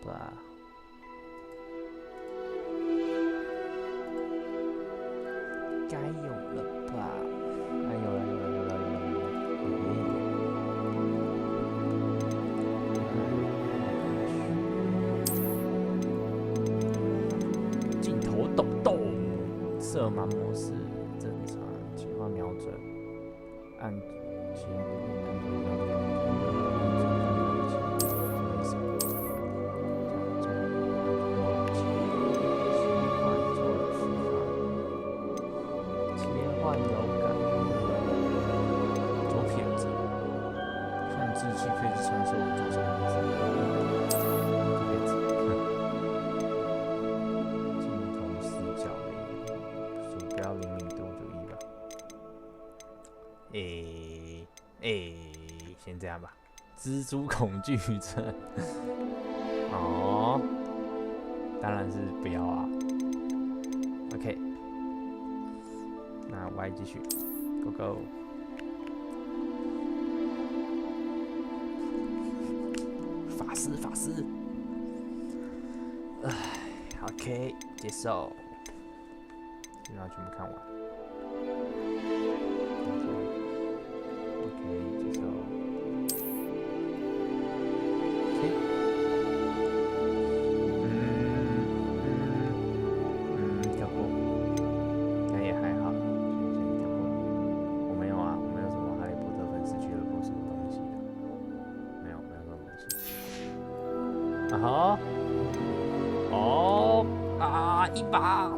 吧？该有了吧？哎，有了。镜头抖动，色盲模式正常，切换瞄准，按键。先这样吧。蜘蛛恐惧症，哦，当然是不要啊。OK， 那 Y 继续 ，Go Go。法师，OK， 接受，基本上全部看完。OK， 接受。跳过，那也还好，先跳过。我没有啊，我没有什么哈利波特粉丝俱乐部什么东西的，没有这种东西。啊哈，哦啊，一把。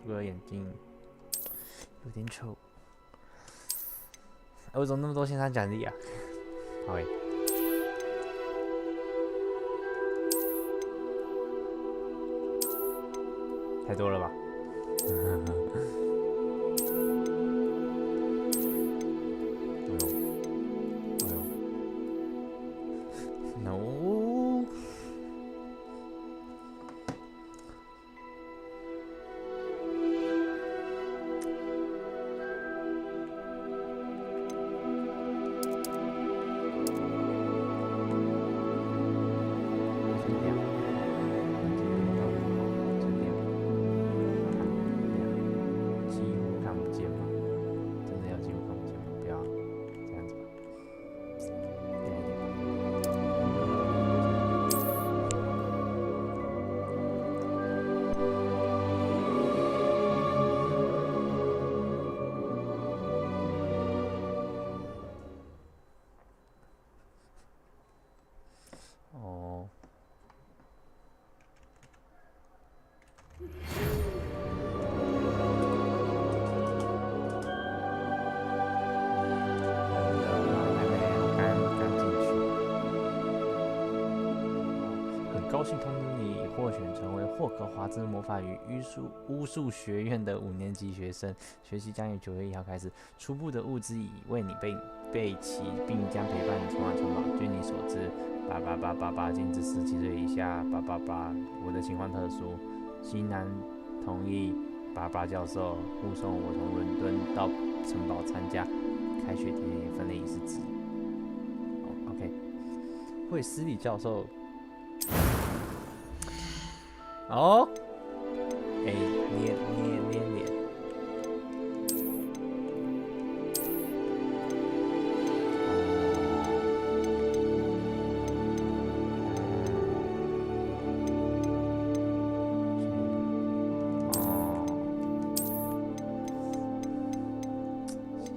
这个眼镜有点丑。为什么那么多线上奖励啊？好诶，太多了吧？No。高兴通知你已获选成为霍格华兹魔法与巫术学院的5年级学生，学习将于9月1号开始。初步的物资已为你备齐，并将陪伴你前往城堡。据你所知，88888禁止17岁以下888。我的情况特殊，西南同意88教授护送我从伦敦到城堡参加开学典礼分类仪式之一。OK， 惠斯利教授。哦，捏脸。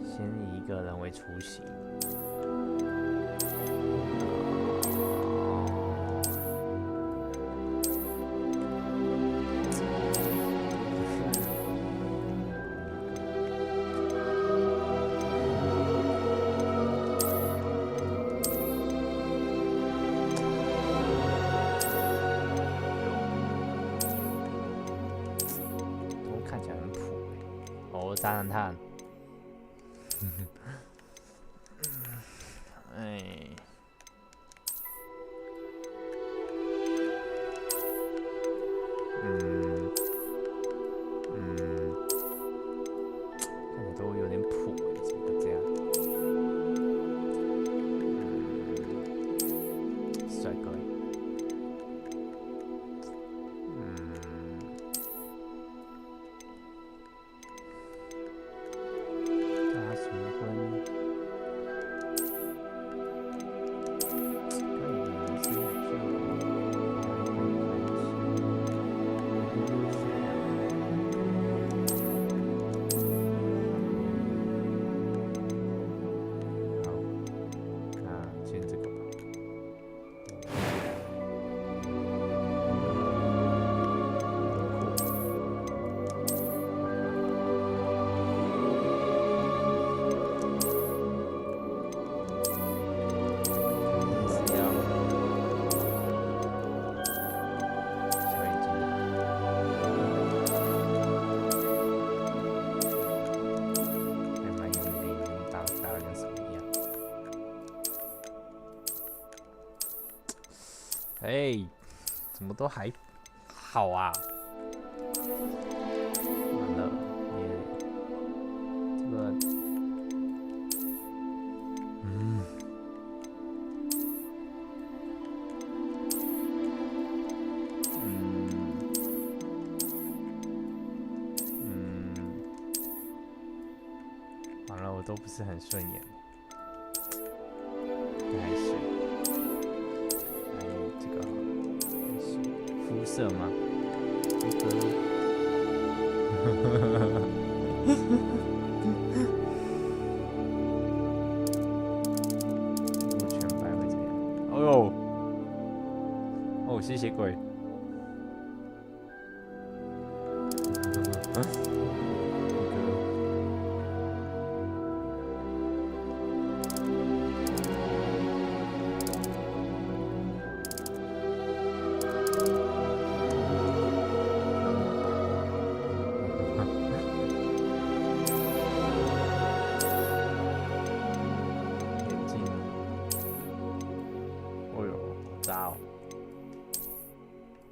先以一个人为雏形。炸弹炭，哎，看起来都有点普，怎么会这样？帅哥。哎，怎么都还好啊？完了，这个，完了，我都不是很顺眼，还是。这个肤色吗？如果全白会怎样？哦呦，哦，吸血鬼。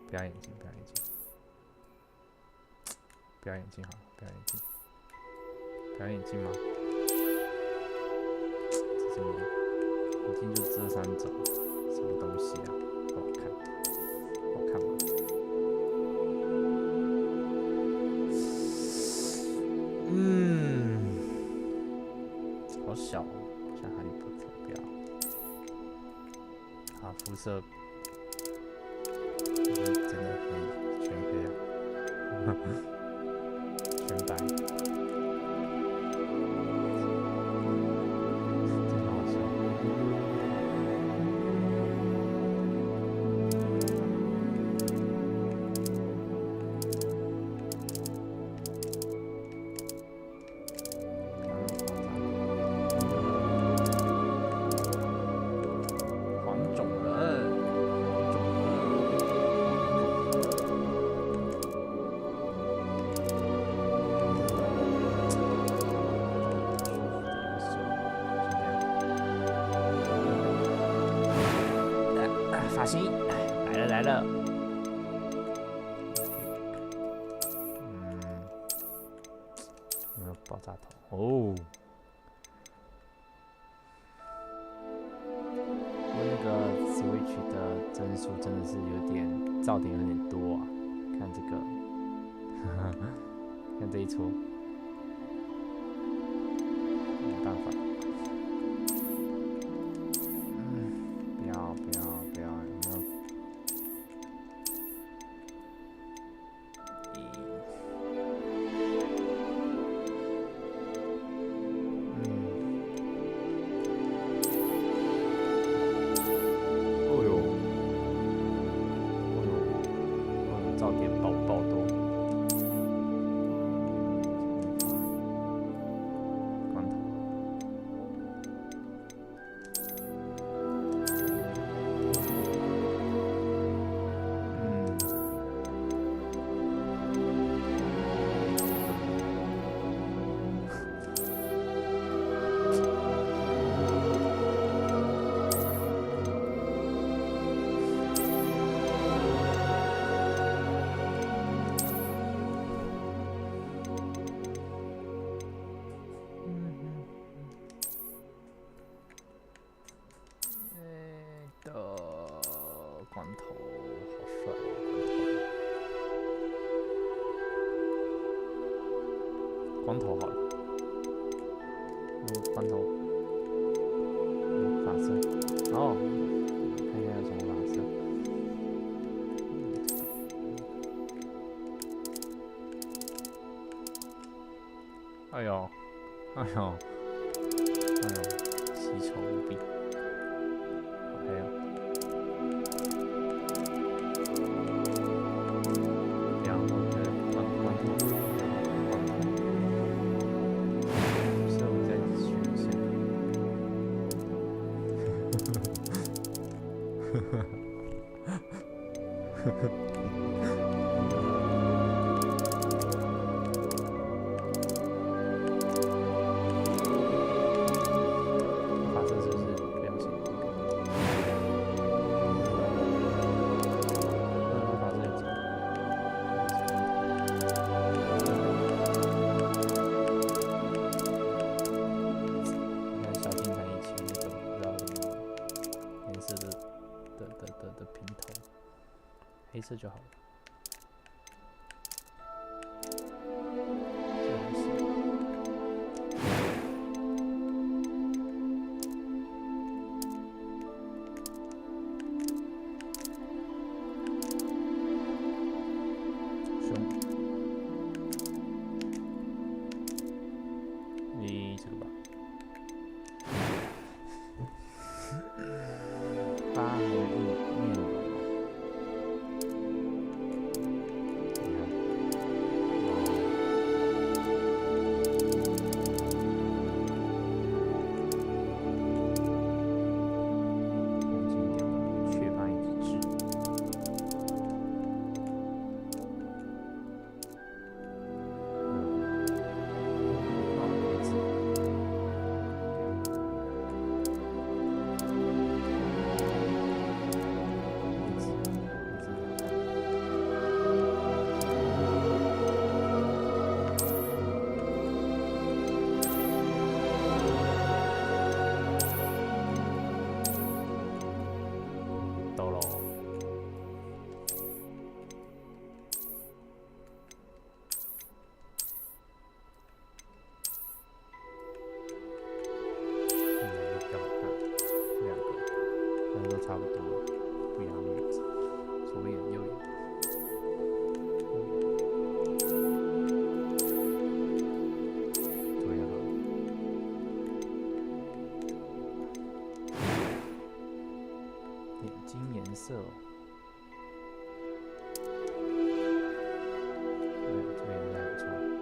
不要眼睛，不要眼睛，不要眼睛好了，不要眼睛，不要眼睛吗？这什么？眼睛就这3种，什么东西啊？不好看，好看吗？好小哦，像哈利波特，不要。啊，肤色。真的可以全黑啊，全白，真好笑。黄种人。发型来了，有没有爆炸头？哦，不过那个 Switch 的帧数真的是有点噪点有点多啊！看这个，看这一撮，没办法。不要，有没有？噪点爆多。头，好帅啊！光头好了，光头，发色，哦，看一下有什么发色。哎呦，哎呦，哎呦，稀丑无比，好黑哦！不要，我觉得光头，所以我在选一下。黑色就好了。这个吧。疤痕面容。差不多，不一样的名字，左眼右眼。左眼好。眼睛颜色哦。对，这个颜色还不错。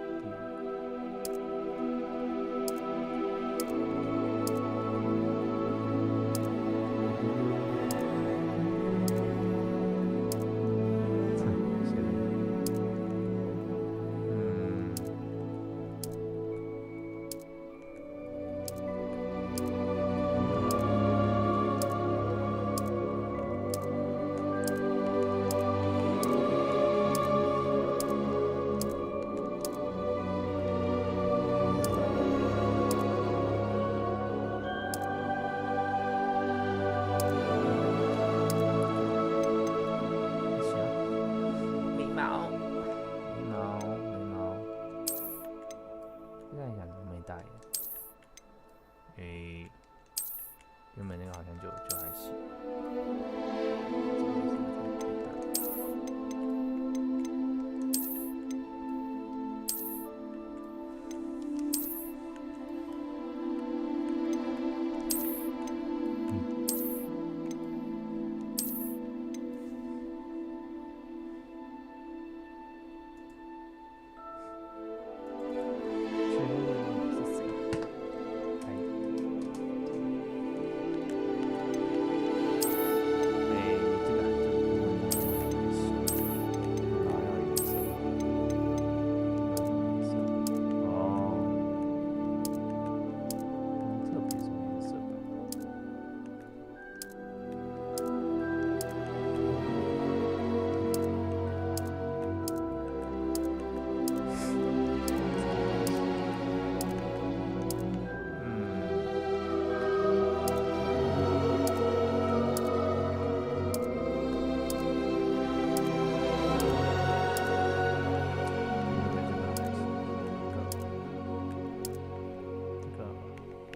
原本那个好像就还行。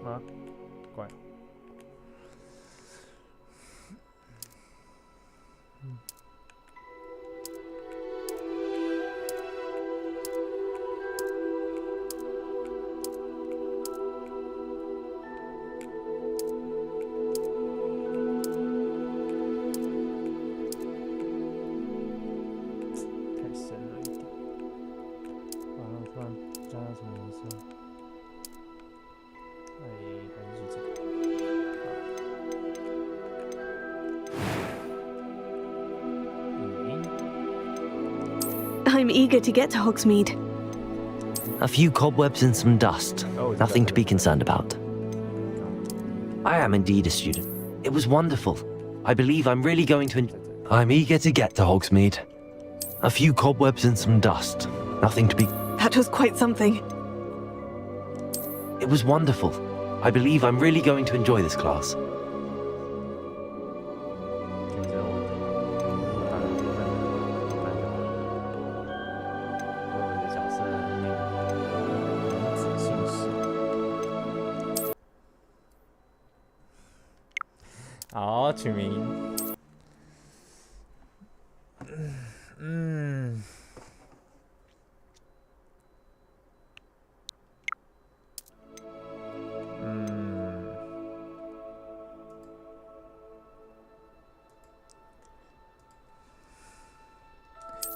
啊，怪。I'm eager to get to Hogsmeade. A few cobwebs and some dust. Nothing to be concerned about. I am indeed a student. It was wonderful. I believe I'm really going to I'm eager to get to Hogsmeade. A few cobwebs and some dust. Nothing to be... That was quite something. It was wonderful. I believe I'm really going to enjoy this class.好，取名。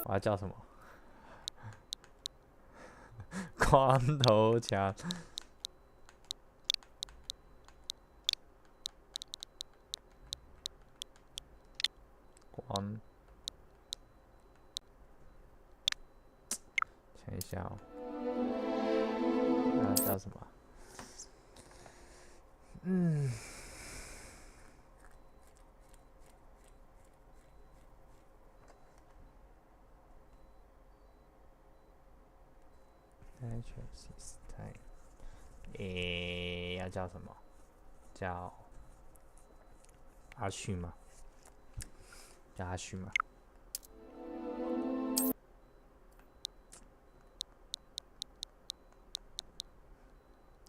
我要叫什么？光头强。想一下哦，那叫什么？要叫什么？叫阿旭吗？叫阿旭吗？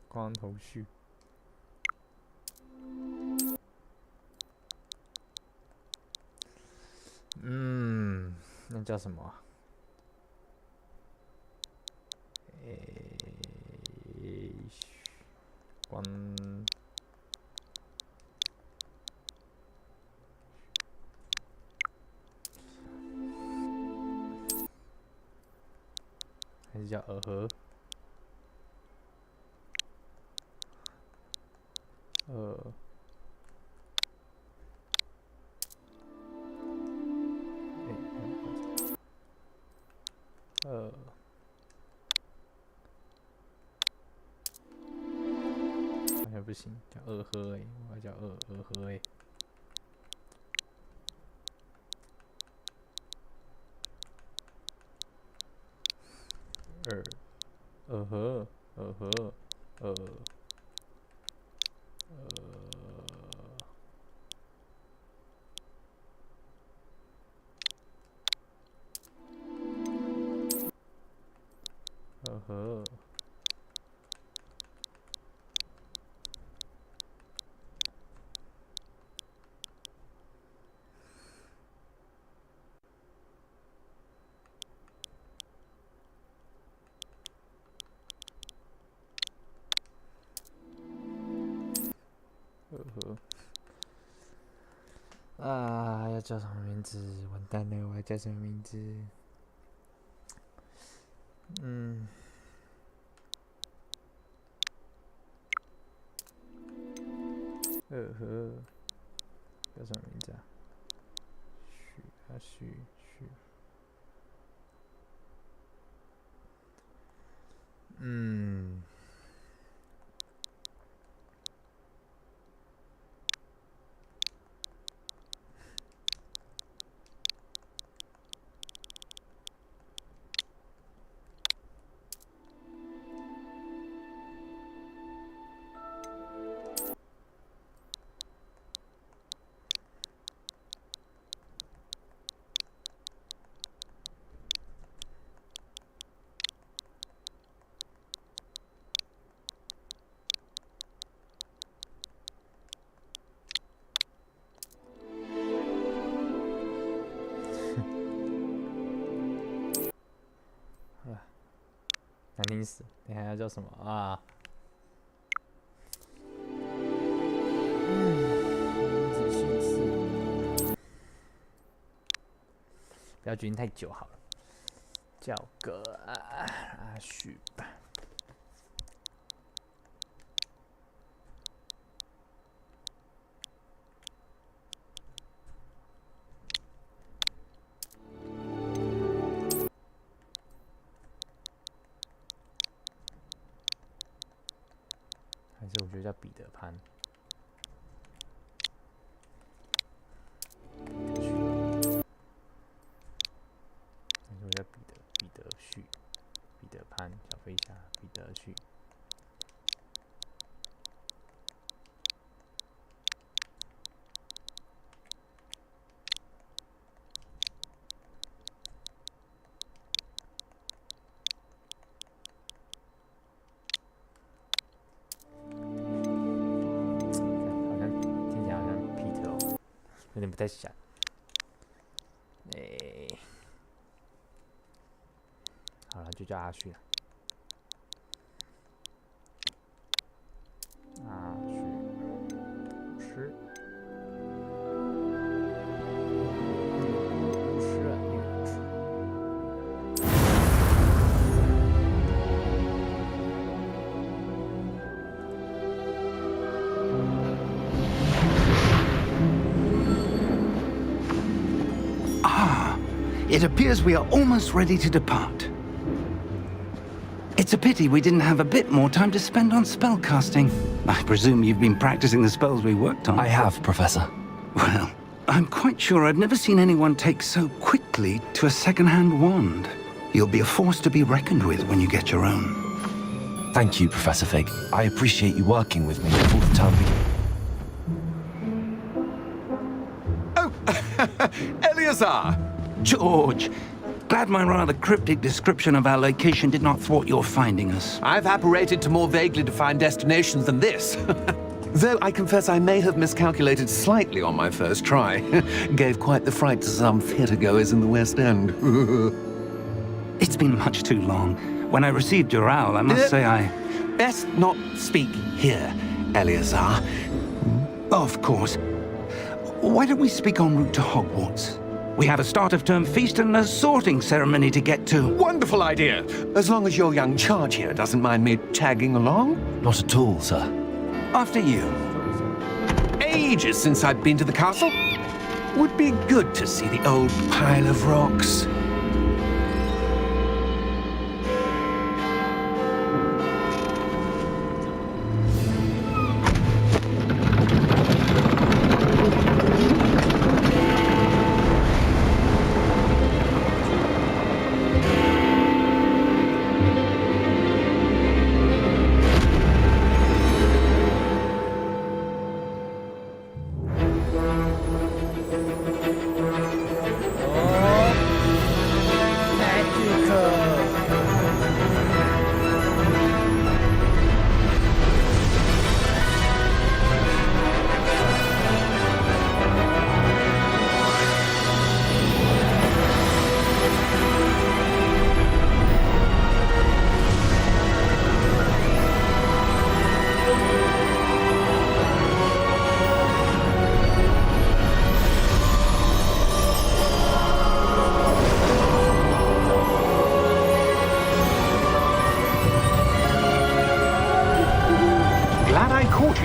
光头旭。那叫什么啊？光。还是叫尔和？好像不行，叫二和我要叫二和二和啊，要叫什么名字？完蛋了，我要叫什么名字？叫什么名字啊？旭。死了，等一下叫什么啊？仔细字，不要决定太久好了，叫个阿旭吧。还是我觉得叫彼得潘。还是我叫彼得旭，彼得潘，小飞侠，彼得旭。有点不太想，好了，就叫阿旭了。阿旭，是，It appears we are almost ready to depart. It's a pity we didn't have a bit more time to spend on spellcasting. I presume you've been practicing the spells we worked on. I have, Professor. Well, I'm quite sure I've never seen anyone take so quickly to a second-hand wand. You'll be a force to be reckoned with when you get your own. Thank you, Professor Fig. I appreciate you working with me before the term begins. Oh, Eleazar! George, glad my rather cryptic description of our location did not thwart your finding us. I've apparated to more vaguely defined destinations than this. Though I confess I may have miscalculated slightly on my first try. Gave quite the fright to some theatregoers in the West End. It's been much too long. When I received your owl, I must say I... Best not speak here, Eleazar. Of course. Why don't we speak en route to Hogwarts? We have a start-of-term feast and a sorting ceremony to get to. Wonderful idea! As long as your young charge here doesn't mind me tagging along. Not at all, sir. After you. Ages since I've been to the castle. Would be good to see the old pile of rocks.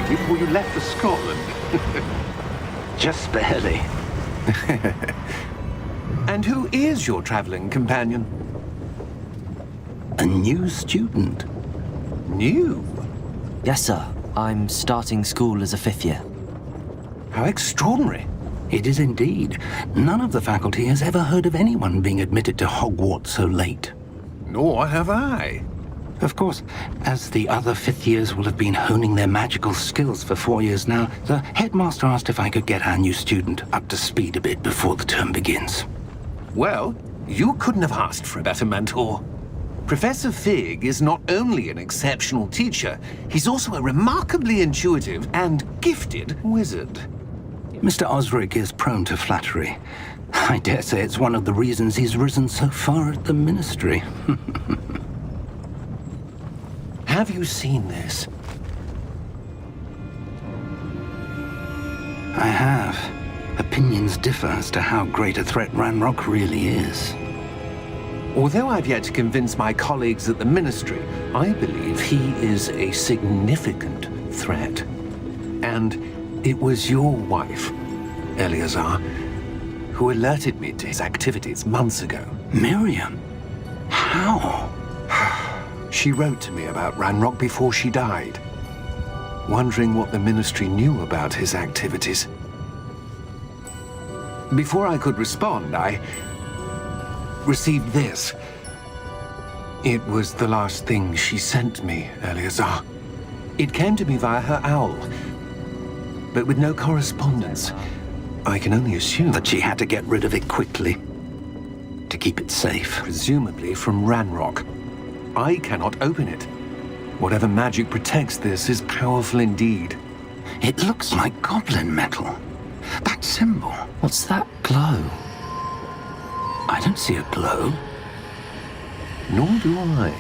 Before you left for Scotland. Just barely. And who is your traveling companion? A new student. New? Yes, sir. I'm starting school as a 5th year. How extraordinary. It is indeed. None of the faculty has ever heard of anyone being admitted to Hogwarts so late. Nor have I. Of course, as the other 5th years will have been honing their magical skills for 4 years now, the headmaster asked if I could get our new student up to speed a bit before the term begins. Well, you couldn't have asked for a better mentor. Professor Fig is not only an exceptional teacher, he's also a remarkably intuitive and gifted wizard. Mr. Osric is prone to flattery. I dare say it's one of the reasons he's risen so far at the Ministry. have you seen this? I have. Opinions differ as to how great a threat Ranrock really is. Although I've yet to convince my colleagues at the Ministry, I believe he is a significant threat. And it was your wife, Eleazar, who alerted me to his activities months ago. Miriam? How? She wrote to me about Ranrock before she died, wondering what the Ministry knew about his activities. Before I could respond, I received this. It was the last thing she sent me, Eleazar. It came to me via her owl, but with no correspondence. I can only assume that she had to get rid of it quickly, to keep it safe. Presumably from Ranrock. I cannot open it. Whatever magic protects this is powerful indeed. It looks like goblin metal. That symbol. What's that glow? I don't see a glow. Nor do I.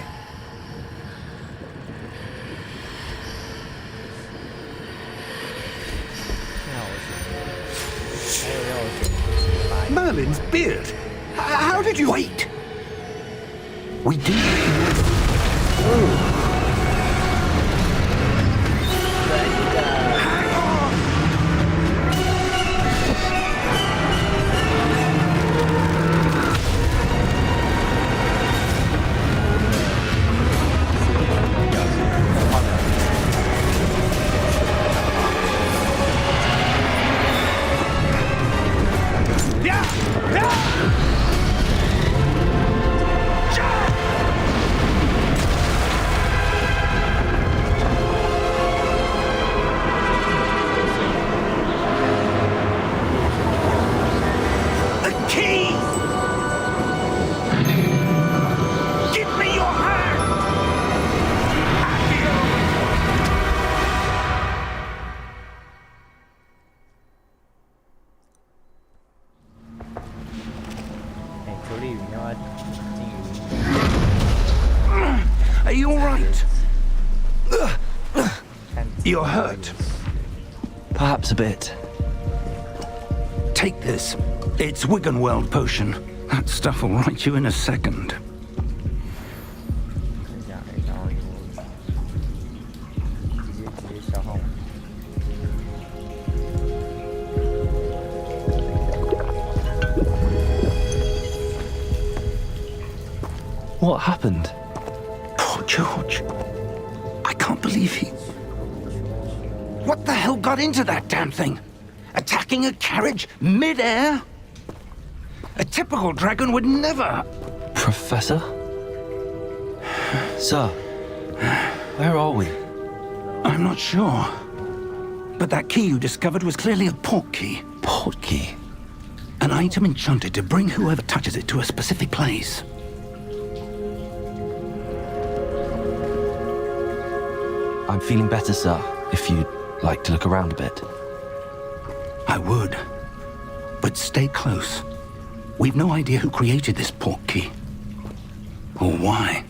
Merlin's beard! How did you... Wait! We do... Are you all right? You're hurt. Perhaps a bit. Take this. It's Wiggenweld potion. That stuff will right you in a second. What happened? Poor George. I can't believe he... What the hell got into that damn thing? Attacking a carriage mid-air? A typical dragon would never... Professor? Sir, where are we? I'm not sure. But that key you discovered was clearly a port key. Port key? An item enchanted to bring whoever touches it to a specific place. I'm feeling better, sir, if you'd like to look around a bit. I would. But stay close. We've no idea who created this port key. Or why.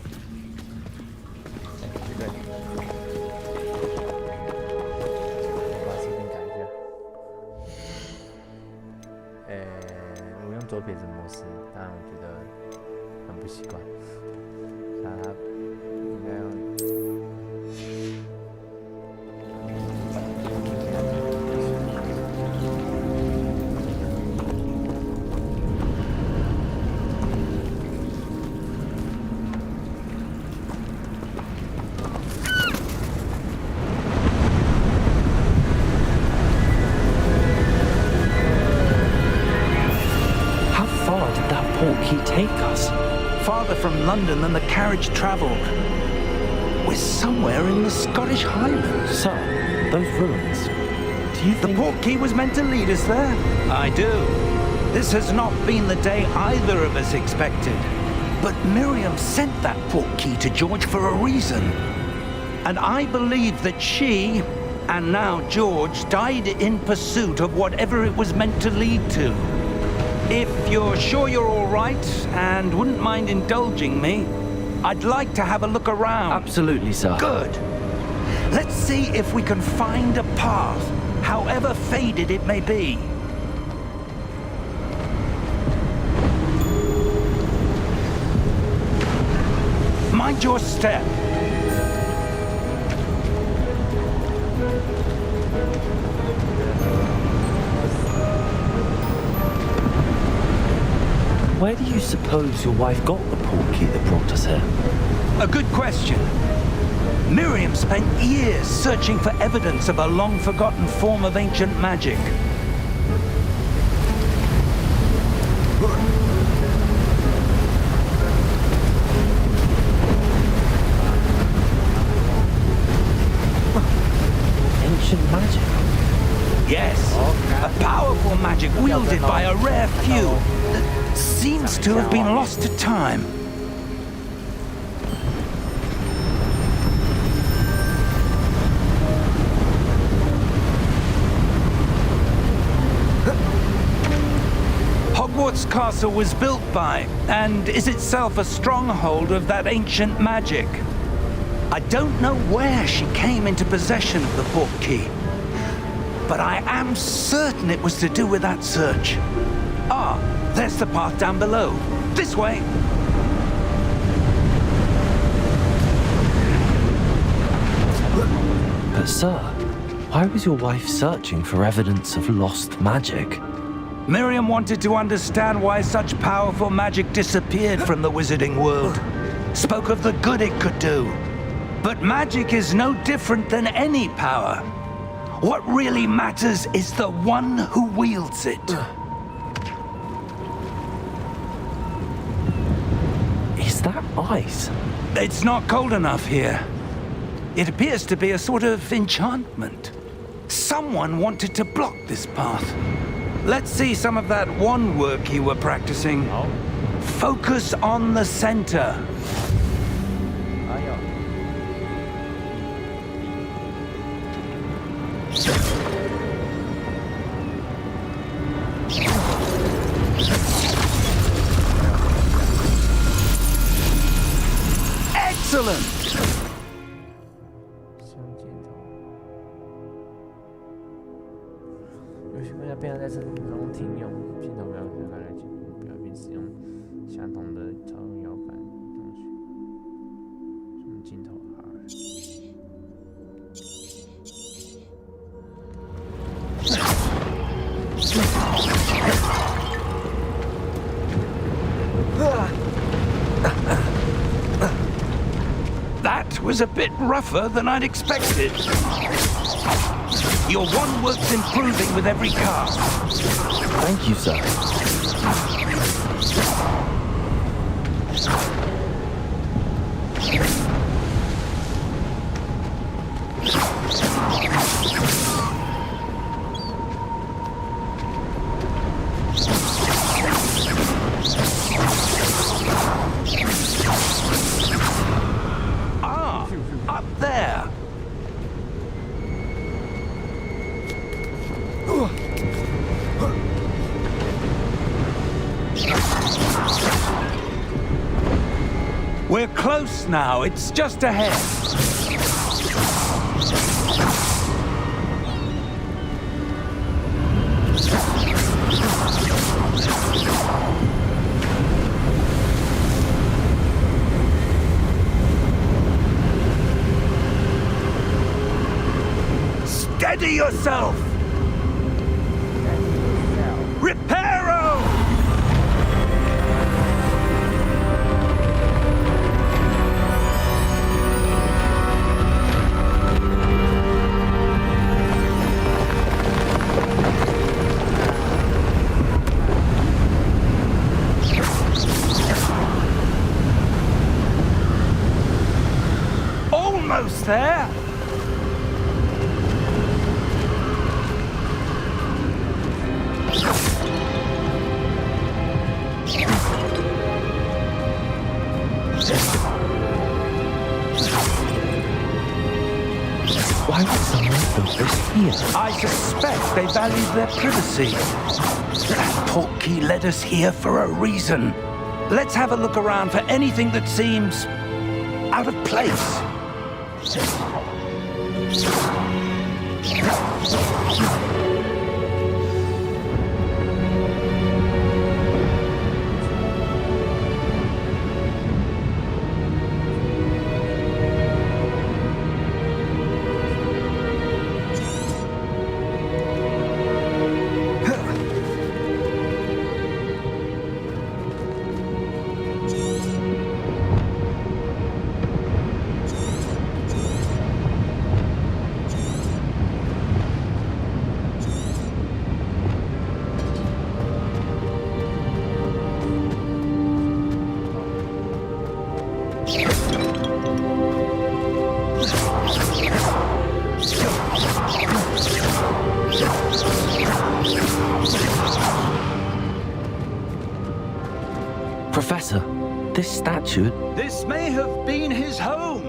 Take us farther from London than the carriage travelled. We're somewhere in the Scottish Highlands. Sir, those ruins. Do you think... The port key was meant to lead us there? I do. This has not been the day either of us expected. But Miriam sent that port key to George for a reason. And I believe that she, and now George, died in pursuit of whatever it was meant to lead to. If you're sure you're all right and wouldn't mind indulging me, I'd like to have a look around. Absolutely, sir. Good. Let's see if we can find a path, however faded it may be. Mind your step. Where do you suppose your wife got the portkey that brought us here? A good question. Miriam spent years searching for evidence of a long-forgotten form of ancient magic. Ancient magic? Yes, a powerful magic wielded by a rare few that seems to have been lost to time. Hogwarts Castle was built by, and is itself a stronghold of that ancient magic. I don't know where she came into possession of the portkey, but I am certain it was to do with that search. Ah, there's the path down below. This way. But sir, why was your wife searching for evidence of lost magic? Miriam wanted to understand why such powerful magic disappeared from the wizarding world. Spoke of the good it could do. But magic is no different than any power. What really matters is the one who wields it. Is that ice? It's not cold enough here. It appears to be a sort of enchantment. Someone wanted to block this path. Let's see some of that wand work you were practicing. Focus on the center. Excellent! 有些国家变成在这种停用镜头不要看来不要并使用相同的操纵摇杆东西。什么镜头啊？ That was a bit rougher than I'd expected. Your wand work's improving with every cast. Thank you, sir. Ah, up there. We're close now. It's just ahead. Steady yourself! Reparo! Almost there! Why would someone build this here? I suspect they valued their privacy. That portkey led us here for a reason. Let's have a look around for anything that seems out of place. Professor, this statue... This may have been his home.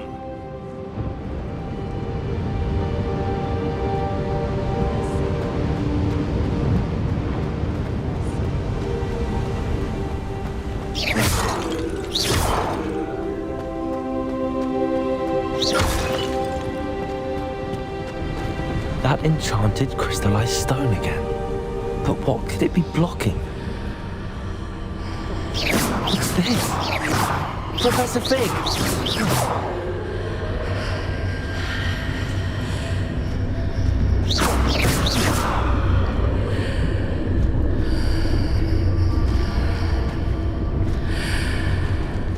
That enchanted crystallized stone again. But what could it be blocking? What's this? Professor Fig!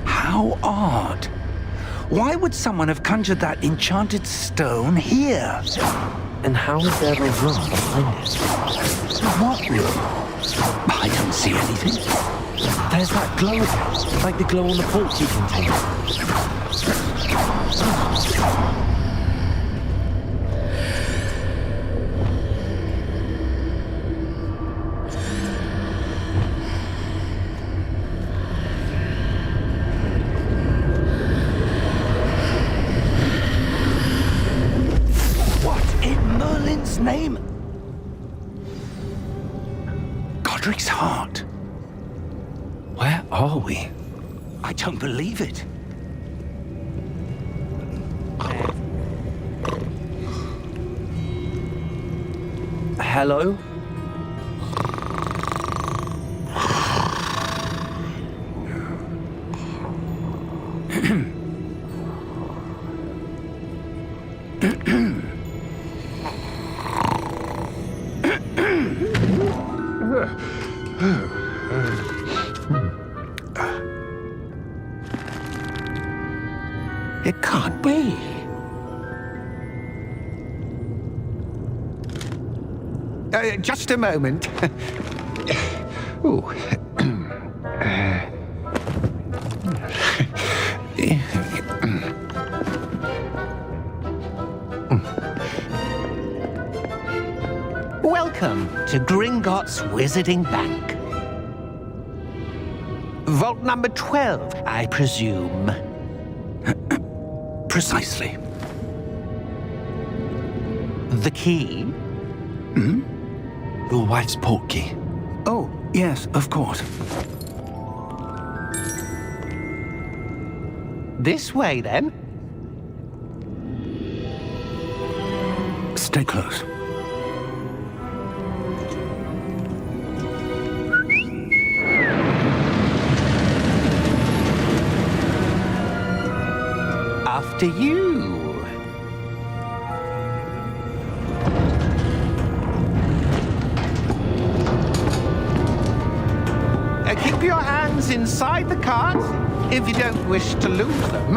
How odd. Why would someone have conjured that enchanted stone here? And how is there a room behind it? What room? I don't see anything. There's that glow again, like the glow on the portkey container. What in Merlin's name? Godric's heart. Where are we? I don't believe it. Hello? It can't be. Just a moment. Ooh. Welcome to Gringotts Wizarding Bank. Vault number 12, I presume. Precisely. The key? Hmm? Your wife's portkey. Oh, yes, of course. This way, then. Stay close. After you. Keep your hands inside the cart if you don't wish to lose them.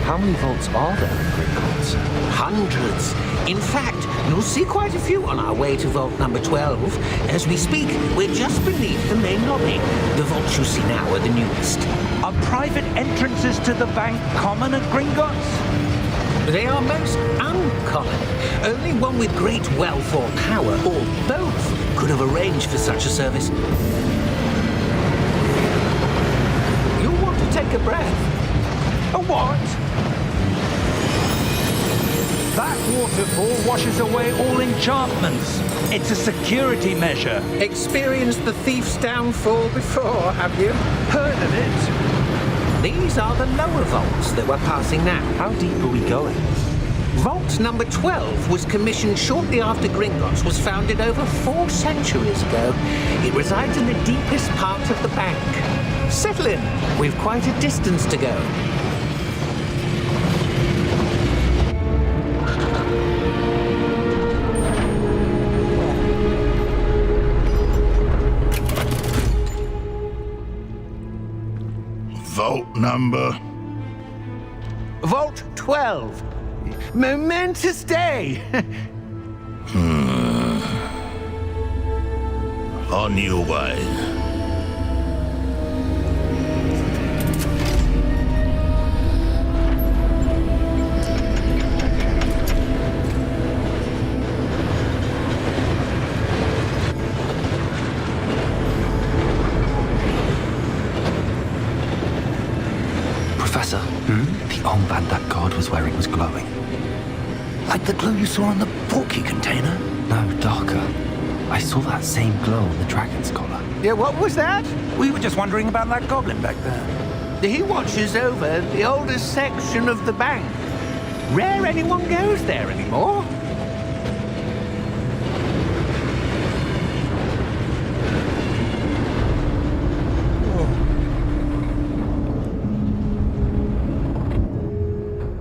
How many vaults are there in Gringotts? Hundreds. In fact, you'll see quite a few on our way to vault number 12. As we speak, we're just beneath the main lobby. The vaults you see now are the newest. Are private entrances to the bank common at Gringotts? They are most uncommon. Only one with great wealth or power, or both, could have arranged for such a service. You'll want to take a breath. A what? That waterfall washes away all enchantments. It's a security measure. Experienced the thief's downfall before, have you? Heard of it? These are the lower vaults that we're passing now. How deep are we going? Vault number 12 was commissioned shortly after Gringotts was founded over 4 centuries ago. It resides in the deepest part of the bank. Settle in. We've quite a distance to go. Vault number? Vault 12. Momentous day. On your way. Professor, the armband that guard was wearing was glowing. Like the glow you saw on the portkey container? No, darker. I saw that same glow on the dragon's collar. Yeah, what was that? We were just wondering about that goblin back there. He watches over the oldest section of the bank. Rare anyone goes there anymore.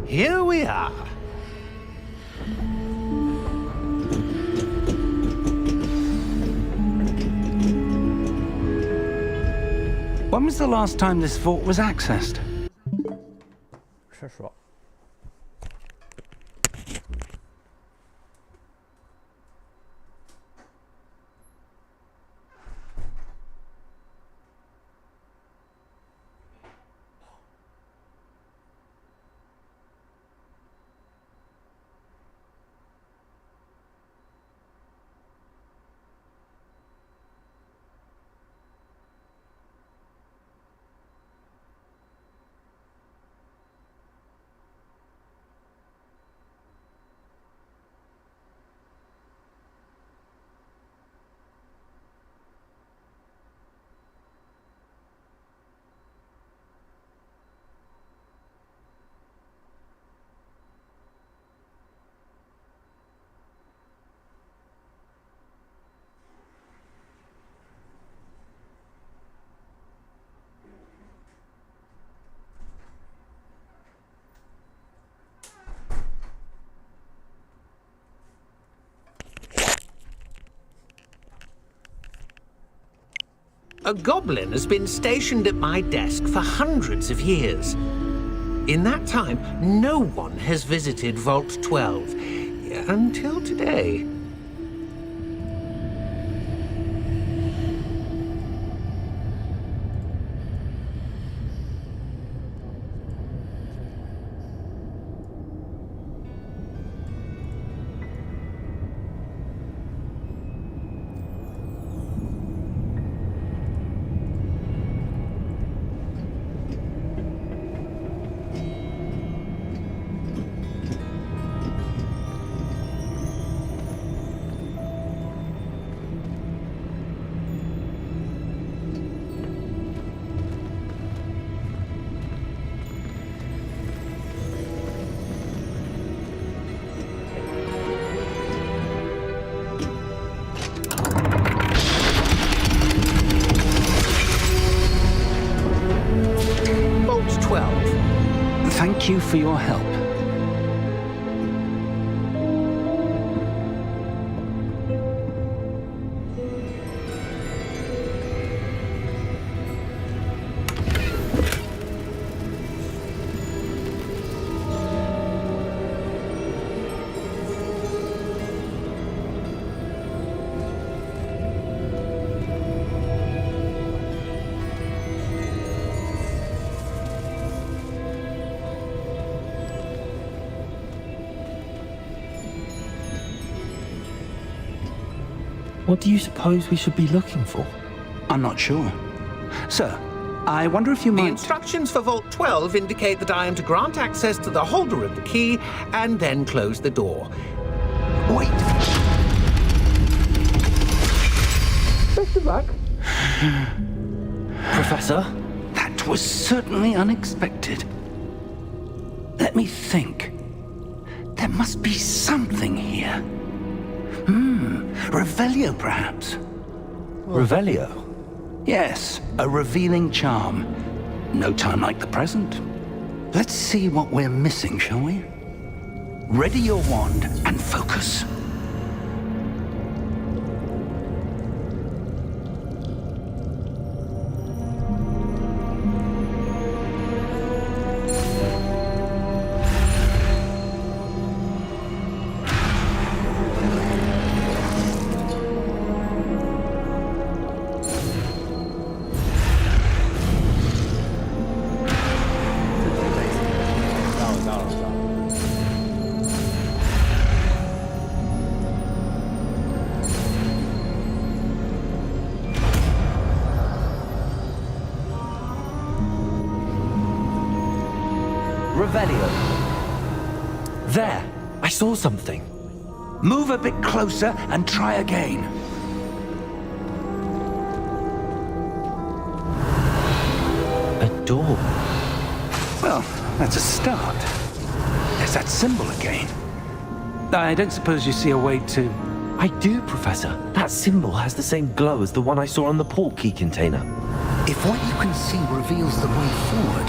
Here we are. When was the last time this vault was accessed? 是说。A goblin has been stationed at my desk for hundreds of years. In that time, no one has visited Vault 12 until today. Thank you for your help. What do you suppose we should be looking for? I'm not sure. Sir, I wonder if you The might... instructions for Vault 12 indicate that I am to grant access to the holder of the key and then close the door. Wait! Best of luck. Professor? That was certainly unexpected. Let me think. There must be something here. Revelio, perhaps? Revelio? Yes, a revealing charm. No time like the present. Let's see what we're missing, shall we? Ready your wand and focus. Revelio. There! I saw something. Move a bit closer and try again. A door. Well, that's a start. There's that symbol again. I don't suppose you see a way to... I do, Professor. That symbol has the same glow as the one I saw on the port key container. If what you can see reveals the way forward,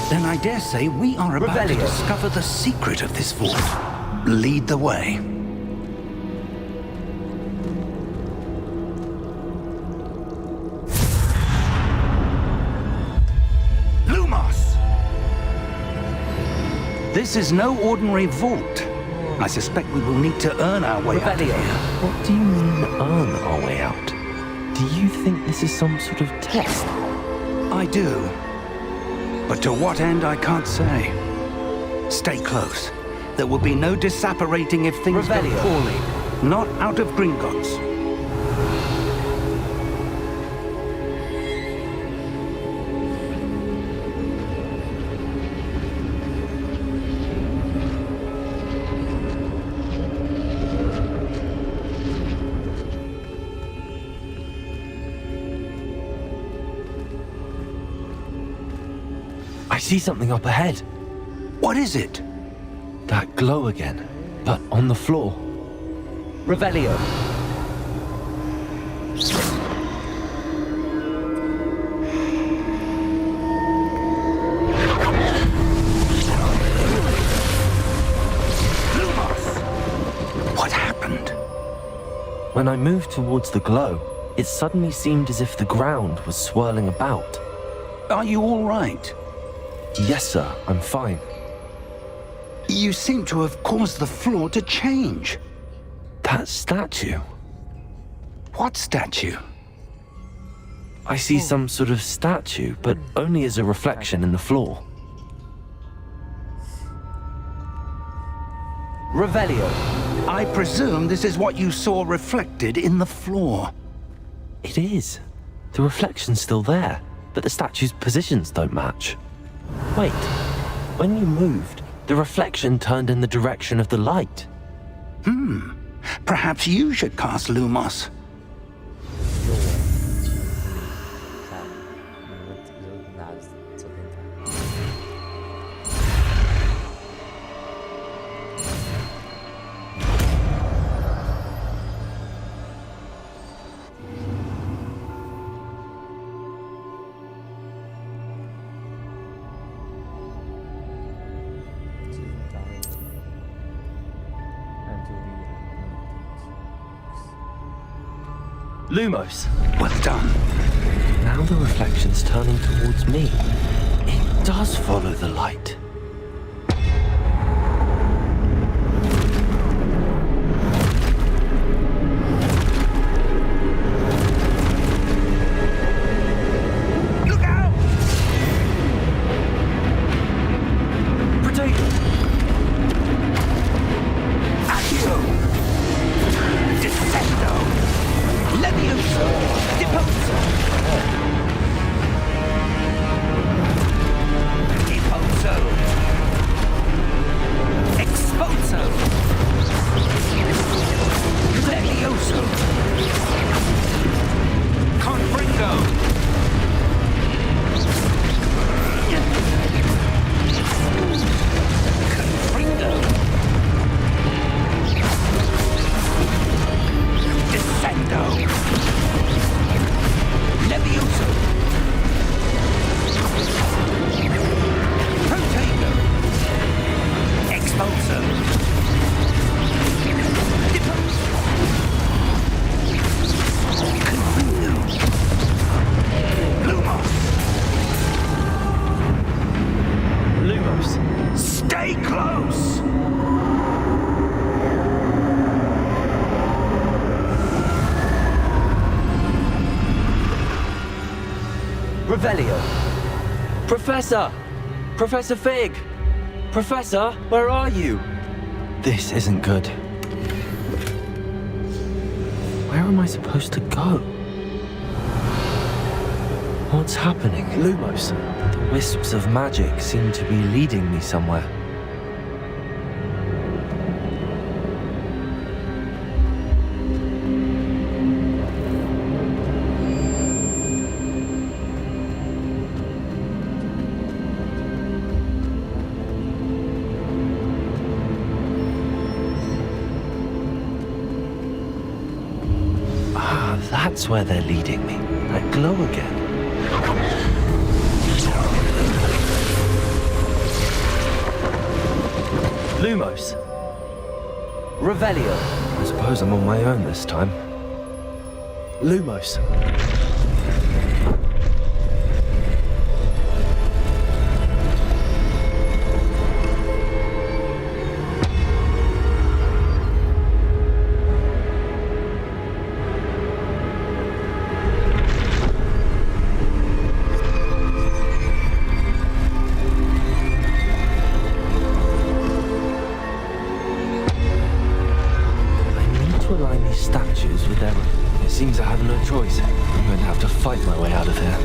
then I dare say we are about to Revelio. discover the secret of this vault. Lead the way. Lumos! This is no ordinary vault. I suspect we will need to earn our way out of Revelio. here. What do you mean, earn our way out? Do you think this is some sort of test? I do. But to what end, I can't say. Stay close. There will be no disapparating if things go Revelio. poorly. Not out of Gringotts. I see something up ahead. What is it? That glow again, but on the floor. Revelio. What happened? When I moved towards the glow, it suddenly seemed as if the ground was swirling about. Are you all right? Yes, sir, I'm fine. You seem to have caused the floor to change. That statue. What statue? I see some sort of statue, but only as a reflection in the floor. Revelio. I presume this is what you saw reflected in the floor. It is. The reflection's still there, but the statue's positions don't match. Wait, when you moved, the reflection turned in the direction of the light. Perhaps you should cast Lumos. Lumos. Well done. Now the reflection's turning towards me. It does follow the light. Look out! Potato! Accio! Descendo! Levioso! Deposo! Revelio. Professor! Professor Fig! Professor, where are you? This isn't good. Where am I supposed to go? What's happening? Lumos, the wisps of magic seem to be leading me somewhere. That's where they're leading me. That glow again. Lumos. Revelio. I suppose I'm on my own this time. Lumos. Seems I have no choice. I'm going to have to fight my way out of here.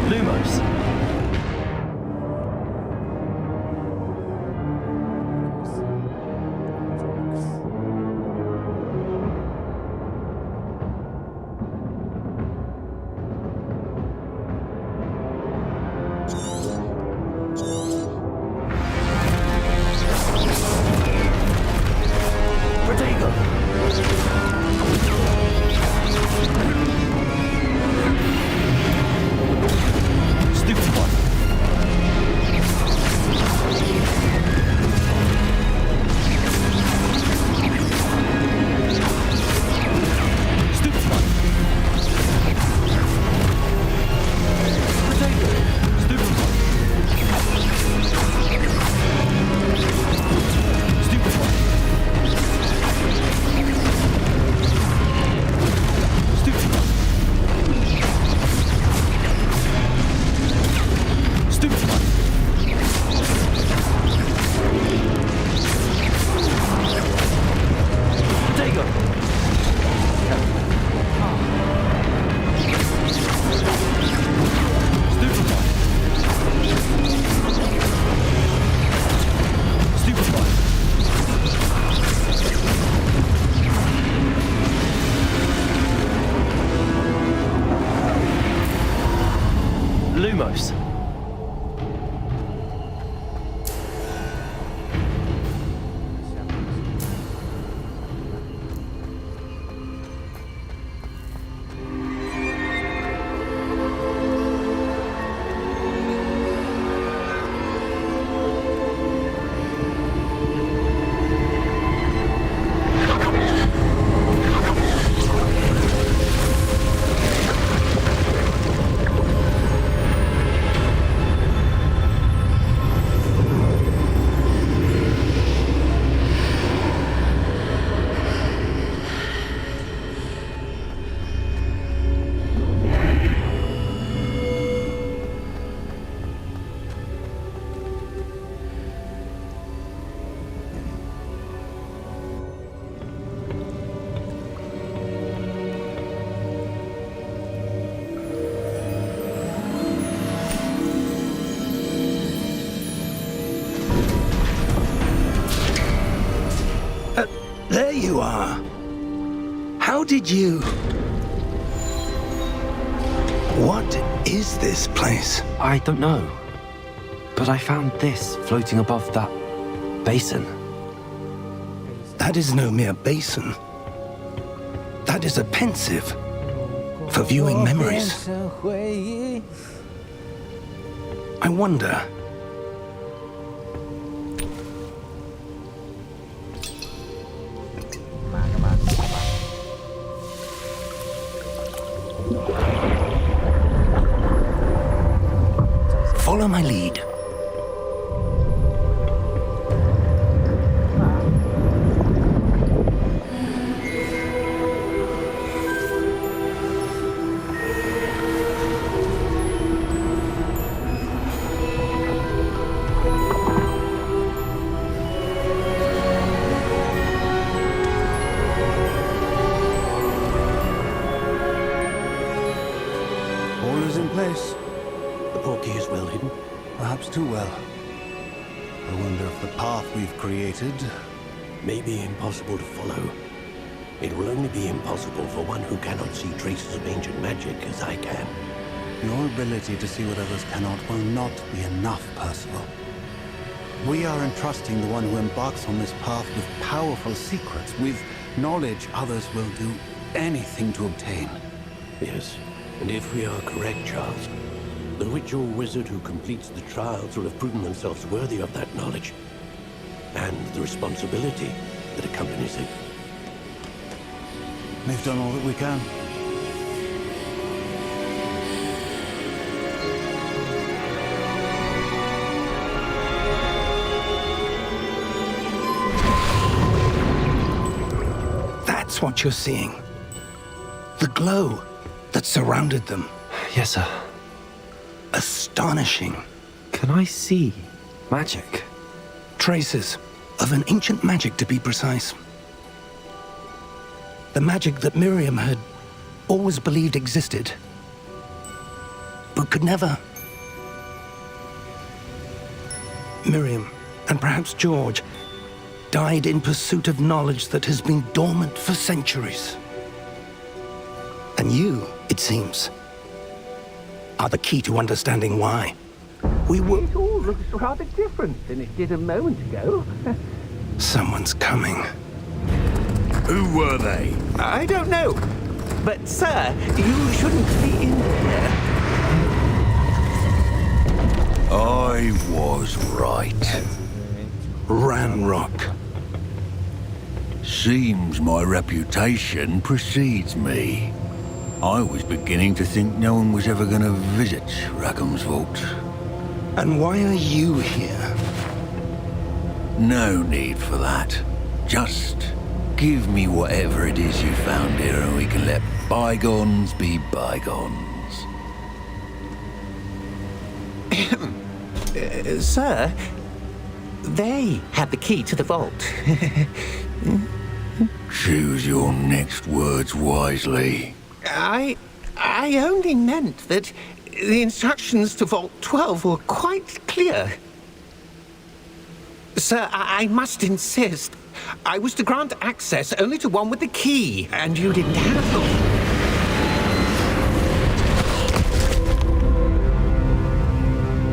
Lumos. Lumos. There you are. How did you... What is this place? I don't know. But I found this floating above that basin. That is no mere basin. That is a pensive for viewing memories. I wonder... Follow my lead. Too well. I wonder if the path we've created may be impossible to follow. It will only be impossible for one who cannot see traces of ancient magic as I can. Your ability to see what others cannot will not be enough, Percival. We are entrusting the one who embarks on this path with powerful secrets, with knowledge others will do anything to obtain. Yes, and if we are correct, Charles, the witch or wizard who completes the trials will have proven themselves worthy of that knowledge and the responsibility that accompanies it. We've done all that we can. That's what you're seeing. The glow that surrounded them. Yes, sir. Astonishing. Can I see magic? Traces of an ancient magic, to be precise. The magic that Miriam had always believed existed, but could never. Miriam, and perhaps George, died in pursuit of knowledge that has been dormant for centuries. And you, it seems, are the key to understanding why. It all looks rather different than it did a moment ago. Someone's coming. Who were they? I don't know. But, sir, you shouldn't be in here. I was right. Ranrock. Seems my reputation precedes me. I was beginning to think no one was ever going to visit Rackham's vault. And why are you here? No need for that. Just give me whatever it is you found here and we can let bygones be bygones. Sir, they had the key to the vault. Choose your next words wisely. I only meant that the instructions to Vault 12 were quite clear. Sir, I must insist. I was to grant access only to one with the key, and you didn't have them.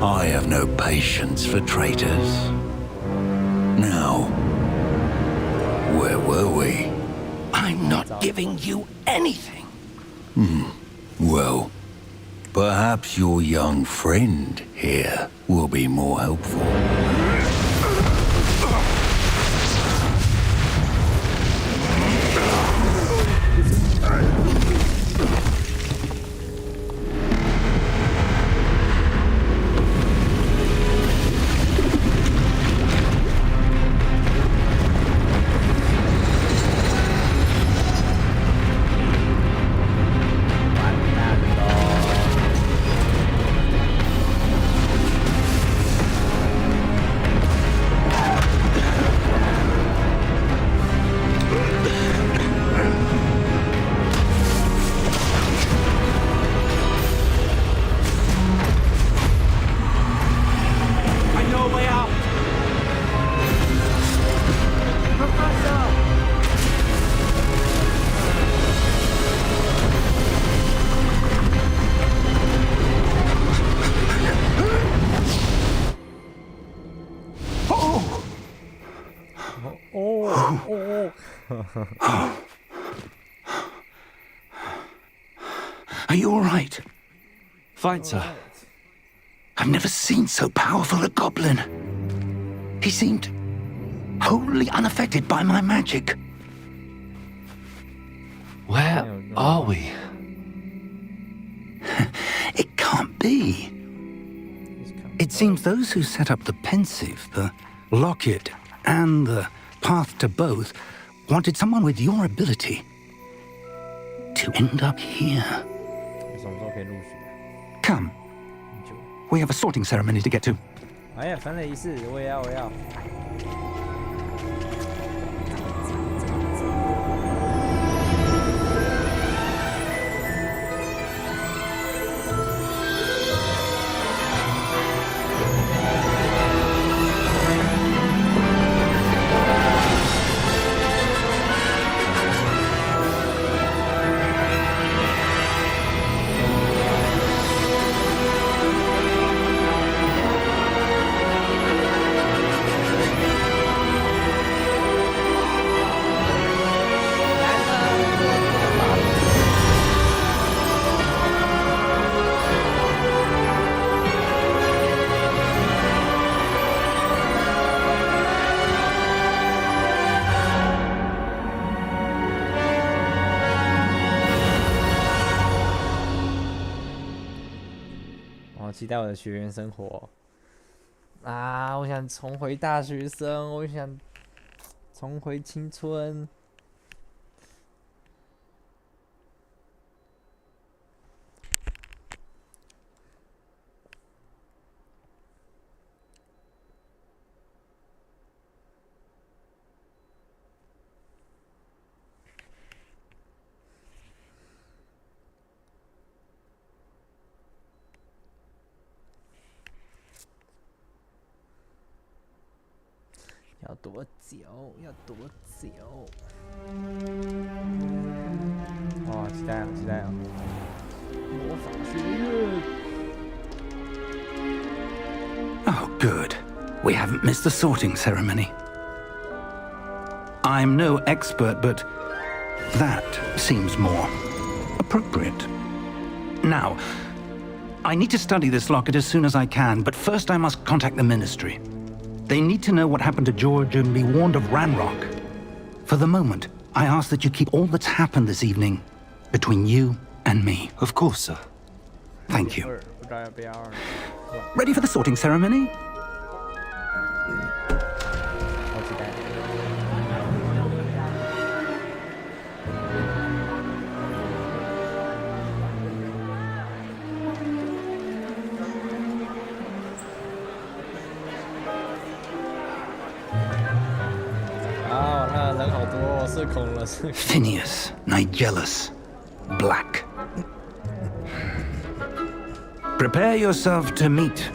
I have no patience for traitors. Now, where were we? I'm not giving you anything. Well, perhaps your young friend here will be more helpful. Are you all right? Fine, sir. I've never seen so powerful a goblin. He seemed wholly unaffected by my magic. Where are we? It can't be. It It seems those who set up the pensive, the locket, and the path to both wanted someone with your ability to end up here. Come. We have a sorting ceremony to get to. 哎呀，分类仪式，我要。期待我的学员生活啊！我想重回大学生，我想重回青春。要多久？要多久？哦，期待啊，期待啊！魔法学院。Oh, good. We haven't missed the sorting ceremony. I'm no expert, but that seems more appropriate. Now, I need to study this locket as soon as I can, but first I must contact the Ministry. They need to know what happened to George and be warned of Ranrock. For the moment, I ask that you keep all that's happened this evening between you and me. Of course, sir. Thank you. Ready for the sorting ceremony? Phineas, Nigellus, Black. Prepare yourself to meet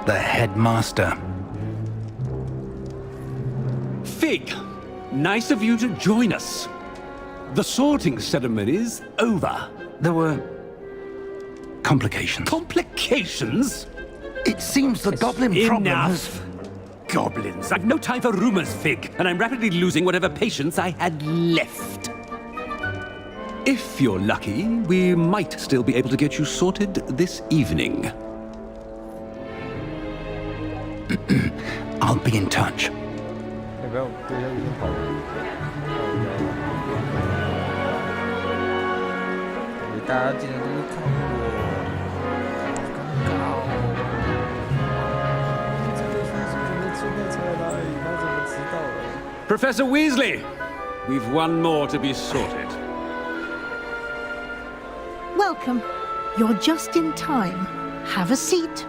the headmaster. Fig, nice of you to join us. The sorting ceremony's over. There were complications. Complications? It seems the goblin problem has... Enough! Goblins. I've no time for rumors, Fig, and I'm rapidly losing whatever patience I had left. If you're lucky, we might still be able to get you sorted this evening. I'll be in touch. Professor Weasley, we've one more to be sorted. Welcome. You're just in time. Have a seat.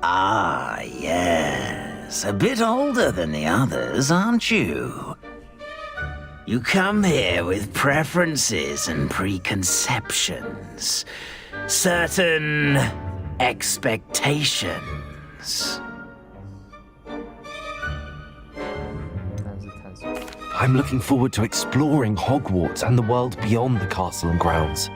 Ah, yes. A bit older than the others, aren't you? You come here with preferences and preconceptions. Certain expectations. I'm looking forward to exploring Hogwarts and the world beyond the castle and grounds.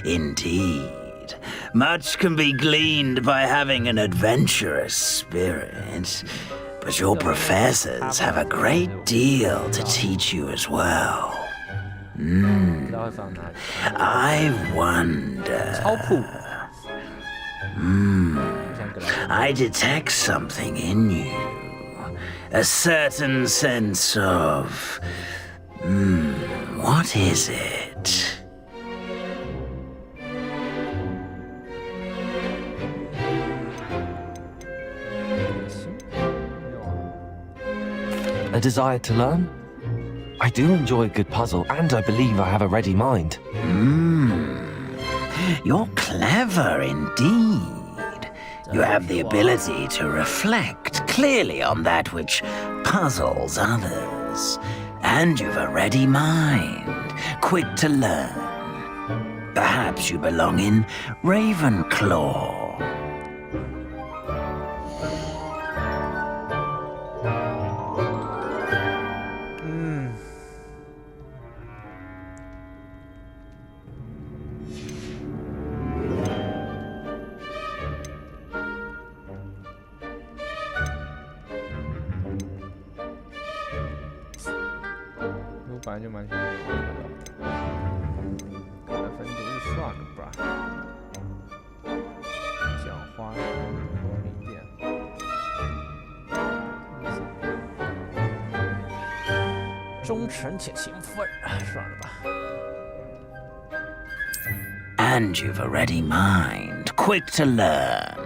Indeed. Much can be gleaned by having an adventurous spirit. But your professors have a great deal to teach you as well. I wonder... I detect something in you. A certain sense of... what is it? A desire to learn? I do enjoy a good puzzle, and I believe I have a ready mind. You're clever indeed. You have the ability to reflect clearly on that which puzzles others. And you've a ready mind, quick to learn. Perhaps you belong in Ravenclaw.本来就蛮喜欢这个的，给了分数就算了吧。讲话没电，忠诚且勤奋，算了吧。And you've a ready mind, quick to learn.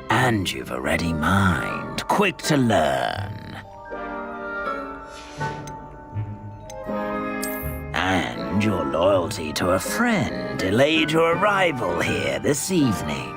And you've a ready mind, quick to learn. And your loyalty to a friend delayed your arrival here this evening.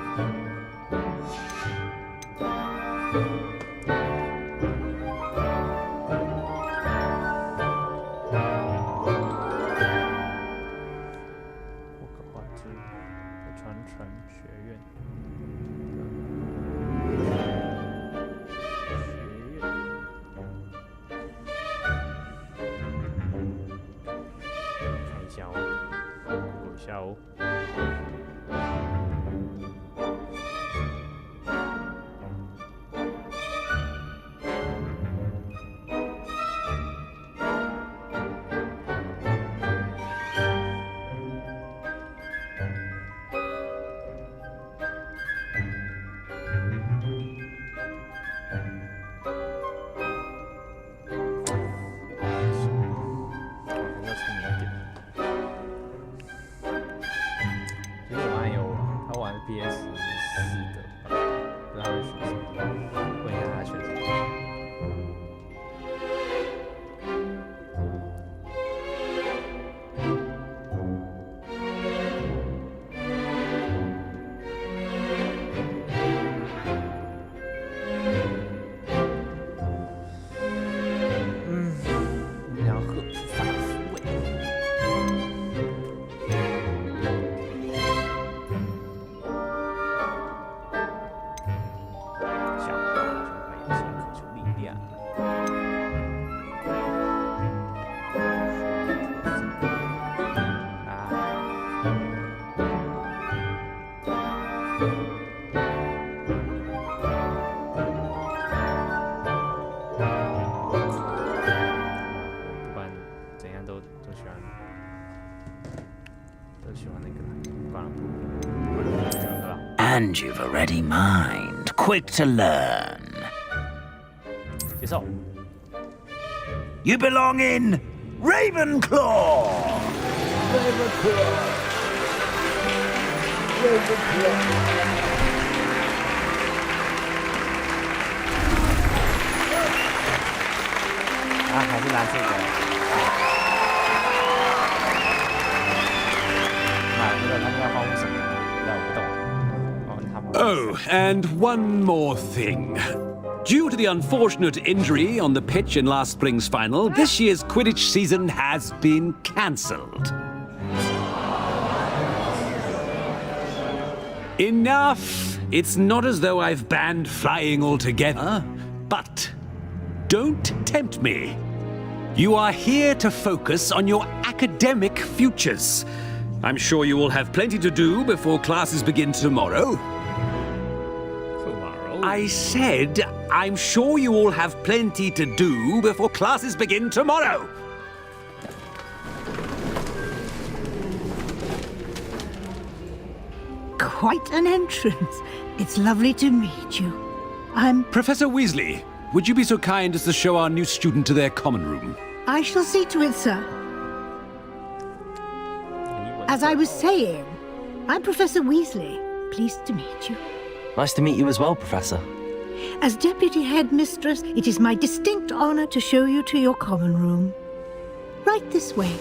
And you've a ready mind, quick to learn. You belong in Ravenclaw! Oh, and one more thing. Due to the unfortunate injury on the pitch in last spring's final, this year's Quidditch season has been cancelled. Enough! It's not as though I've banned flying altogether, but don't tempt me. You are here to focus on your academic futures. I'm sure you will have plenty to do before classes begin tomorrow. I said, I'm sure you all have plenty to do before classes begin tomorrow. Quite an entrance. It's lovely to meet you. I'm... Professor Weasley, would you be so kind as to show our new student to their common room? I shall see to it, sir. As I was saying, I'm Professor Weasley. Pleased to meet you. Nice to meet you as well, Professor. As Deputy Headmistress, it is my distinct honor to show you to your common room. Right this way.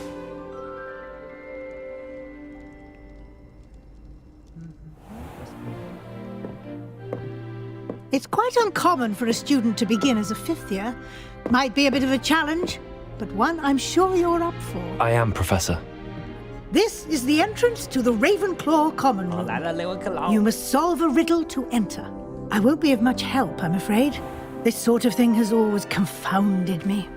It's quite uncommon for a student to begin as a fifth year. Might be a bit of a challenge, but one I'm sure you're up for. I am, Professor. This is the entrance to the Ravenclaw common room. You must solve a riddle to enter. I won't be of much help, I'm afraid. This sort of thing has always confounded me.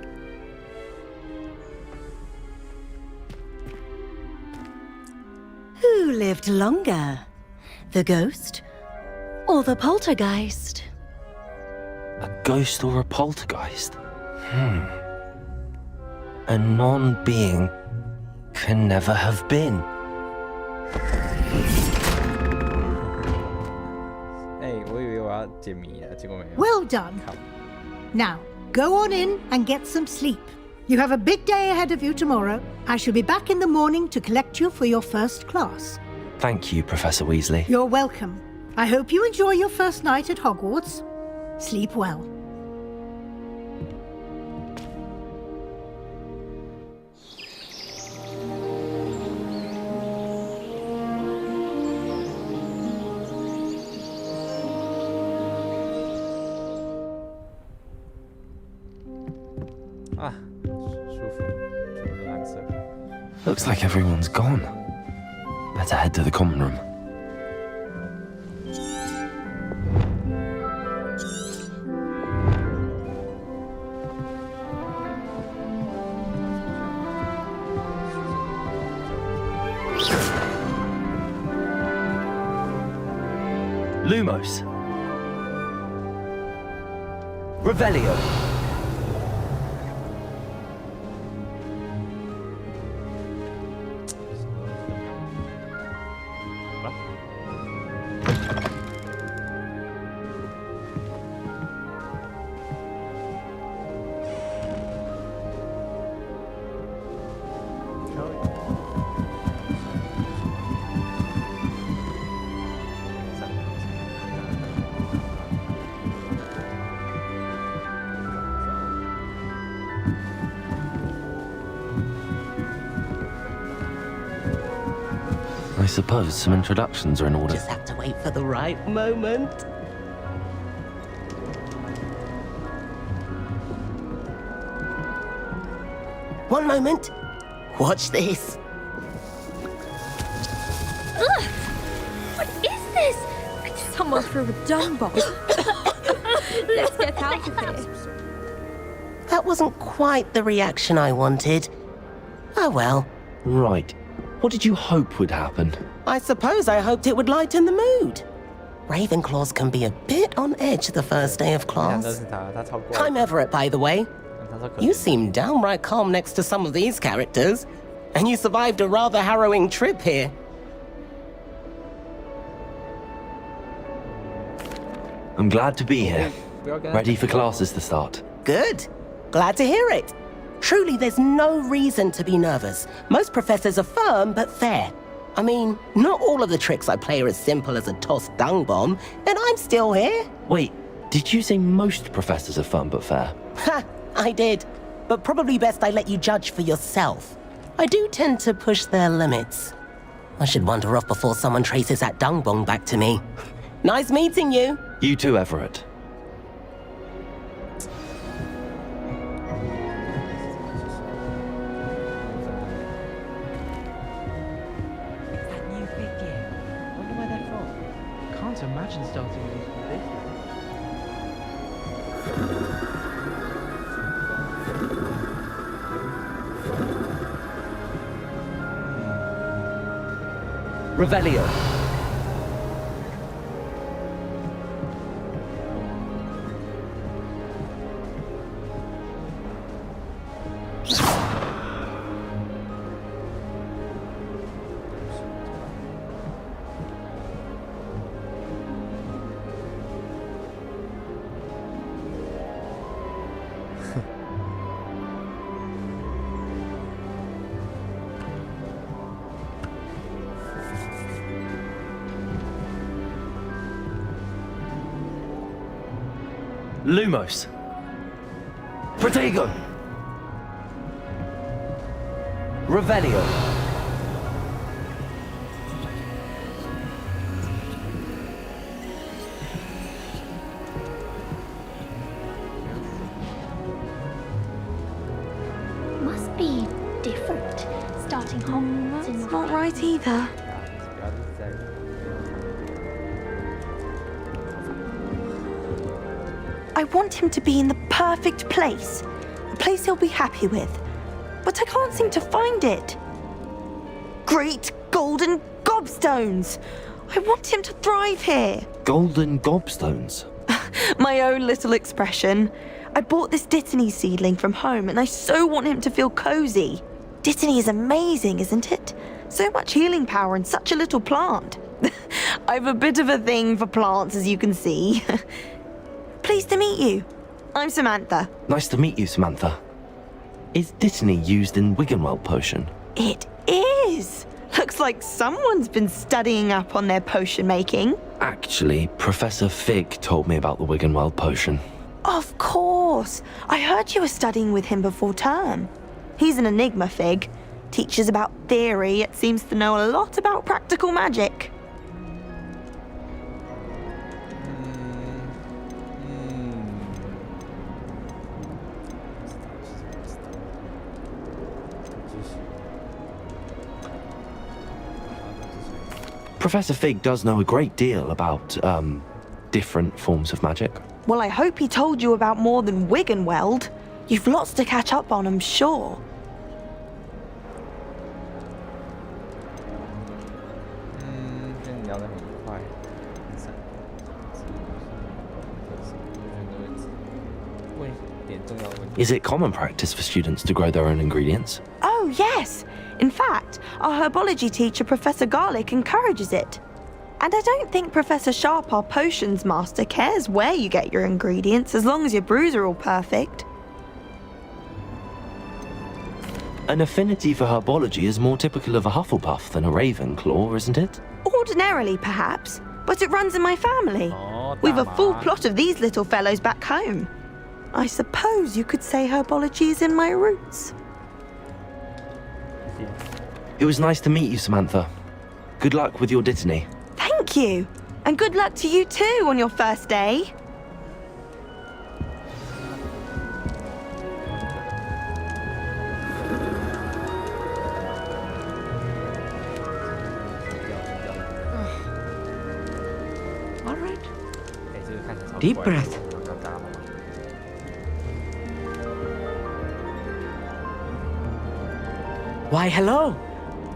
Who lived longer? The ghost or the poltergeist? A ghost or a poltergeist? A non-being can never have been. Well done. Now, go on in and get some sleep. You have a big day ahead of you tomorrow. I shall be back in the morning to collect you for your first class. Thank you, Professor Weasley. You're welcome. I hope you enjoy your first night at Hogwarts. Sleep well. Looks like everyone's gone. Better head to the common room. Lumos. Revelio. I suppose some introductions are in order. Just have to wait for the right moment. One moment. Watch this. Ugh! What is this? Someone threw a dung bomb. Let's get out of here. That wasn't quite the reaction I wanted. Oh well. Right. What did you hope would happen? I suppose I hoped it would lighten the mood. Ravenclaws can be a bit on edge the first day of class. I'm Everett, by the way. You seem downright calm next to some of these characters. And you survived a rather harrowing trip here. I'm glad to be here. Ready for classes to start. Good. Glad to hear it. Truly, there's no reason to be nervous. Most professors are firm but fair. I mean, not all of the tricks I play are as simple as a tossed dung bomb, and I'm still here. Wait, did you say most professors are firm but fair? Ha, I did. But probably best I let you judge for yourself. I do tend to push their limits. I should wander off before someone traces that dung bomb back to me. Nice meeting you. You too, Everett. Imagine starting with this. Revelio. Lumos. Protego. Revelio. Must be different. Starting Hogwarts in That's not right either. I want him to be in the perfect place. A place he'll be happy with. But I can't seem to find it. Great golden gobstones! I want him to thrive here. Golden gobstones? My own little expression. I bought this Dittany seedling from home and I so want him to feel cozy. Dittany is amazing, isn't it? So much healing power in such a little plant. I've a bit of a thing for plants, as you can see. Pleased to meet you. I'm Samantha. Nice to meet you, Samantha. Is Dittany used in Wiggenweld potion? It is. Looks like someone's been studying up on their potion making. Actually, Professor Fig told me about the Wiggenweld potion. Of course. I heard you were studying with him before term. He's an enigma, Fig. Teaches about theory, yet seems to know a lot about practical magic. Professor Fig does know a great deal about, different forms of magic. Well, I hope he told you about more than Wiggenweld. You've lots to catch up on, I'm sure. Is it common practice for students to grow their own ingredients? Oh, yes. In fact, our herbology teacher, Professor Garlick, encourages it. And I don't think Professor Sharp, our potions master, cares where you get your ingredients as long as your brews are all perfect. An affinity for herbology is more typical of a Hufflepuff than a Ravenclaw, isn't it? Ordinarily, perhaps, but it runs in my family. We've a full plot of these little fellows back home. I suppose you could say herbology is in my roots. It was nice to meet you, Samantha. Good luck with your Dittany. Thank you. And good luck to you too on your first day. All right. Deep breath. Why, hello.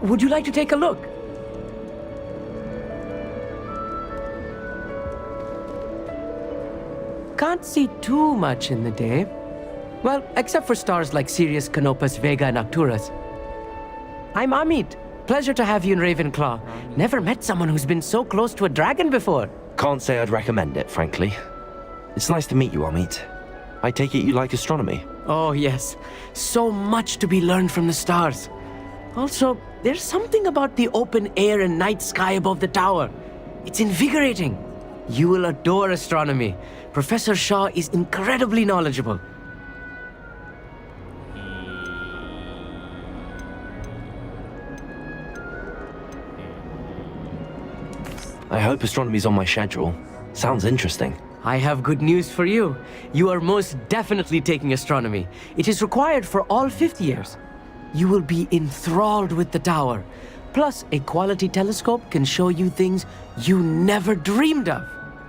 Would you like to take a look? Can't see too much in the day. Well, except for stars like Sirius, Canopus, Vega, and Arcturus. I'm Amit. Pleasure to have you in Ravenclaw. Never met someone who's been so close to a dragon before. Can't say I'd recommend it, frankly. It's nice to meet you, Amit. I take it you like astronomy? Oh, yes. So much to be learned from the stars. Also, there's something about the open air and night sky above the tower. It's invigorating. You will adore astronomy. Professor Shaw is incredibly knowledgeable. I hope astronomy's on my schedule. Sounds interesting. I have good news for you. You are most definitely taking astronomy. It is required for all 5th years. You will be enthralled with the tower. Plus, a quality telescope can show you things you never dreamed of.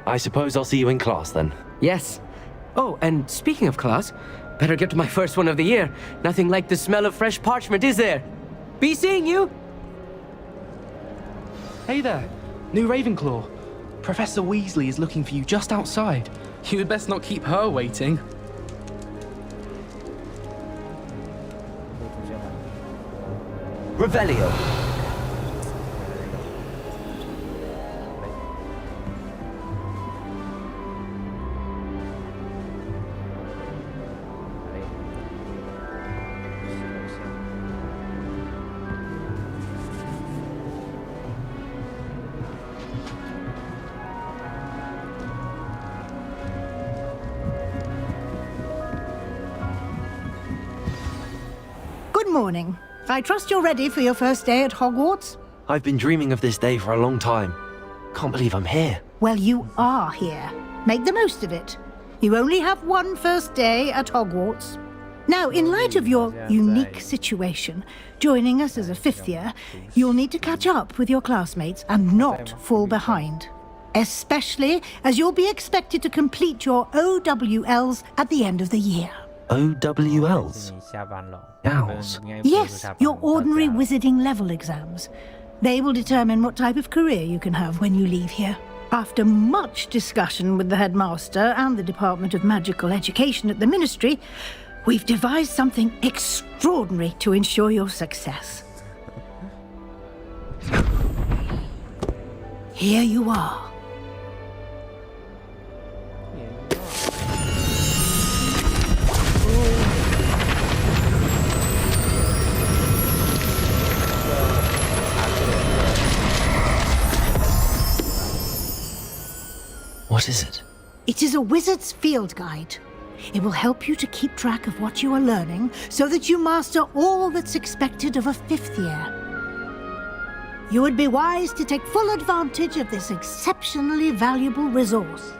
I suppose I'll see you in class then. Yes. Oh, and speaking of class, better get to my first one of the year. Nothing like the smell of fresh parchment, is there? Be seeing you! Hey there, new Ravenclaw. Professor Weasley is looking for you just outside. You had best not keep her waiting. Revelio. Good morning. I trust you're ready for your first day at Hogwarts? I've been dreaming of this day for a long time. Can't believe I'm here. Well, you are here. Make the most of it. You only have one first day at Hogwarts. Now, in light of your unique situation, joining us as a fifth year, you'll need to catch up with your classmates and not fall behind. Especially as you'll be expected to complete your OWLs at the end of the year. OWLs? Owls? Yes, your ordinary wizarding level exams. They will determine what type of career you can have when you leave here. After much discussion with the headmaster and the Department of Magical Education at the Ministry, we've devised something extraordinary to ensure your success. Here you are. What is it? It is a wizard's field guide. It will help you to keep track of what you are learning so that you master all that's expected of a fifth year. You would be wise to take full advantage of this exceptionally valuable resource.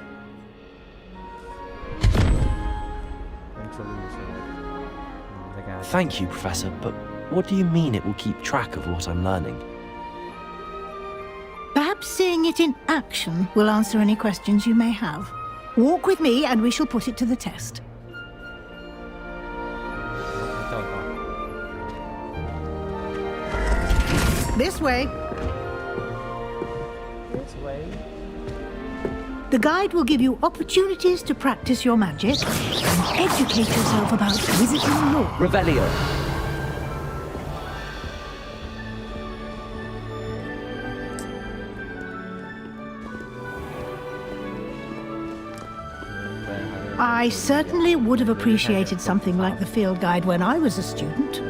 Thank you, Professor, but what do you mean it will keep track of what I'm learning? Perhaps seeing it in action will answer any questions you may have. Walk with me and we shall put it to the test. This way. This way. The guide will give you opportunities to practice your magic and educate yourself about wizarding lore. Revelio. I certainly would have appreciated something like the field guide when I was a student.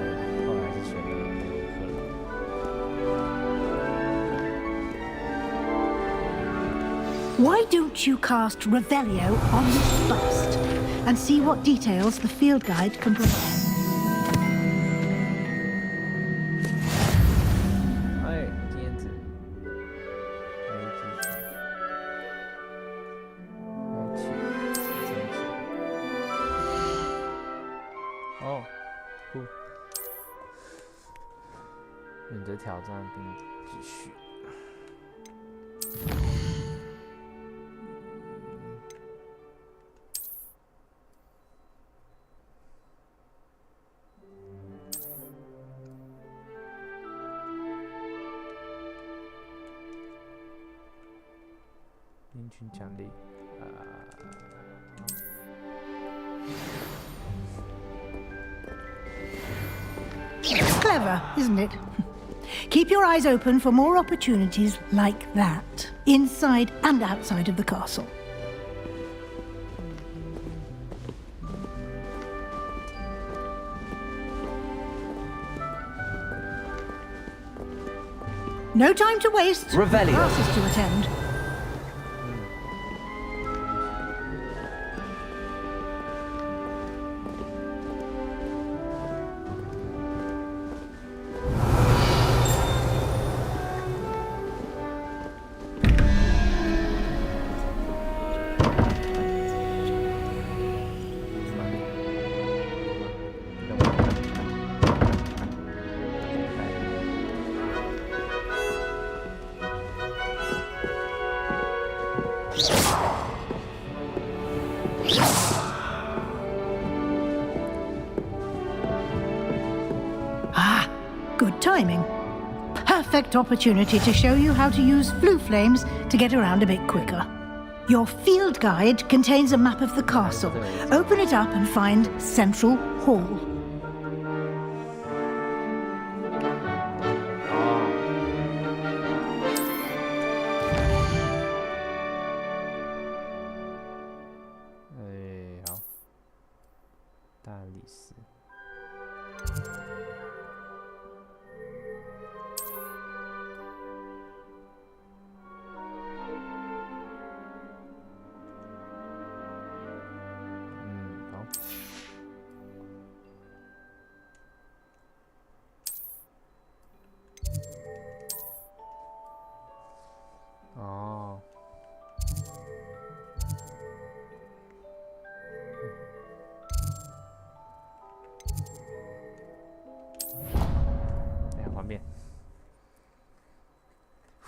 Why don't you cast Revelio on this bust and see what details the field guide can provide? Clever, isn't it? Keep your eyes open for more opportunities like that, inside and outside of the castle. No time to waste. Revelio. Classes to attend. timing. Perfect opportunity to show you how to use flue flames to get around a bit quicker. Your field guide contains a map of the castle. Open it up and find Central Hall.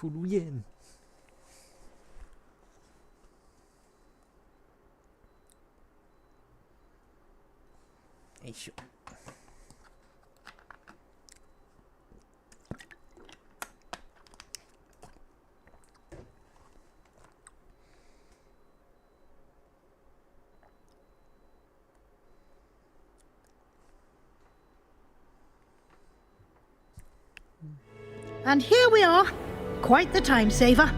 葫芦宴。哎咻！And here we are. Quite the time saver.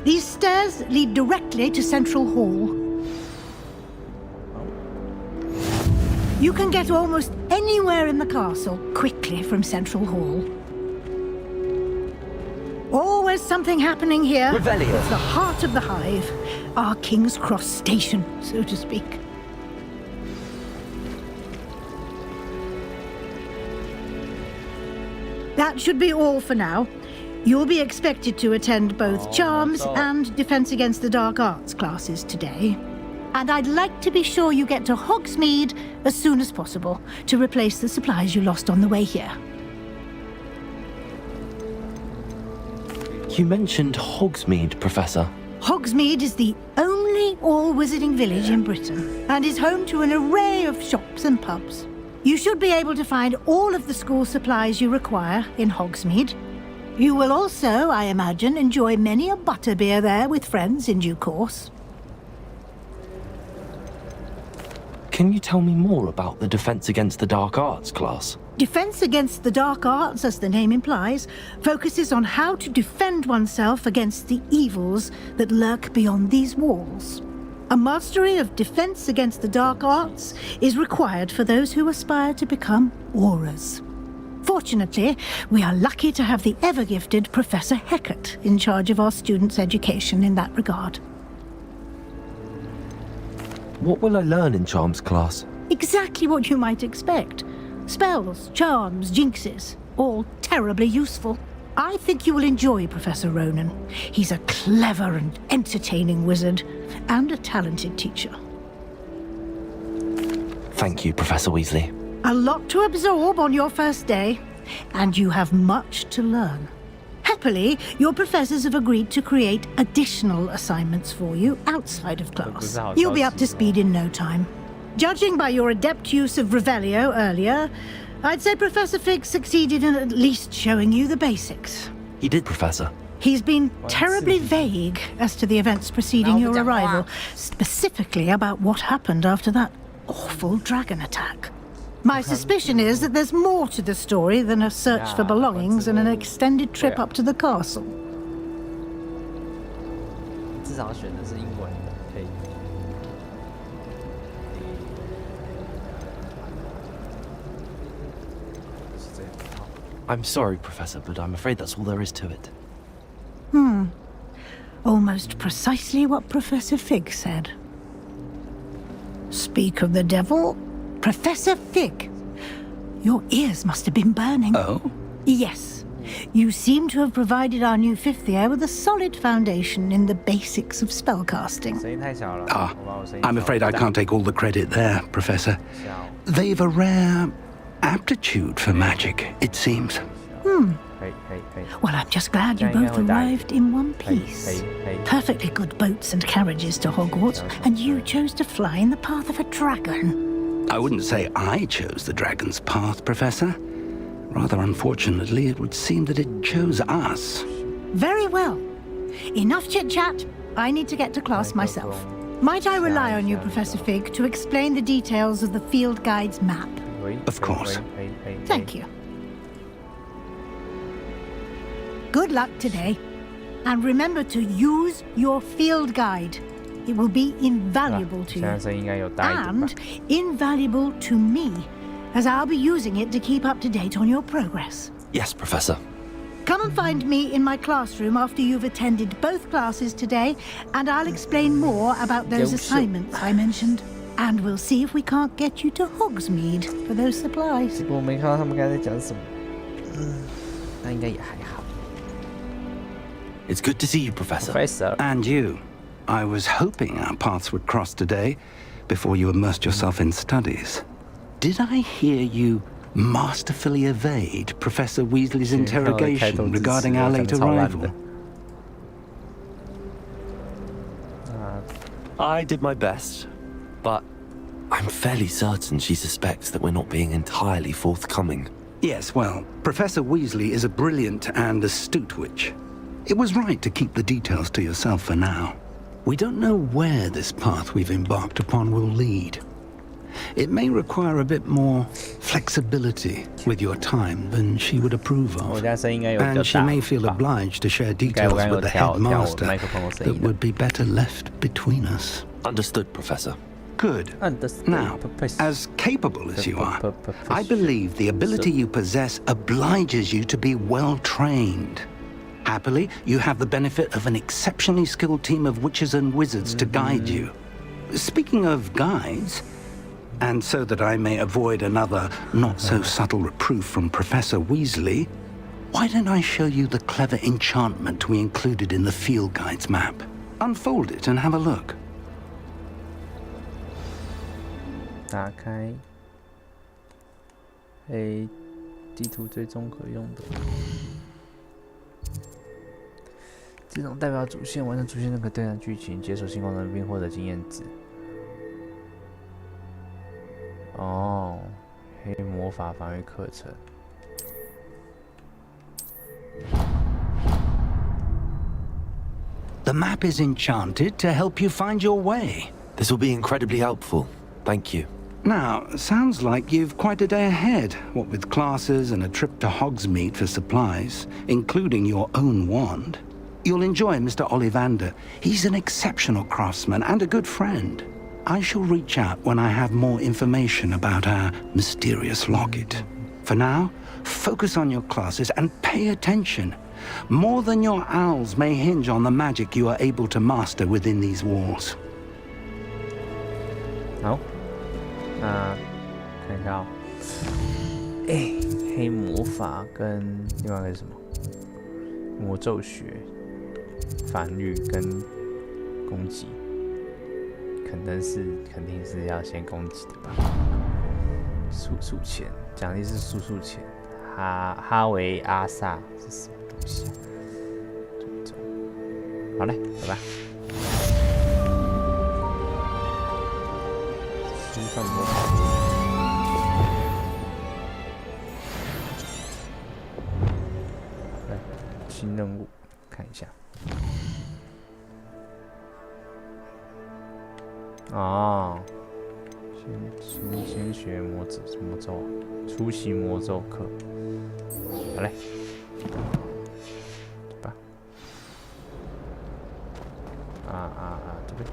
These stairs lead directly to Central Hall. You can get almost anywhere in the castle quickly from Central Hall. Always something happening here. Revelio. It's the heart of the hive. Our King's Cross station, so to speak. That should be all for now. You'll be expected to attend both Charms and Defense Against the Dark Arts classes today. And I'd like to be sure you get to Hogsmeade as soon as possible to replace the supplies you lost on the way here. You mentioned Hogsmeade, Professor. Hogsmeade is the only all-wizarding village in Britain and is home to an array of shops and pubs. You should be able to find all of the school supplies you require in Hogsmeade. You will also, I imagine, enjoy many a butterbeer there with friends in due course. Can you tell me more about the Defense Against the Dark Arts class? Defense Against the Dark Arts, as the name implies, focuses on how to defend oneself against the evils that lurk beyond these walls. A mastery of Defense Against the Dark Arts is required for those who aspire to become Aurors. Fortunately, we are lucky to have the ever-gifted Professor Hecat in charge of our students' education in that regard. What will I learn in Charms class? Exactly what you might expect. Spells, charms, jinxes, all terribly useful. I think you will enjoy Professor Ronan. He's a clever and entertaining wizard, and a talented teacher. Thank you, Professor Weasley. A lot to absorb on your first day, and you have much to learn. Happily, your professors have agreed to create additional assignments for you outside of class. You'll be up to speed in no time. Judging by your adept use of Revelio earlier, I'd say Professor Fig succeeded in at least showing you the basics. He did, Professor. He's been terribly vague as to the events preceding your arrival, specifically about what happened after that awful dragon attack. My suspicion is that there's more to the story than a search for belongings and an extended trip up to the castle. 至少选的是英文的，可以。是这样。好。I'm sorry, Professor, but I'm afraid that's all there is to it. Almost precisely what Professor Fig said. Speak of the devil, Professor Fig. Your ears must have been burning. Oh? Yes. You seem to have provided our new fifth year with a solid foundation in the basics of spellcasting. I'm afraid I can't take all the credit there, Professor. They've a rare aptitude for magic, it seems. Well, I'm just glad you both arrived in one piece. Perfectly good boats and carriages to Hogwarts, and you chose to fly in the path of a dragon. I wouldn't say I chose the dragon's path, Professor. Rather unfortunately, it would seem that it chose us. Very well. Enough chit-chat. I need to get to class myself. Might I rely on you, Professor Fig, to explain the details of the field guide's map? Of course. Thank you. Good luck today. And remember to use your field guide. It will be invaluable to you. And invaluable to me, as I'll be using it to keep up to date on your progress. Yes, Professor. Come and find me in my classroom after you've attended both classes today, and I'll explain more about those assignments I mentioned. And we'll see if we can't get you to Hogsmeade for those supplies. It's good to see you, Professor. And you. I was hoping our paths would cross today, before you immersed yourself in studies. Did I hear you masterfully evade Professor Weasley's interrogation regarding our late arrival? I did my best, but I'm fairly certain she suspects that we're not being entirely forthcoming. Yes, well, Professor Weasley is a brilliant and astute witch. It was right to keep the details to yourself for now. We don't know where this path we've embarked upon will lead. It may require a bit more flexibility with your time than she would approve of. And she may feel obliged to share details with the headmaster that would be better left between us. Understood, Professor. Good. Now, as capable as you are, I believe the ability you possess obliges you to be well trained. Happily, you have the benefit of an exceptionally skilled team of witches and wizards to guide you. Speaking of guides, and so that I may avoid another not-so-subtle reproof from Professor Weasley, why don't I show you the clever enchantment we included in the field guide's map? Unfold it and have a look. 打开地图追踪可用的。这种代表主线完成主线就可以对战剧情，解锁新功能并获得经验值。哦，黑魔法防御课程。The map is enchanted to help you find your way. This will be incredibly helpful. Thank you. Now, sounds like you've quite a day ahead, what with classes and a trip to Hogsmeade for supplies, including your own wand. You'll enjoy Mr. Ollivander. He's an exceptional craftsman and a good friend. I shall reach out when I have more information about our mysterious locket. For now, focus on your classes and pay attention. More than your owls may hinge on the magic you are able to master within these walls. 好，那看一下哦。黑魔法跟另外一个是什么？魔咒学、防御跟攻击，肯定是要先攻击的吧？速速钱，奖励是速速钱。哈维阿萨是什么东西啊？追踪。好嘞，走吧。新犯魔法。来，新任务，看一下。哦，先学魔咒，出席魔咒课。好嘞，走吧。这边。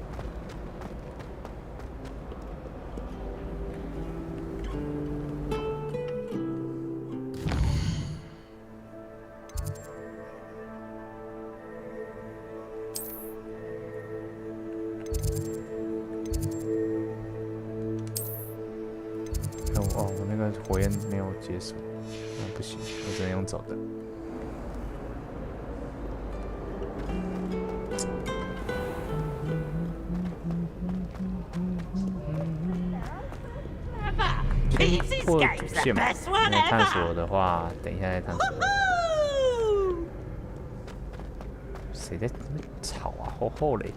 我那个火焰没有解锁，不行，我只能用走的。或主线嘛，探索的话，等一下再探索。谁在那吵啊？吼嘞！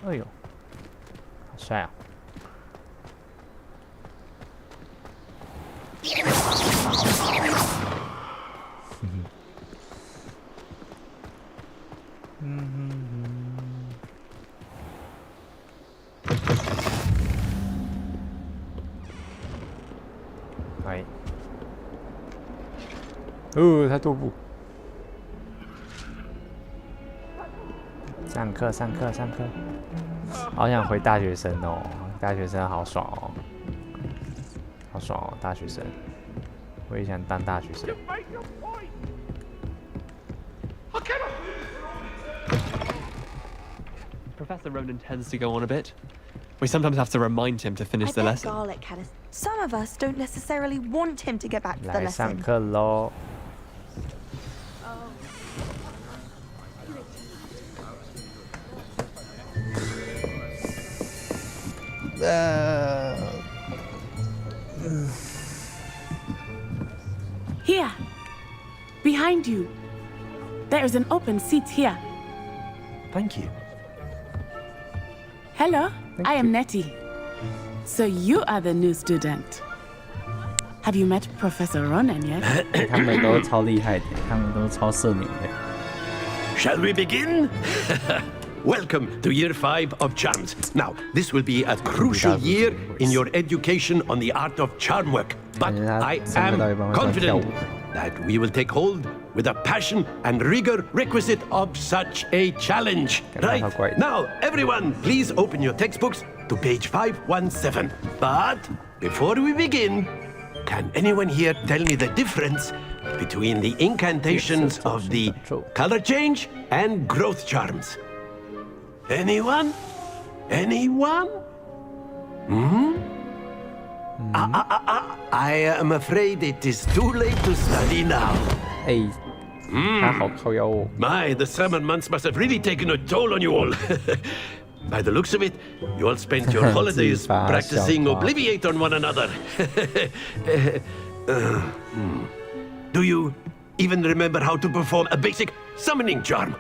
哎呦，好帅啊！哎，他踱步。上课，好想回大学生哦，大学生好爽哦，好爽哦，大学生，我也想当大学生。Professor Ronan tends to go on a bit. We sometimes have to remind him to finish the lesson. Garlic had some of us don't necessarily want him to get back to the lesson. 来上课喽。Here, behind you. There is an open seat here. Thank you. Hello, I am Nettie. So you are the new student. Have you met Professor Ronan yet? 他们都超厉害的，他们都超社牛的。Shall we begin? Welcome to Year 5 of Charms. Now, this will be a crucial year in your education on the art of charm work. But I am confident that we will take hold with the passion and rigor requisite of such a challenge. Right? Now, everyone, please open your textbooks to page 517. But before we begin, can anyone here tell me the difference between the incantations of the color change and growth charms? Anyone? Anyone? I am afraid it is too late to study now. My, the summer months must have really taken a toll on you all. By the looks of it, you all spent your holidays practicing Obliviate on one another. Do you even remember how to perform a basic summoning charm?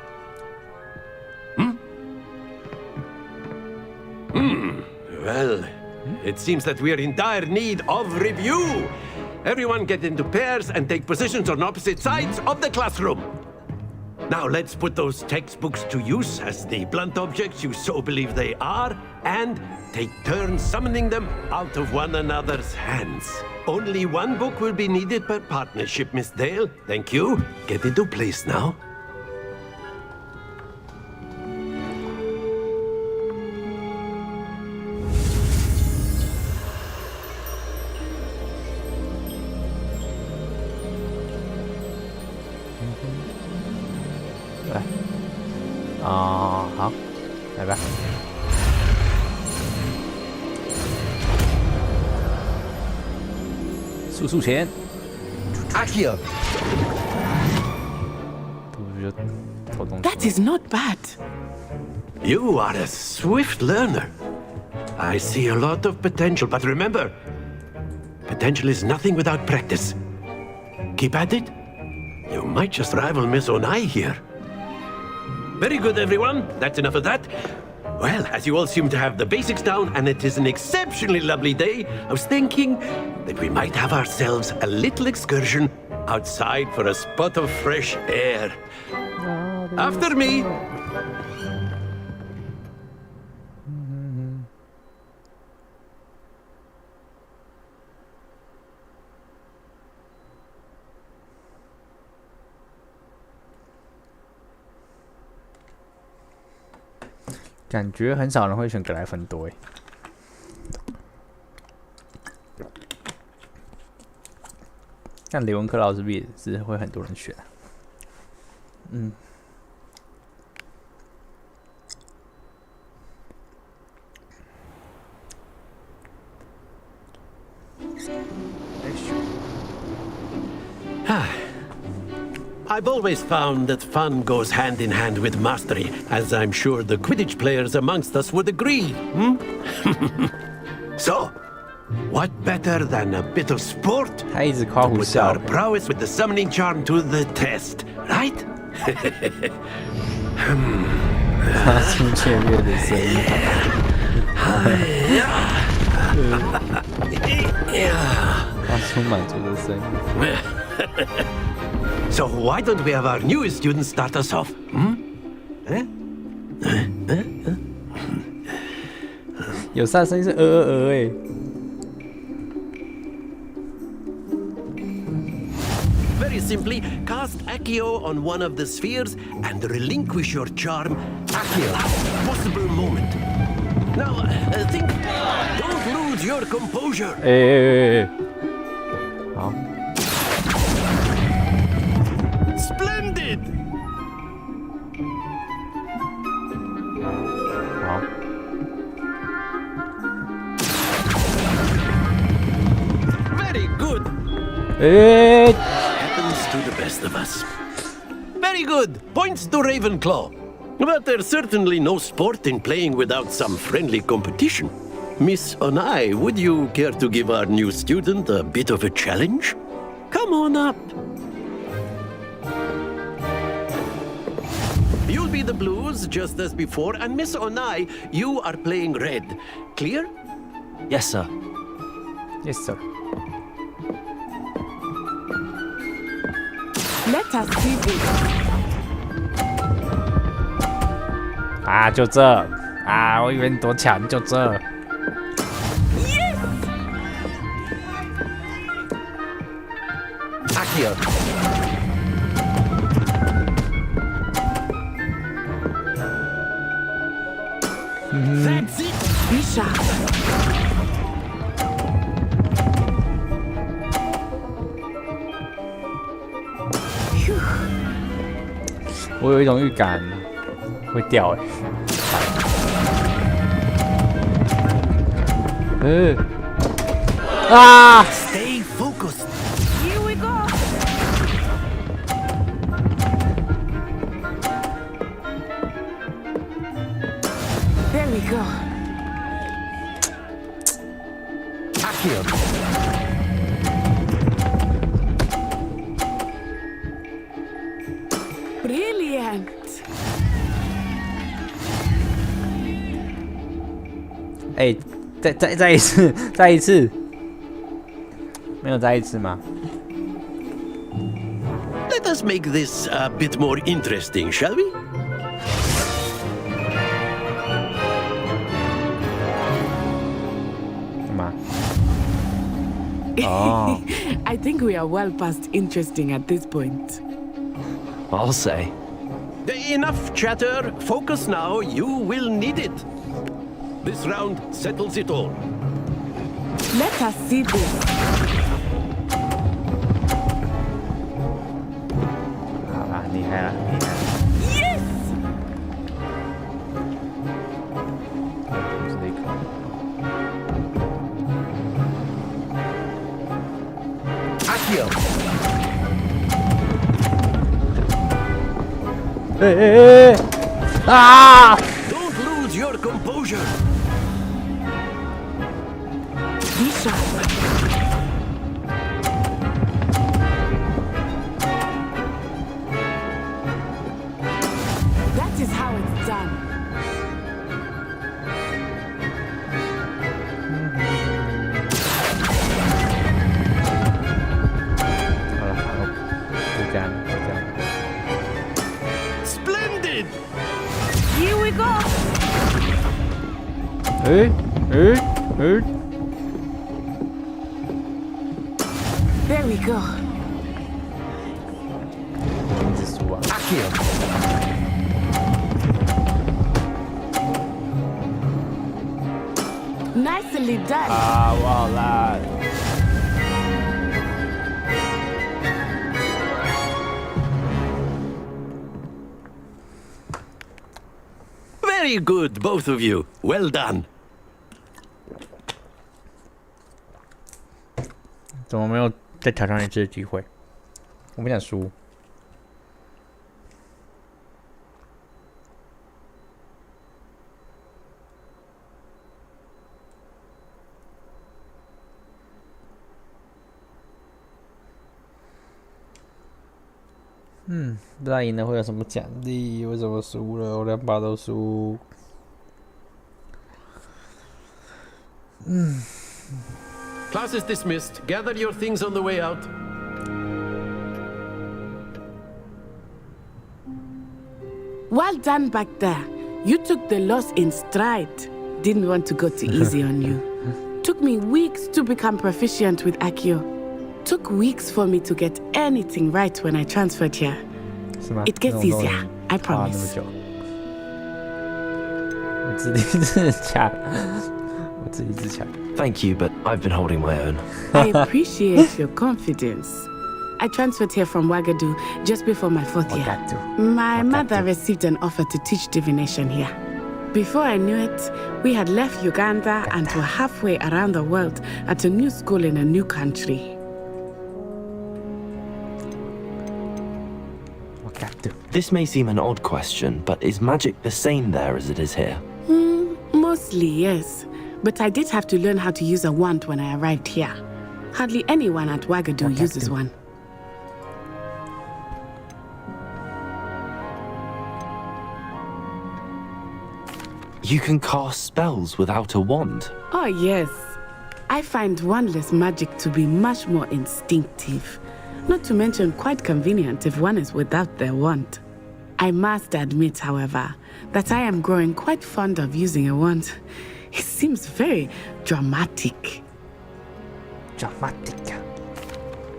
Well, it seems that we are in dire need of review. Everyone get into pairs and take positions on opposite sides of the classroom. Now let's put those textbooks to use as the blunt objects you so believe they are, and take turns summoning them out of one another's hands. Only one book will be needed per partnership, Miss Dale. Thank you. Get into place now. Accio. That is not bad. You are a swift learner. I see a lot of potential, but remember, potential is nothing without practice. Keep at it. You might just rival Miss Onai here. Very good, everyone. That's enough of that. Well, as you all seem to have the basics down, and it is an exceptionally lovely day, I was thinking that we might have ourselves a little excursion outside for a spot of fresh air. After me. "感觉很少人会选格莱芬多诶。但雷文克劳是不是也是会很多人选啊？I've always found that fun goes hand in hand with mastery, as I'm sure the Quidditch players amongst us would agree. So, what better than a bit of sport to put our prowess with the summoning charm to the test, right? 发出雀跃的声音。发出满足的声音。So why don't we have our newest student start us off? 有上声音是哎。Very simply, cast Accio on one of the spheres and relinquish your charm at the last possible moment. Now, think. Don't lose your composure. 好。Splendid. 好。Very good. Happens to the best of us. Very good. Points to Ravenclaw. But there's certainly no sport in playing without some friendly competition. Miss Onai, would you care to give our new student a bit of a challenge? Come on up. You'll be the blues, just as before, and Miss Onai, you are playing red. Clear? Yes, sir. Yes, sir. Let us see this. 啊，就这啊！我以为你多强，就这。Yes. Accio. That's it. Be sharp. 我有一种预感会掉啊 Stay focused. Here we go. There we go. Accio. Brilliant. 哎，再一次，再一次，没有再一次吗？ Let us make this a bit more interesting, shall we? 干嘛？哦。I think we are well past interesting at this point. I'll say. Enough chatter. Focus now. You will need it. This round settles it all. Let us see this. 好啦，厉害了，厉害了。 Yes. 这一口。Accio. 啊 Don't lose your composure. Be sharp. That is how it's done. Splendid. Here we go. There we go. Accio. Nicely done. 啊，我好烂。 Very good, both of you. Well done. 怎么没有再挑战一次的机会？我不想输。不知道赢了会有什么奖励？为什么输了？我2把都输。Class is dismissed. Gather your things on the way out. Well done back there. You took the loss in stride. Didn't want to go too easy on you. Took me weeks to become proficient with Accio. Took weeks for me to get anything right when I transferred here. It gets easier, I promise. Thank you, but I've been holding my own. I appreciate your confidence. I transferred here from Wagadu just before my 4th year. My mother received an offer to teach divination here. Before I knew it, we had left Uganda and were halfway around the world at a new school in a new country. This may seem an odd question, but is magic the same there as it is here? Mostly, yes. But I did have to learn how to use a wand when I arrived here. Hardly anyone at Wagadu uses one. You can cast spells without a wand? Oh, yes. I find wandless magic to be much more instinctive. Not to mention quite convenient if one is without their wand. I must admit, however, that I am growing quite fond of using a wand. It seems very dramatic. Dramatic.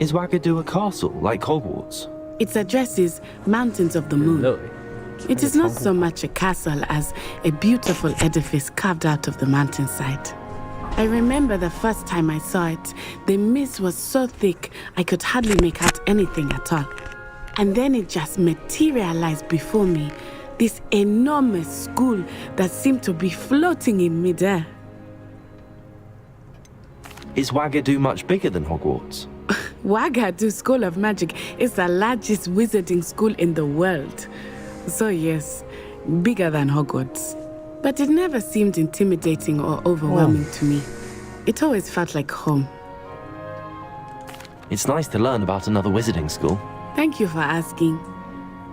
Is Wagadu a castle like Hogwarts? Its address is Mountains of the Moon. It is not so much a castle as a beautiful edifice carved out of the mountainside. I remember the first time I saw it, the mist was so thick I could hardly make out anything at all. And then it just materialized before me, this enormous school that seemed to be floating in midair. Is Wagadu much bigger than Hogwarts? Wagadu School of Magic is the largest wizarding school in the world. So yes, bigger than Hogwarts. But it never seemed intimidating or overwhelming to me. It always felt like home. It's nice to learn about another wizarding school. Thank you for asking.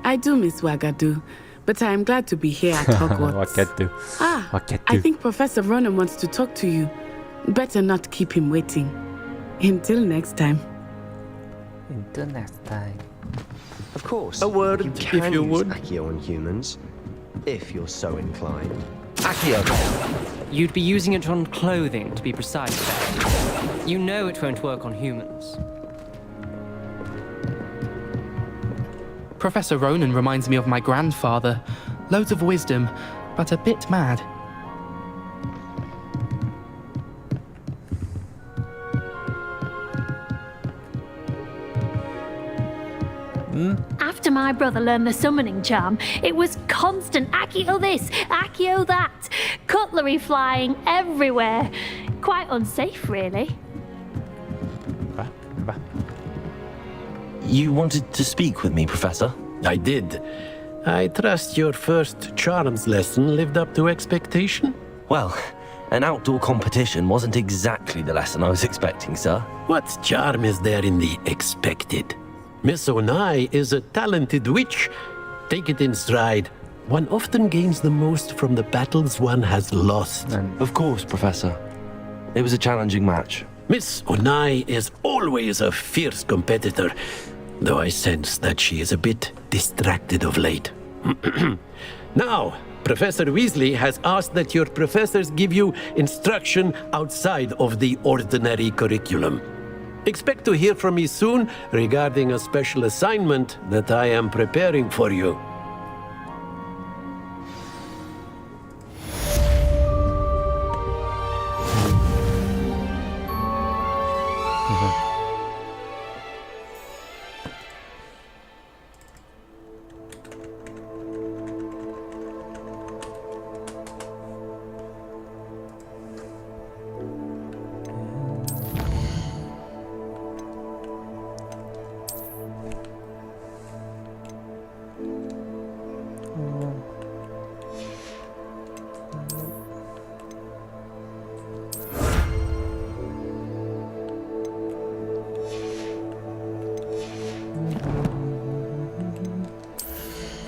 I do miss Wagadu, but I am glad to be here at Hogwarts. I think Professor Ronan wants to talk to you. Better not keep him waiting. Until next time. Until next time. Of course. A word, you can if you use would. Accio on humans, if you're so inclined. Accio. You'd be using it on clothing, to be precise. You know it won't work on humans. Professor Ronan reminds me of my grandfather. Loads of wisdom, but a bit mad. After my brother learned the summoning charm, it was constant Accio this, Accio that, cutlery flying everywhere. Quite unsafe, really. You wanted to speak with me, Professor? I did. I trust your first charms lesson lived up to expectation? Well, an outdoor competition wasn't exactly the lesson I was expecting, sir. What charm is there in the expected? Miss Onai is a talented witch. Take it in stride. One often gains the most from the battles one has lost. Of course, Professor. It was a challenging match. Miss Onai is always a fierce competitor, though I sense that she is a bit distracted of late. Now, Professor Weasley has asked that your professors give you instruction outside of the ordinary curriculum. Expect to hear from me soon regarding a special assignment that I am preparing for you.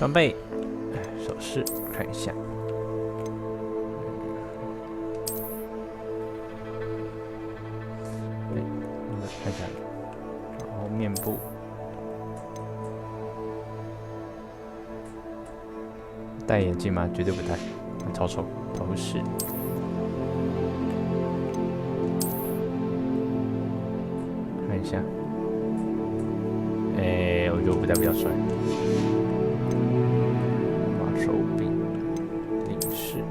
装备，手势看一下。对，看一下，然后面部。戴眼镜吗？绝对不戴，超丑，头饰。看一下，我觉得我不戴比较帅。马手柄、领饰。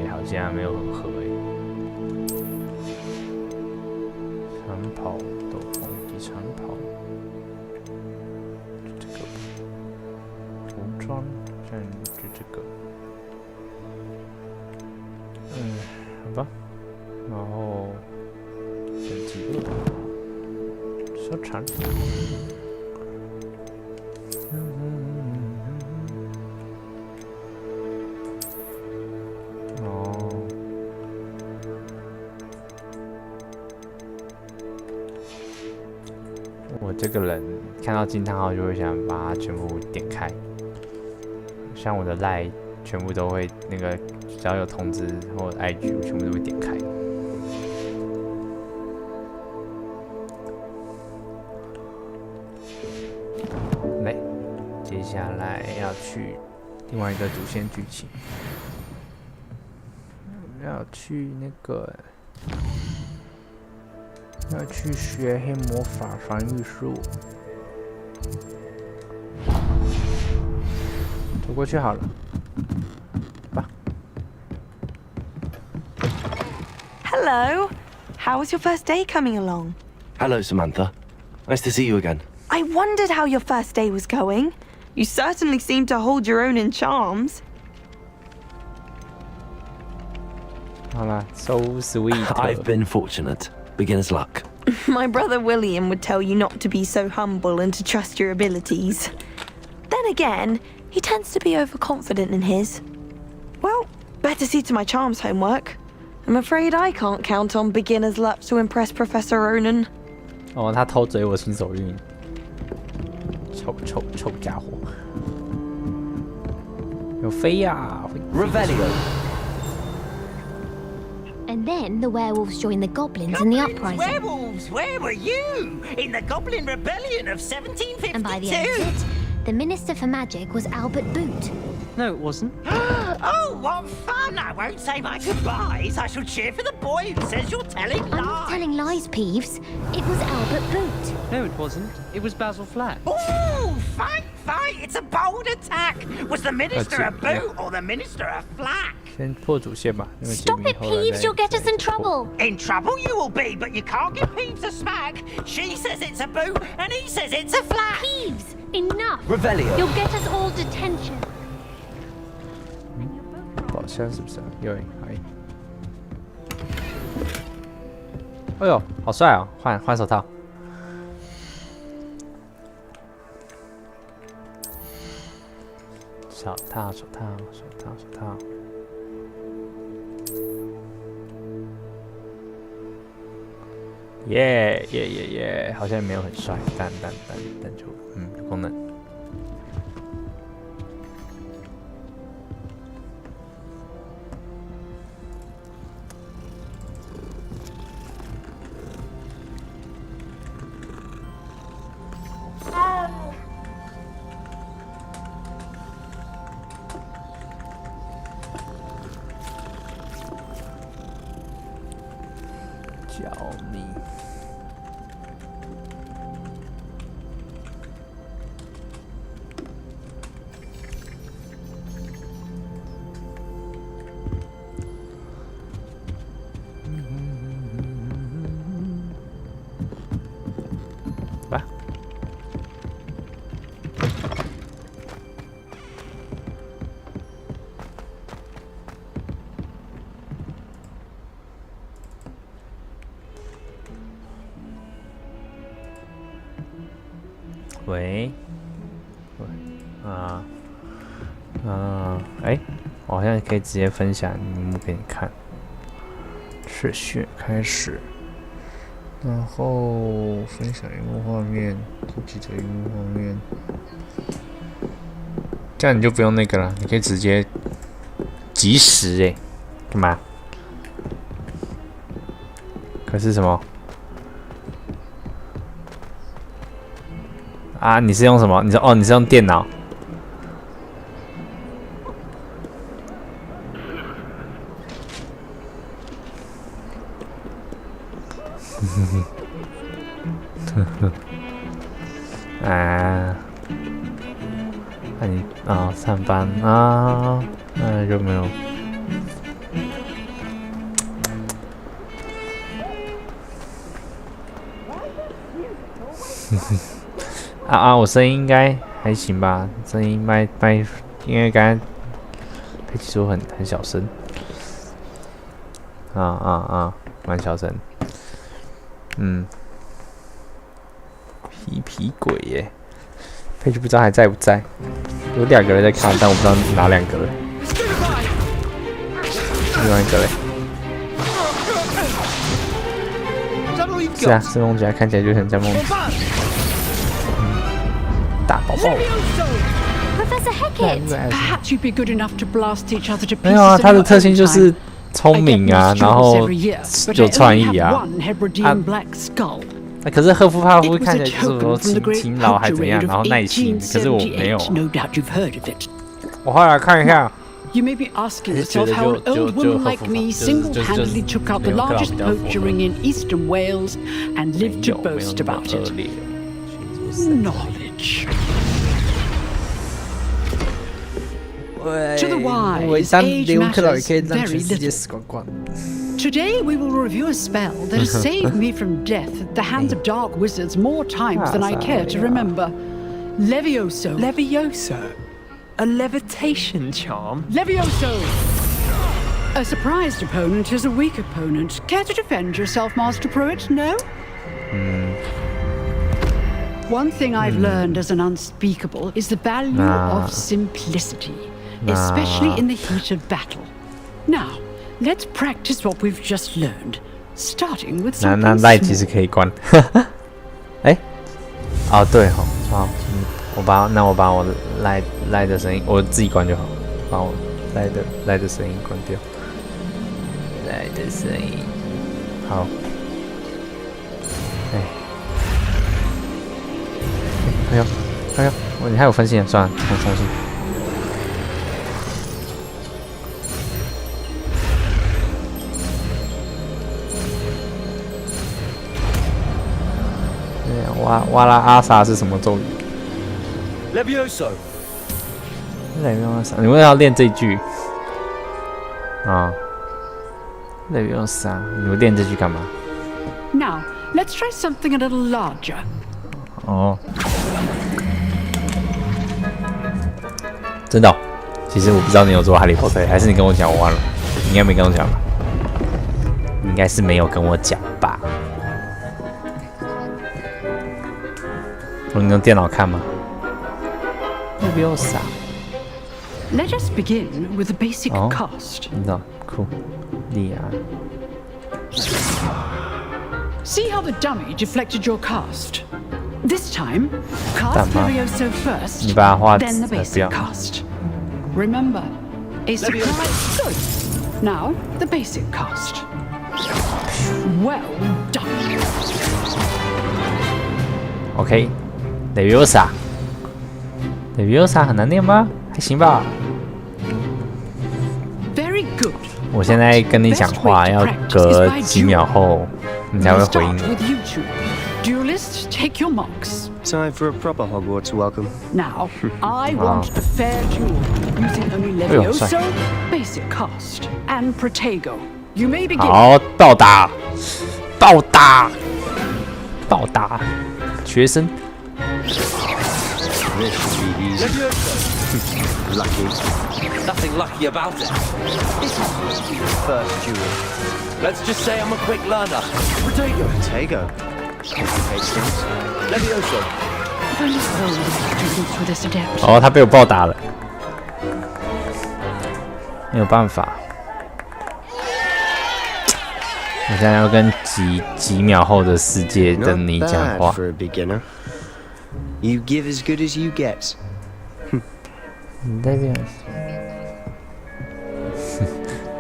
好像没有很合长袍、斗篷及长袍，这个服装，像就这个，好吧，然后等级2，收藏。我这个人看到惊叹号就会想把它全部点开，像我的 LINE 全部都会那个，只要有通知或 IG 我全部都会点开。来，接下来要去另外一个主线剧情，要去那个。要去学黑魔法防御术，走过去好了，吧。Hello, how was your first day coming along? Hello, Samantha. Nice to see you again. I wondered how your first day was going. You certainly seem to hold your own in charms. 好啦 ，so sweet. I've been fortunate. Beginner's luck. My brother William would tell you not to be so humble and to trust your abilities. Then again, he tends to be overconfident in his. Well, better see to my charms homework. I'm afraid I can't count on beginner's luck to impress Professor Ronan. 哦，他偷嘴我新手运，臭家伙！有飞呀！Revelio. And then the werewolves joined the goblins in the uprising. Werewolves, where were you? In the Goblin Rebellion of 1752? And by the end of it, the Minister for Magic was Albert Boot. No, it wasn't. Oh, what fun! I won't say my goodbyes. I shall cheer for the boy who says you're telling lies. I'm not telling lies, Peeves. It was Albert Boot. No, it wasn't. It was Basil Flack. Ooh, fight! It's a bold attack. Was the Minister a Boot or the Minister a Flack? 先破主线吧。 Stop it, Peeves! You'll get us in trouble. In trouble you will be, but you can't give Peeves a smack. She says it's a boot, and he says it's a flack. Peeves, enough. Revelio. You'll get us all detention. 宝箱是不是？有哎。哎呦，好帅哦！换手套。手套。耶！好像没有很帅，但就有功能。救命！吧。喂，我好像可以直接分享荧幕给你看。视讯开始，然后分享荧幕画面，记着荧幕画面，这样你就不用那个了，你可以直接即时干嘛？可是什么？啊，你是用什么？你说哦，你是用电脑。啊，那你啊上班啊，那就没有。我声音应该还行吧？声音麦，因为刚才佩奇说很小声。蛮小声。皮鬼耶！佩奇不知道还在不在？有2个人在看，但我不知道哪2个了。另外1个嘞？是啊，是梦起来看起来就很像梦。大宝宝。没有啊，他的特性就是聪明啊，然后有创意啊。可是赫夫帕夫看起来就是说勤劳还怎样，然后耐心，可是我没有。我后来看一下。You may be asking yourself how an old woman like me single-handedly took out the largest poacher ring in eastern Wales and lived to boast about it. Knowledge. To the wise, age matters very little. Today we will review a spell that has saved me from death at the hands of dark wizards more times than I care to remember. Levioso. Levioso?A levitation charm? Levioso! A surprised opponent is a weak opponent. Care to defend yourself, Master Pruitt? No? One thing I've learned as an unspeakable is the value of simplicity, especially in the heat of battle. Now, let's practice what we've just learned, starting with something small. 那赖其实可以关。哎，哦对哦，好。我把我赖的声音我自己关就好，把我赖的声音关掉。赖的声音，好。哎呦，你还有分心，算了，我重新。哇啦阿萨是什么咒语？Levioso， 你为什么要练这句啊 ？Leviosa， 你们练这句干嘛 ？Now let's try something a little larger. 哦，真的、哦？其实我不知道你有做哈利波特，还是你跟我讲我忘了？你应该没跟我讲吧？你应该是没有跟我讲吧？你用电脑看吗？ Let us begin with the basic cast. No, cool. See how the dummy deflected your cast? This time, cast Levioso first, then the basic cast. Remember, a surprise. Good. Now, the basic cast. Well done. Okay, Leviosa. Leviosa 很难念吗？还行吧。Very good. 我现在跟你讲话，要隔几秒后你才会回应。Duelists, take your marks. Time for a proper Hogwarts welcome. Now, I want a fair duel using only Levioso, basic cast, and Protego. You may begin. 好，暴打，学生。This should be easy. Lucky. Nothing lucky about it. This is supposed to be the first duel. Let's just say I'm a quick learner. Protego. Complicates things. Levioso. If only Cole was students with this adept. 哦，他被我暴打了，没有办法。我现在要跟几秒后的世界跟你讲话。For a beginner. You give as good as you get. 那边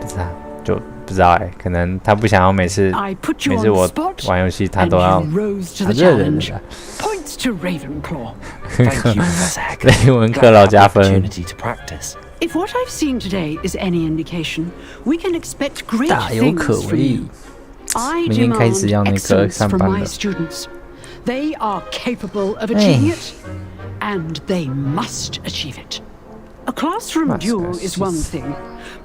不知道，就不知道哎，可能他不想要每次我玩游戏他都要。Point Compliments to Ravenclaw. Thank you, Professor Heck. 雷文克劳加分。 To practice. If what I've seen today is any indication, we can expect great 大有可 things from 为 you. I 明天开始要 demand 那个 excellence 上 from 班 my 了。 students. They are capable of achieving it, and they must achieve it. A classroom duel is one thing,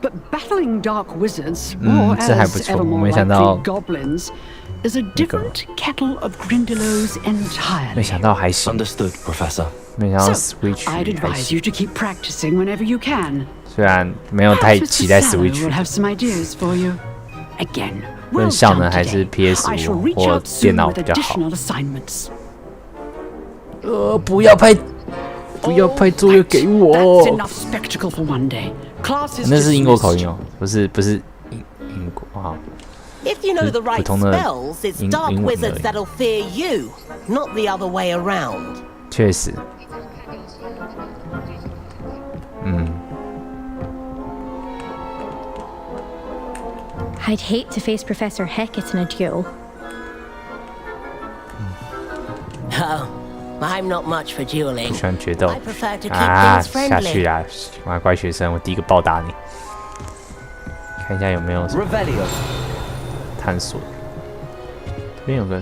but battling dark wizards, or 这还 as 不错， ever 我 more 没想到 likely goblins, is a different kettle of Grindylows 没 entirely. 想到还行。 Understood, Professor. 没想到 So, Switch I'd 还 advise 行， you to keep practicing whenever you can. 虽然没有太 Perhaps 期 Mr. 待 Sallow Switch， will have some ideas for you. Again, 论 well 效 done 能还是 today. PS5 I shall reach 或 out 电 soon 脑 with 比较好。 additional assignments. 不要拍作业给 That's 我。 enough spectacle for one day. Class is 那是英国口 dismissed. 音哦，不是英国啊。 If you know the right 普通的 spells, it's 英 dark 英文而 wizards 已。 that'll fear you, not the other way around. 确实，I'd hate to face Professor Hecat in a duel. Oh, I'm not much for dueling. 不喜欢决斗 I prefer to keep 啊， things 下去 friendly. 啦，乖学生，我第一个暴打你。看一下有没有什么 Revelio. 探索。这边有个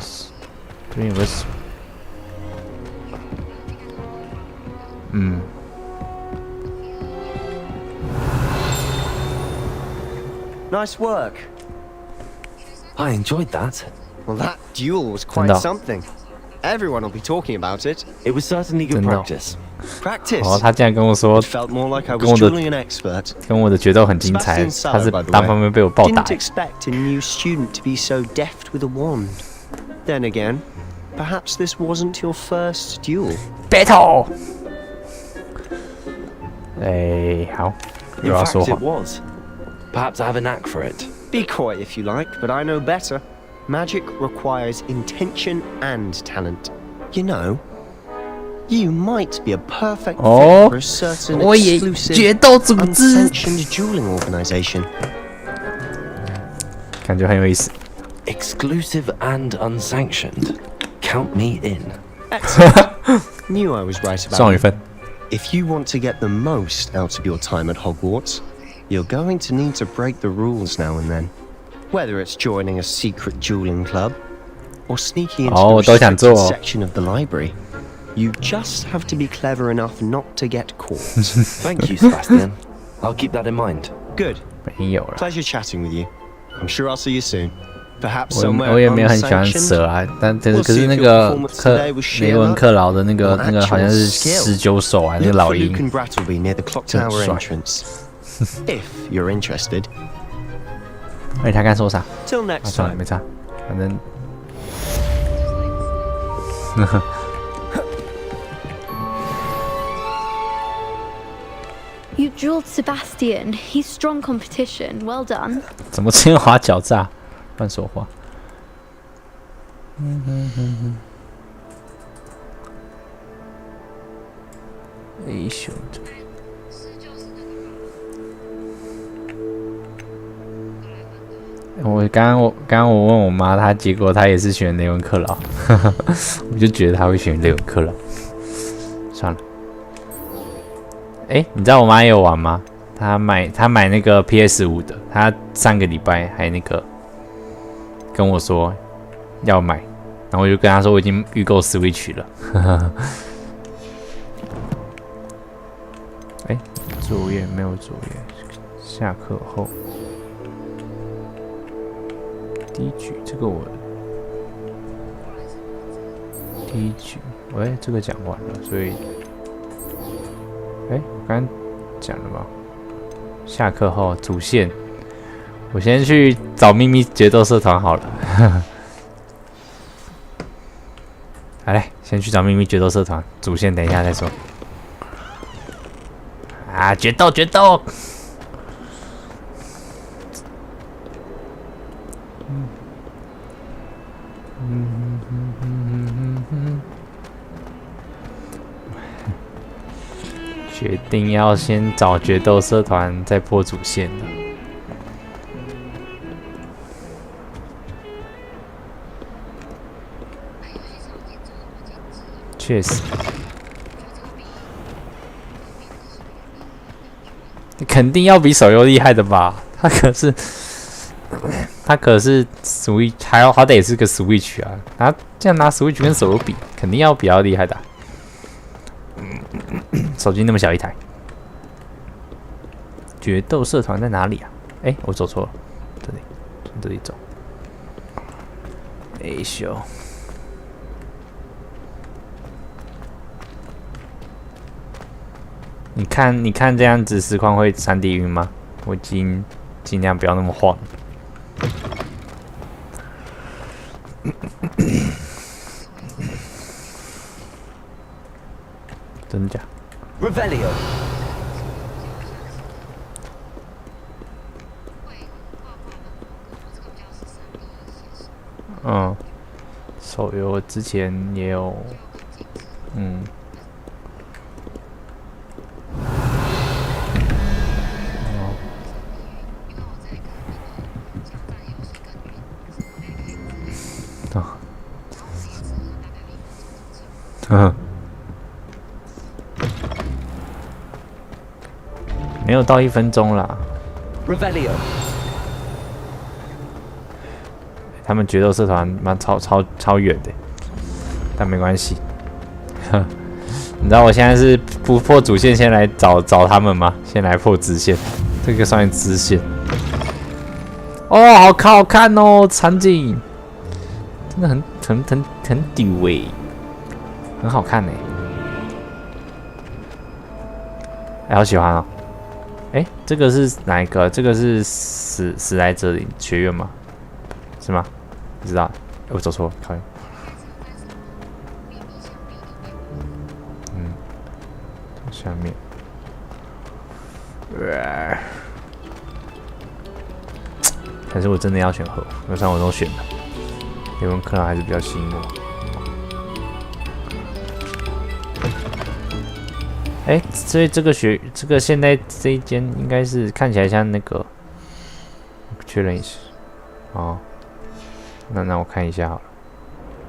，Nice work. I enjoyed that. Well, that duel was quite something. Everyone will be talking about it. It was certainly good 真的哦 practice. Practice. 哦，他竟然跟我说 It felt more like I 跟 was 我的 dueling an expert. 跟我的决斗很精彩， Sebastian 他是 Sallow, by the 单方面被我暴打 Didn't。expect a new student to be so deft with a wand. Then again, perhaps this wasn't your first duel. Battle。哎，好， In 又要 fact, 说 it 谎。 was. Perhaps I have a knack for it. Be coy if you like, but I know better. Magic requires intention and talent. You know, you might be a perfect fit Oh, for a certain 我也 exclusive, 决斗组织 unsanctioned dueling organization. 感觉很有意思。 Exclusive and unsanctioned. Count me in. Excellent. Knew I was right 双 about 语 it. 分。 If you want to get the most out of your time at Hogwarts, you're going to need to break the rules now and then. Whether it's joining a secret dueling club or sneaking into 哦，我 the 都想做 restricted 哦。 section of the library, you just have to be clever enough not to get caught. Thank you, Sebastian. I'll keep that in mind. Good. 没有了。 Pleasure chatting with you. I'm sure I'll see you soon. Perhaps 我 somewhere 也没有很喜欢 unsanctioned. 蛇啊，但 We'll 可 see 是 if 那 your 个 performance 克 today was sheer 雷文 luck 克劳的那个 or 好像 actual 是 skill. 19手啊，那个 Look 老 for 鹰 Luke and Brattleby near the clock 真的 tower 帅。 entrance. If you're interested. 哎，他刚说啥？ Till 啊， next 算了， time. 没差，反正。You dueled Sebastian. He's strong competition. Well done. 怎么千华狡诈，乱说话。哎兄弟，我刚刚我问我妈，她结果她也是选雷文克劳，我就觉得她会选雷文克劳。算了，哎，你知道我妈也有玩吗？她买那个 PS5 的，她上个礼拜还那个跟我说要买，然后我就跟她说我已经预购 Switch 了。哎，作业没有作业，下课后。第一局这个我第一局，喂，这个讲完了，所以，哎，我刚刚讲了吧？下课后主线，我先去找秘密决斗社团好了。来，先去找秘密决斗社团，主线等一下再说。啊，决斗决斗！决定要先找决斗社团，再破主线了。确实，肯定要比手游厉害的吧？他可是 Switch， 好歹也是个 Switch 啊，这样拿 Switch 跟手游比，肯定要比较厉害的啊。手机那么小一台，决斗社团在哪里啊？哎，我走错了，这里，从这里走。哎咻！你看这样子实况会3D 晕吗？我已经尽量不要那么晃。真的假 Revelio。手游之前也有，没有到1分钟啦。Revelio。他们决斗社团超远的，但没关系。你知道我现在是不破主线，先来找他们吗？先来破支线，这个算是支线。哦，好看哦，场景真的很屌欸，很好看欸。好喜欢哦。这个是哪一个？这个是史莱哲林学院吗？是吗？不知道，我走错了，靠！下面，还是我真的要选核？就算我都选了，雷文克劳还是比较吸引我。所以这个现在这一间应该是看起来像那个，确认一下。哦，那我看一下好了，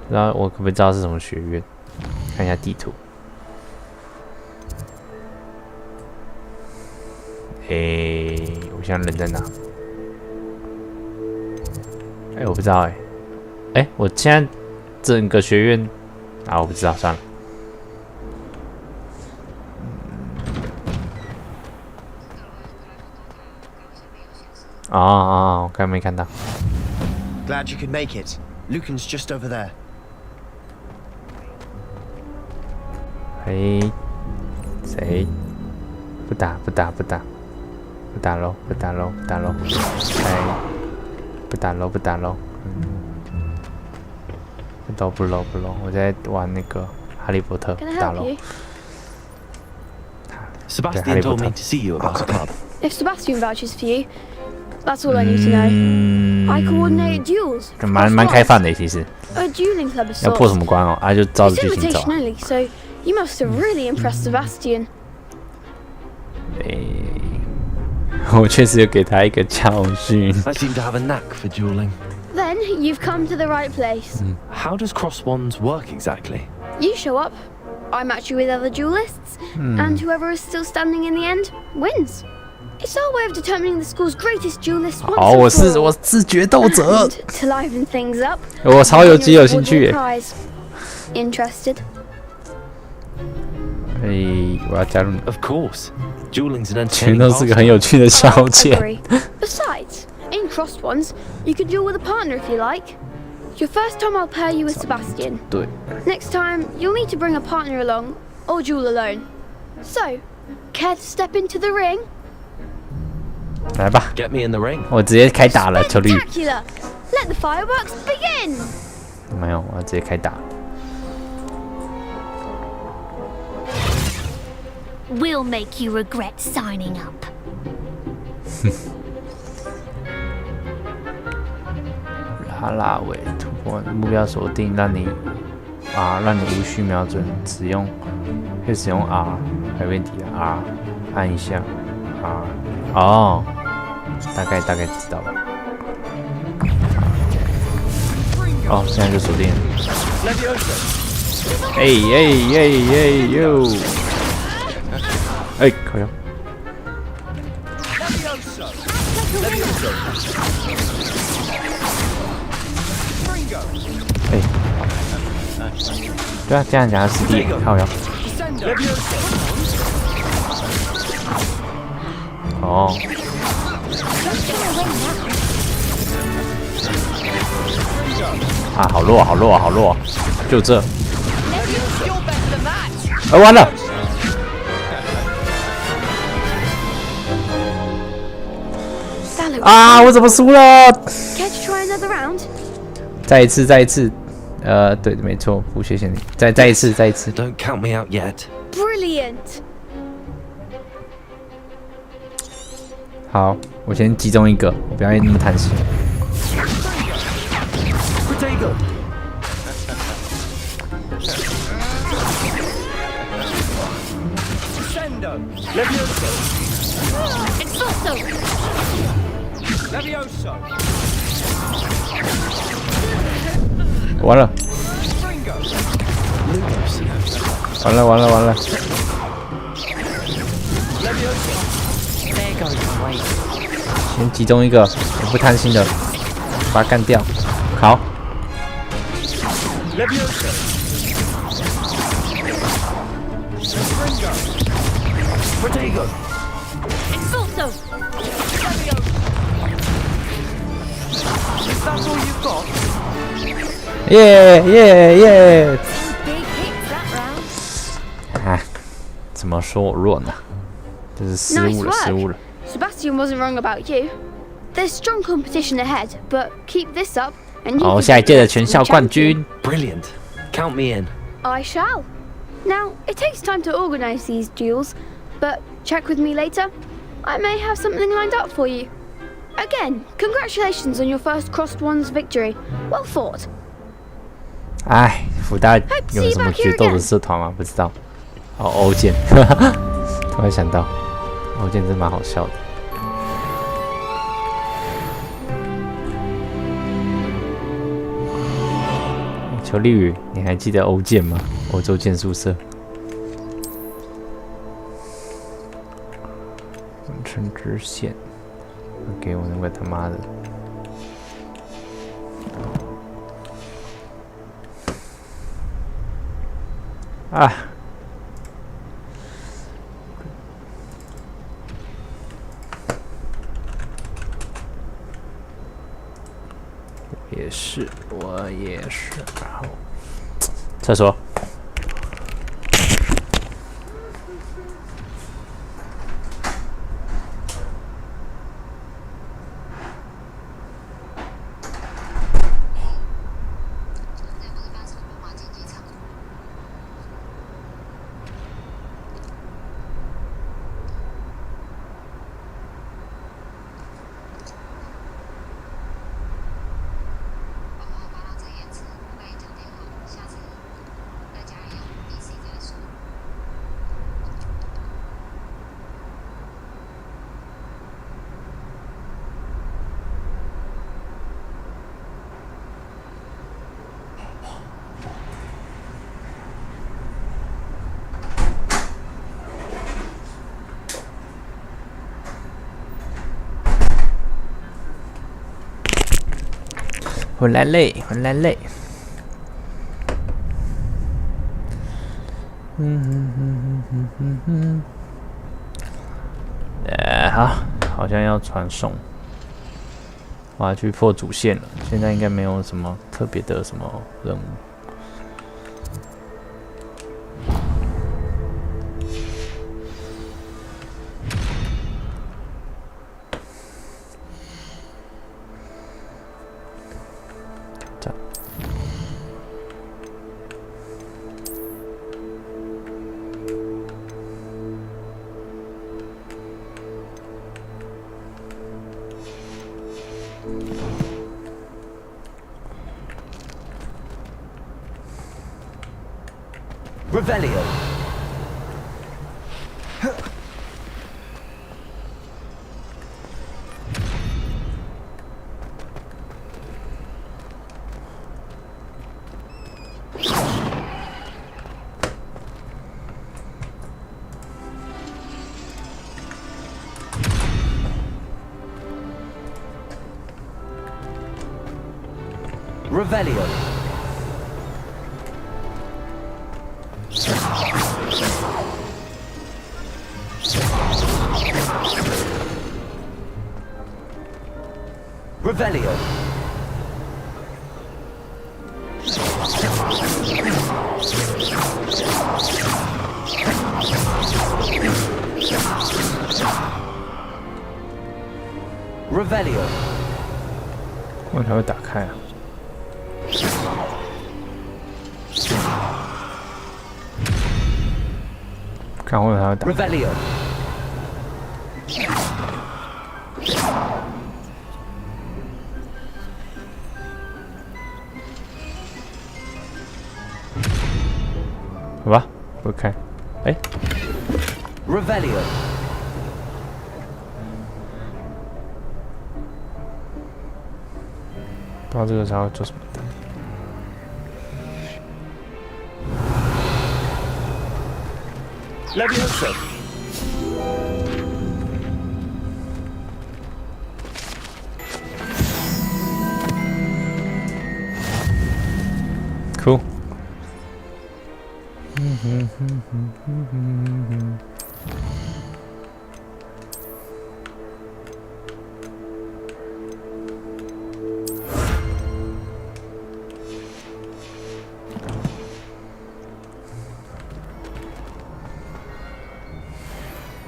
不知道我可不可以知道是什么学院？看一下地图。我现在人在哪？我不知道我现在整个学院我不知道，算了。我刚才没看到。Glad you could make it. Lucan's just over there. 谁？不打喽！不打喽！不喽！我在玩那个哈利波特，打喽。Sebastian told me to see you about the club. If Sebastian vouches for you, that's all I need to know. I coordinate duels. 蛮开放的其实。A dueling club of 要破什么关哦？就照着剧情走。It's invitation only, so you must have really impressed Sebastian. 我确实有给他一个教训。I seem to have a knack for dueling. Then you've come to the right place. How does cross wands work exactly? You show up, I match you with other duelists, and whoever is still standing in the end wins. It's our way of determining the school's greatest duelist once and for all. 我是决斗者。To liven things up, 我超有兴趣耶。Interested? 我要加入你。Of course. Dueling's an entertaining 全都是个很有趣的消遣。Besides, in crossed ones, you can duel with a partner if you like. Your first time I'll pair you with Sebastian. 对。Next time, you'll need to bring a partner along, or duel alone. So, care to step into the ring? 来吧 Get me in the ring. 我直接开打了，球绿。Spectacular! Let the fireworks begin! 没有，我要直接开打。We'll make you regret signing up. 拉尾突破目标锁定，让你无需瞄准，可以使用 R 没问题的 R 按一下 R 大概知道了。现在就锁定了。呦！哎，靠呀！哎，对啊，这样讲是师弟，靠呀！哦。啊，好弱，好弱，好弱！就这。完了！啊，我怎么输了？再一次，再一次。对，没错，不谢谢你。再一次，再一次。 Don't count me out yet. Brilliant. 好，我先集中一个，我不要那么贪心。这个。完了，完了，完了，完了！先集中一个，我不贪心的，把它干掉。好。耶耶耶！啊，怎么说我弱呢？这是失误了，失误了。 Sebastian wasn't wrong about you. There's strong competition ahead, but keep this up and you. 好，下一届的全校冠军。 Brilliant. Count me in. I shall. Now it takes time to organize these duels, but check with me later. I may have something lined up for you. Again, congratulations on your first Crossed Wands victory. Well fought. 哎，福大有什么决斗的社团吗？不知道。哦，欧剑，突然想到，欧剑真蛮好笑的。邱丽宇，你还记得欧剑吗？欧洲剑宿舍。永城支线，给我那个他妈的。 啊！也是，我也是。然后，厕所。回来累，回来累。好，好像要传送，我要去破主线了。现在应该没有什么特别的什么任务。 Revelio. Revelio. Revelio. Revelio. 为什么会打开啊？看为什么会打开 Revelio. 好吧，不会开。哎 Revelio. 不知道这个时候要做什么的。Levioso. Cool.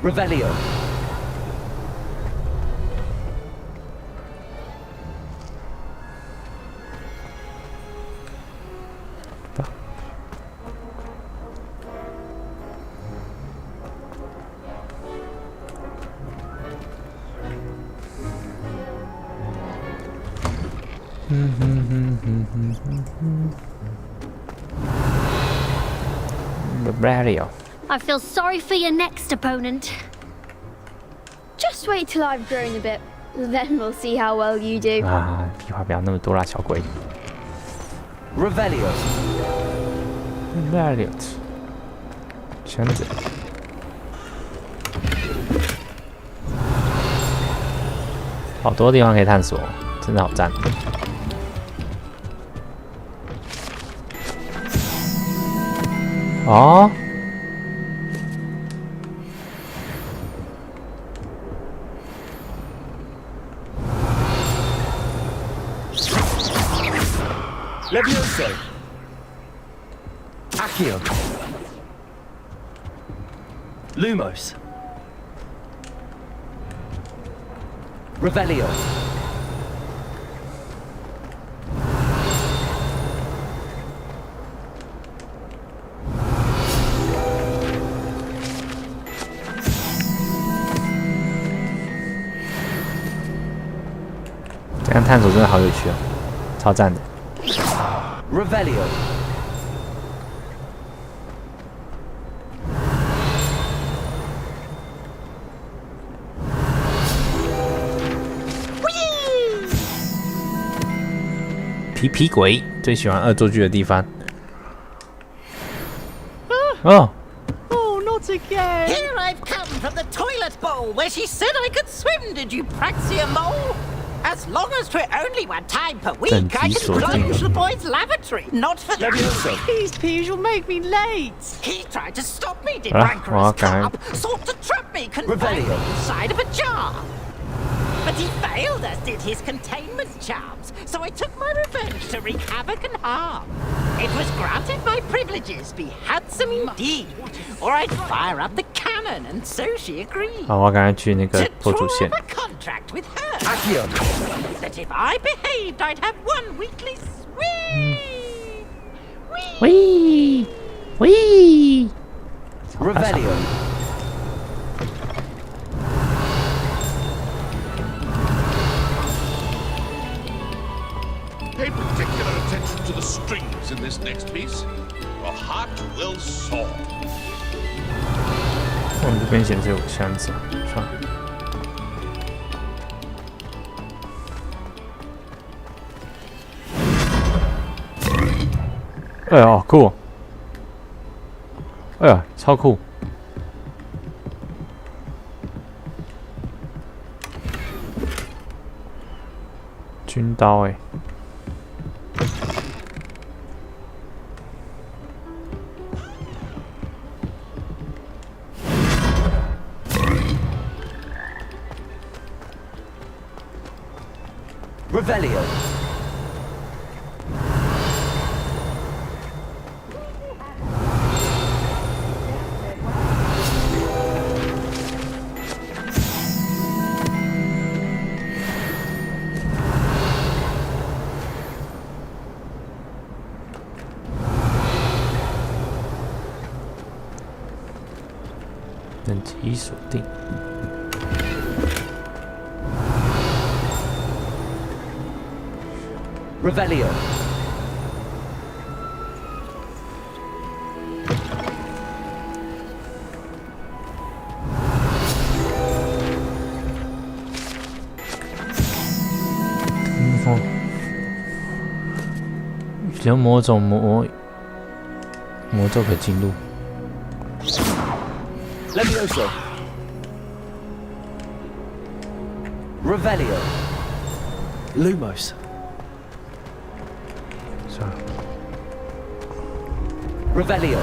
Revelio. The radio. I feel sorry for your next opponent. Just wait till I've grown a bit. Then we'll see how well you do. 啊，屁话不要那么多啦，小鬼。Revelio. Revelio. 圈子。好多地方可以探索，真的好赞。哦。Levioso. Accio. Lumos. Revelio.这样探索真的好有趣哦，超赞的。Revelio.皮鬼最喜欢恶作剧的地方。哦。 Oh, not again! Here I've come from the toilet bowl where she said I could swim, did you praxia mole? As long as for only one time per week, I can plunge the boy's lavatory. Not for the Please, Peeves, you'll make me late. He tried to stop me, did rancorous carp. Sought to trap me, confined me inside of a jar. But he failed, as did his containment charms. So I took my revenge to wreak havoc and harm. It was granted my privileges be handsome indeed, or I'd fire up the cannon, and so she agreed. 好，我赶快去那个做主线。 Contract with her. That if I behaved, I'd have one weekly Wee! Wee! Revelio. Pay particular attention to the strings in this next piece. Your heart will soar. 我们这边显示有个箱子，算了。哎呀，好酷！哎呀，超酷！军刀哎。Revelio.等级锁定。Revelio.只有某种魔咒可以进入。Levioso. Revelio. Lumos. Revelio.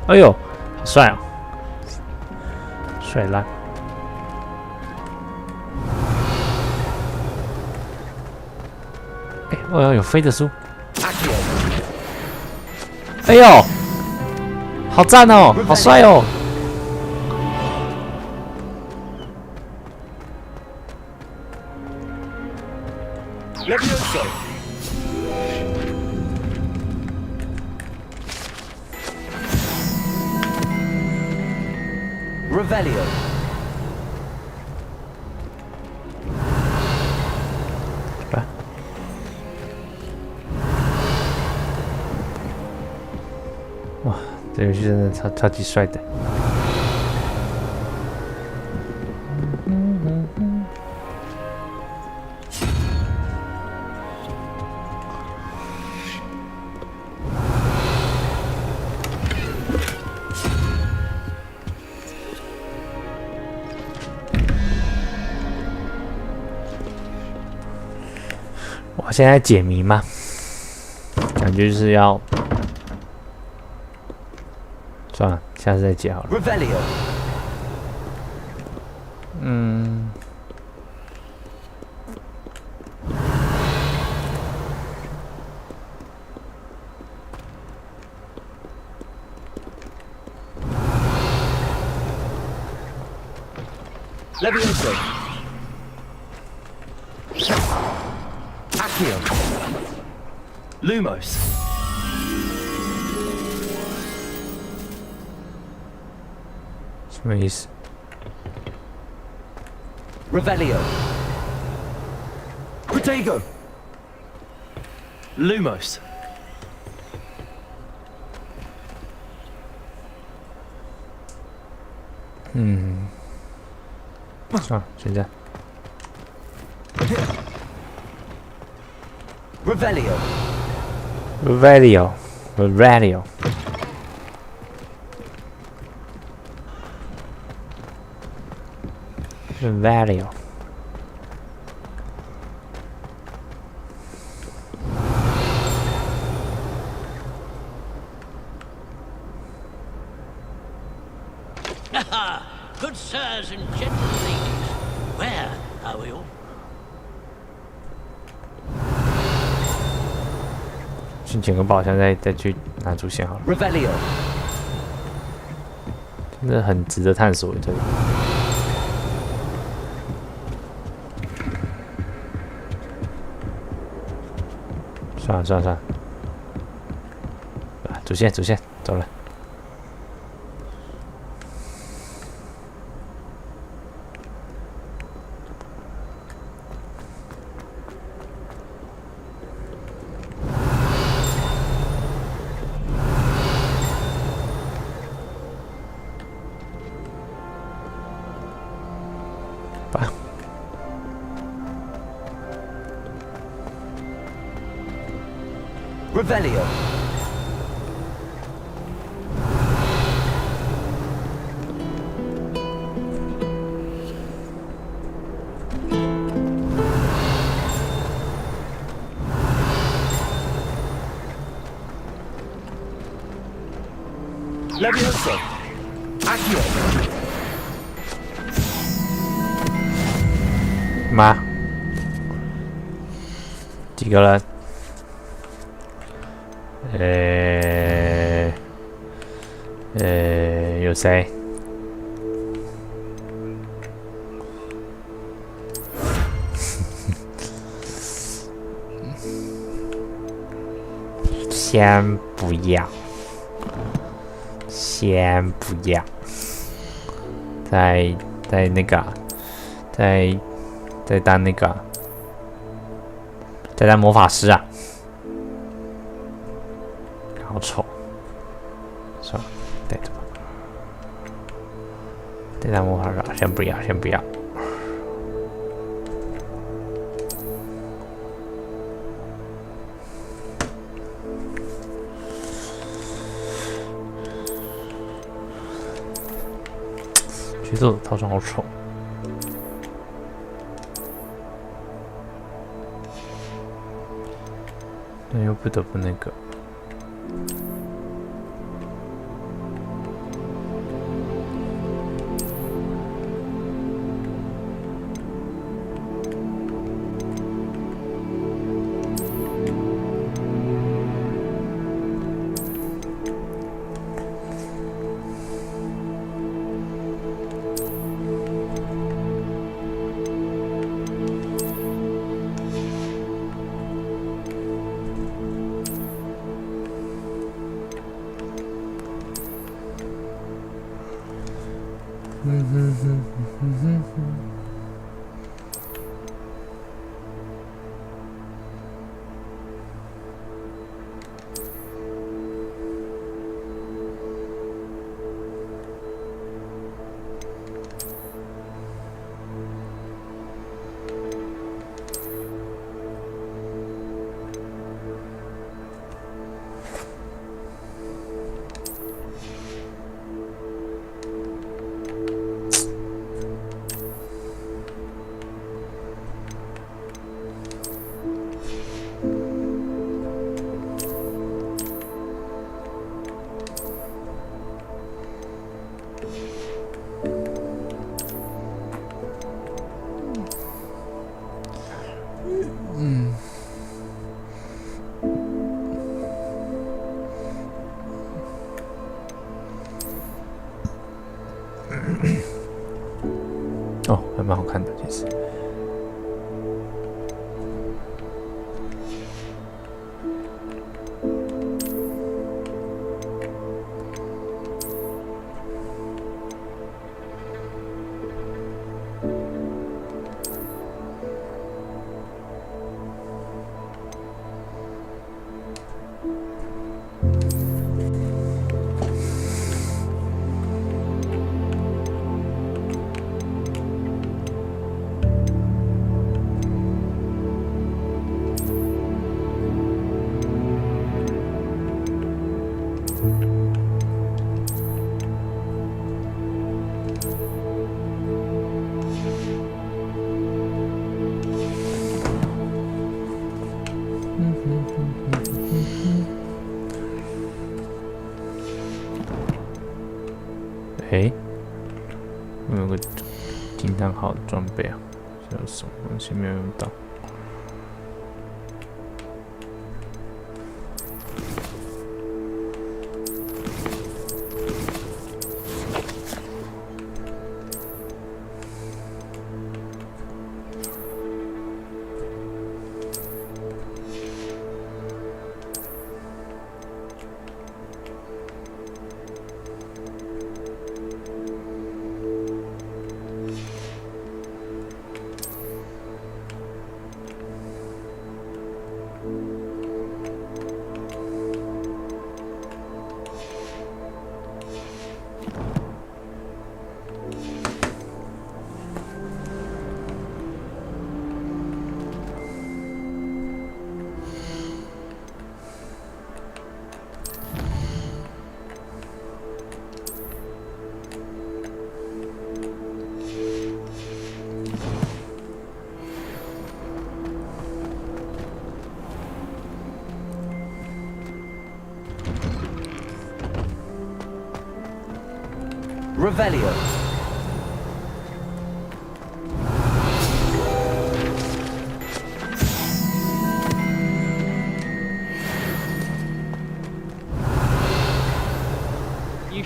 哎呦，好帅啊！帅烂！哎，我要有飞的书。哎呦，好赞哦，好帅哦！ Levioso. Revelio. Wow, 这游戏真的超级帅的。 我现在解谜吗？感觉就是要算了，下次再解好了。嗯。Levioso. Accio. Lumos.什么意思 Revelio. Protego. Lumos. 嗯，算了，现在。 Revelio. Revelio. Revelio. Revelio. Good sirs and gentle ladies, where are we all? 先捡个宝箱，再去拿主线好了。 Revelio. 真的很值得探索这里。算了算了算了，啊，主线走了。 Revelio. Levioso. Accio. 妈，几个人？有谁？先不要，先不要，再那个，再当那个，再当魔法师啊！好丑，算了，带着吧。再当魔法师，先不要，先不要。角色套装好丑，但又不得不那个。哦，还蛮好看的，其实。诶，我有个惊叹号的装备啊，这有什么东西没有用到？Revelio.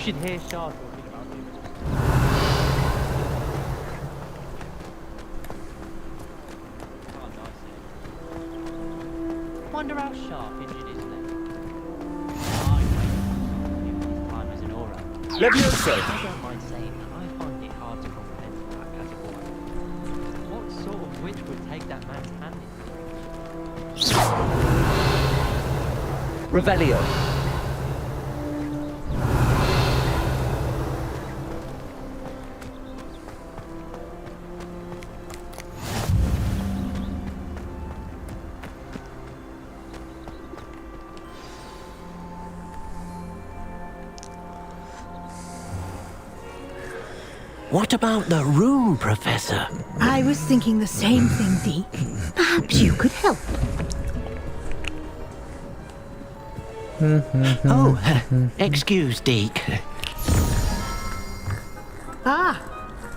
should hear Shah talking about it. Wonder how Sharp injured his leg. Time as an aura. Levioso! I don't mind saying that I find it hard to comprehend that category. What sort of witch would take that man's hand in? Revelio. What about the room, Professor? I was thinking the same thing, Deke. Perhaps you could help. Excuse, Deke. Ah,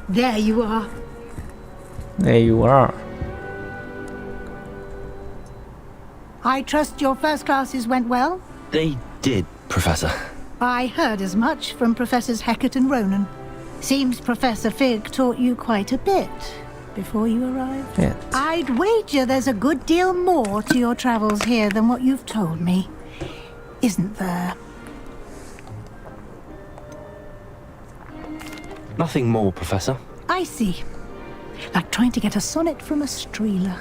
there you are. There you are. I trust your first classes went well? They did, Professor. I heard as much from Professors Hecat and Ronan. Seems Professor Fig taught you quite a bit before you arrived. Yeah. I'd wager there's a good deal more to your travels here than what you've told me. Isn't there? Nothing more, Professor. I see. Like trying to get a sonnet from a streeler.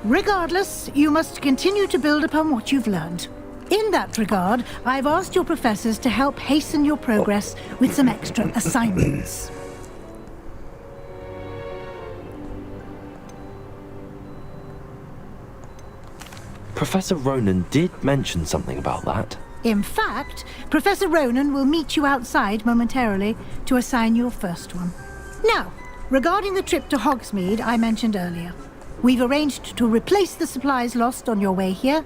Regardless, you must continue to build upon what you've learned. In that regard, I've asked your professors to help hasten your progress with some extra assignments. Professor Ronan did mention something about that. In fact, Professor Ronan will meet you outside momentarily to assign your first one. Now, regarding the trip to Hogsmeade I mentioned earlier, we've arranged to replace the supplies lost on your way here,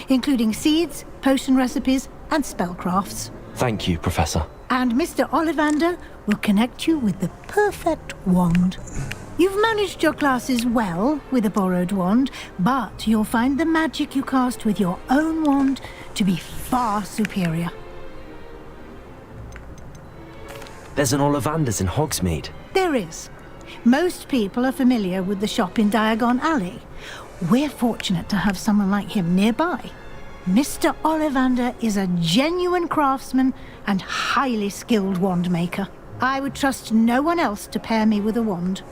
including seeds, potion recipes, and spellcrafts. Thank you, Professor. And Mr. Ollivander will connect you with the perfect wand. You've managed your classes well with a borrowed wand, but you'll find the magic you cast with your own wand to be far superior. There's an Ollivander's in Hogsmeade. There is. Most people are familiar with the shop in Diagon Alley. We're fortunate to have someone like him nearby. Mr. Ollivander is a genuine craftsman and highly skilled wand maker. I would trust no one else to pair me with a wand.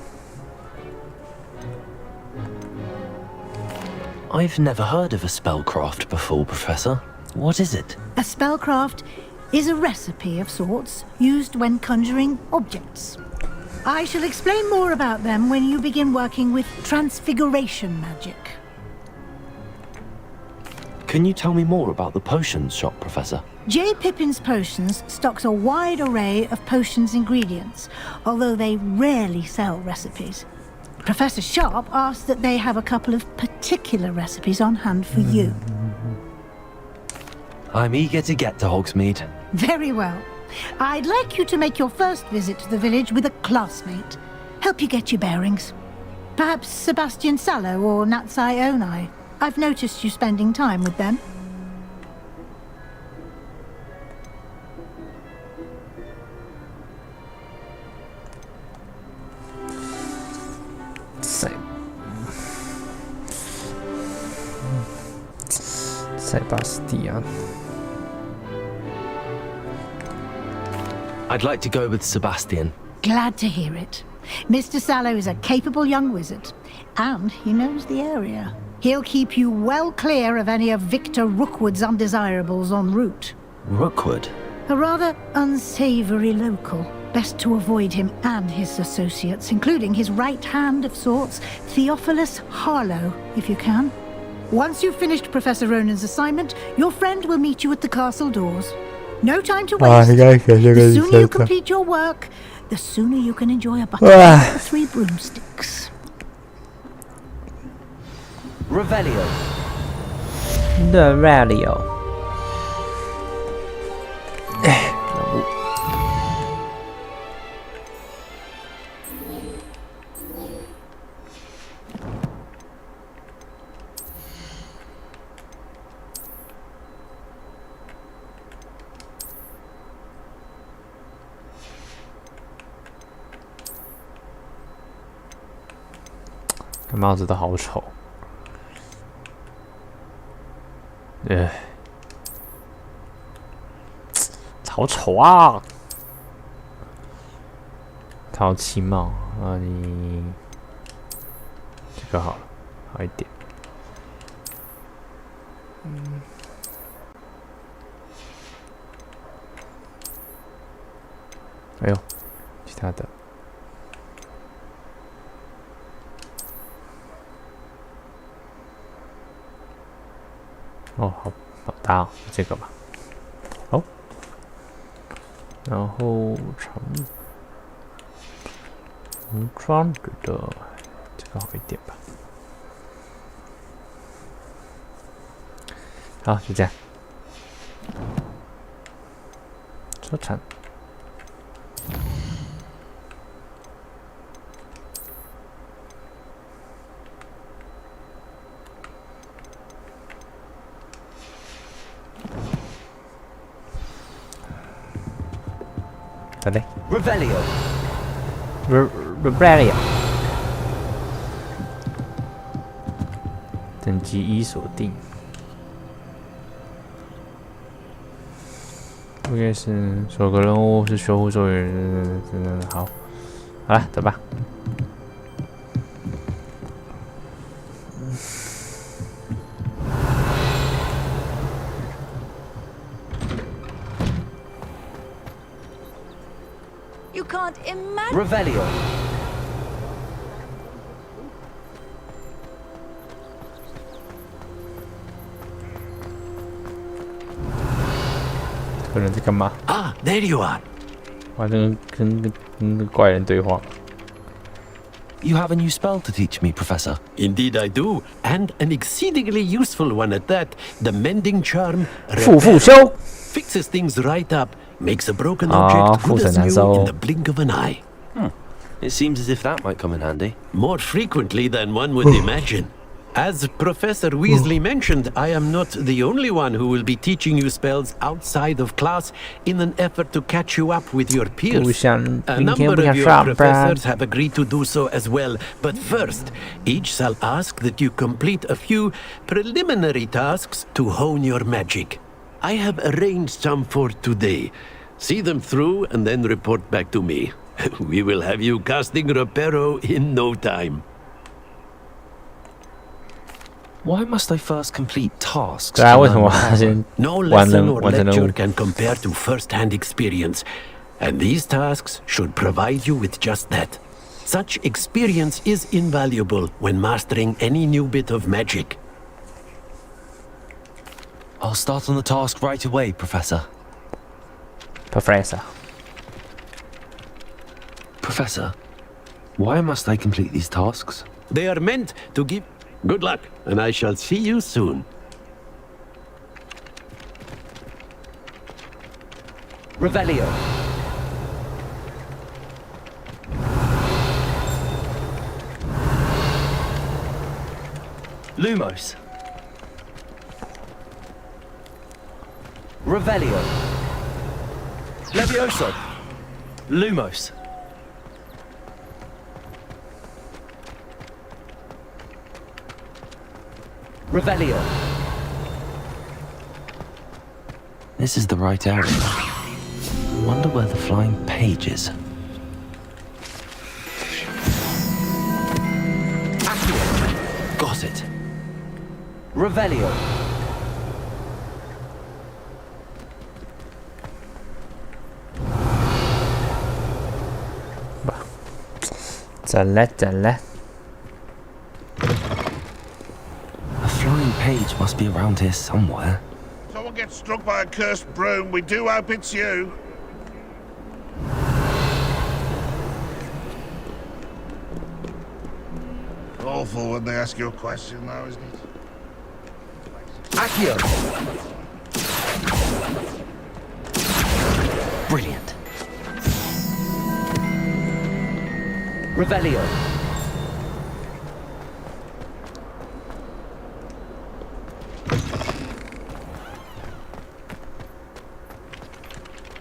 I've never heard of a spellcraft before, Professor. What is it? A spellcraft is a recipe of sorts used when conjuring objects. I shall explain more about them when you begin working with transfiguration magic. Can you tell me more about the potions shop, Professor? J. Pippin's Potions stocks a wide array of potions ingredients, although they rarely sell recipes. Professor Sharp asked that they have a couple of particular recipes on hand for you. I'm eager to get to Hogsmeade. Very well. I'd like you to make your first visit to the village with a classmate. Help you get your bearings. Perhaps Sebastian Sallow or Natsai Onai. I've noticed you spending time with them. Sebastian. I'd like to go with Sebastian. Glad to hear it. Mr. Sallow is a capable young wizard, and he knows the area. He'll keep you well clear of any of Victor Rookwood's undesirables en route. Rookwood? A rather unsavory local. Best to avoid him and his associates, including his right hand of sorts, Theophilus Harlow, if you can. Once you've finished Professor Ronan's assignment, your friend will meet you at the castle doors. No time to waste. The sooner you complete your work, the sooner you can enjoy a bucket for 3 broomsticks. Revelio. The radio. 帽子都好丑。好丑啊！淘气帽啊，你这个好了，好一点。哎呦，其他的。哦，好搭哦，这个吧。好，然后服装的这个好一点吧。好，就这样。车产。再来 Revelio 等级1锁定，应该是首个任务是修护咒语，好，好了，走吧。Revelio. 这个人在干嘛？ Ah, there you are. 反正跟怪人对话。You have a new spell to teach me, Professor. Indeed I do, and an exceedingly useful one at that. The mending charm 复修 fixes things right up, makes a broken object good as new in the blink of an eye. It seems as if that might come in handy. More frequently than one would imagine. As Professor Weasley mentioned, I am not the only one who will be teaching you spells outside of class in an effort to catch you up with your peers. A number of your professors have agreed to do so as well, but first, each shall ask that you complete a few preliminary tasks to hone your magic. I have arranged some for today. See them through and then report back to me. We will have you casting Reparo in no time. Why must I first complete tasks? No lesson or lecture can compare to first-hand experience, and these tasks should provide you with just that. Such experience is invaluable when mastering any new bit of magic. I'll start on the task right away, Professor. Professor, why must I complete these tasks? They are meant to give... Good luck, and I shall see you soon. Revelio. Lumos. Revelio. Levioso. Lumos. Revelio. This is the right area. Wonder where the flying page is. Accio. Got it. Revelio. Page must be around here somewhere. Someone gets struck by a cursed broom. We do hope it's you. Awful when they ask you a question, though, isn't it? Accio. Brilliant. Revelio.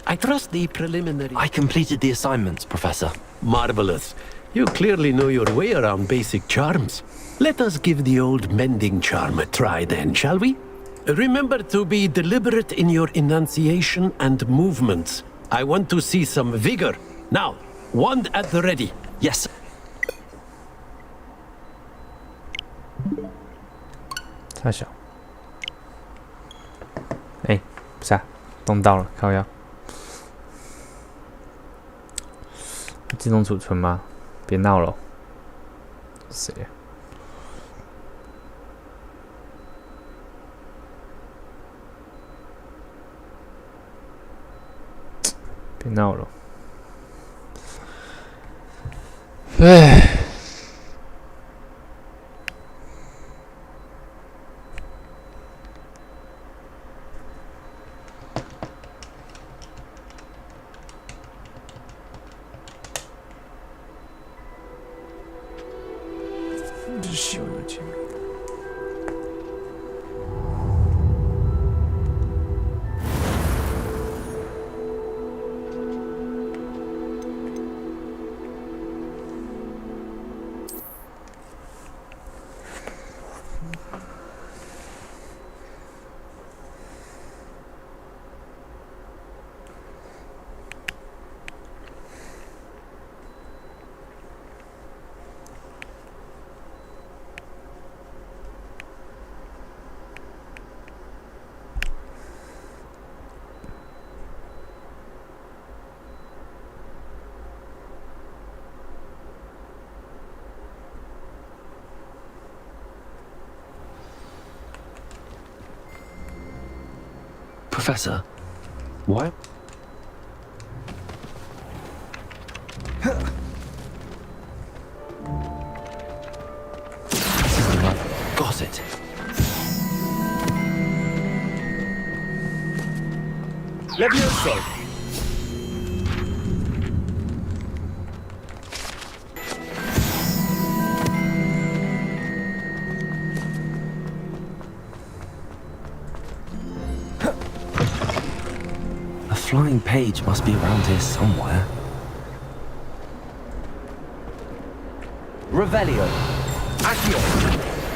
I trust the preliminary... I completed the assignments, Professor. Marvelous. You clearly know your way around basic charms. Let us give the old mending charm a try then, shall we? Remember to be deliberate in your enunciation and movements. I want to see some vigor. Now, wand at the ready. Yes. 太小。哎，不是啊，动到了，靠腰。自动储存吗？别闹了。谁啊？别闹了。唉。是有钱。Professor, why? Got it. Levioso. Flying page must be around here somewhere. Revelio. Accio.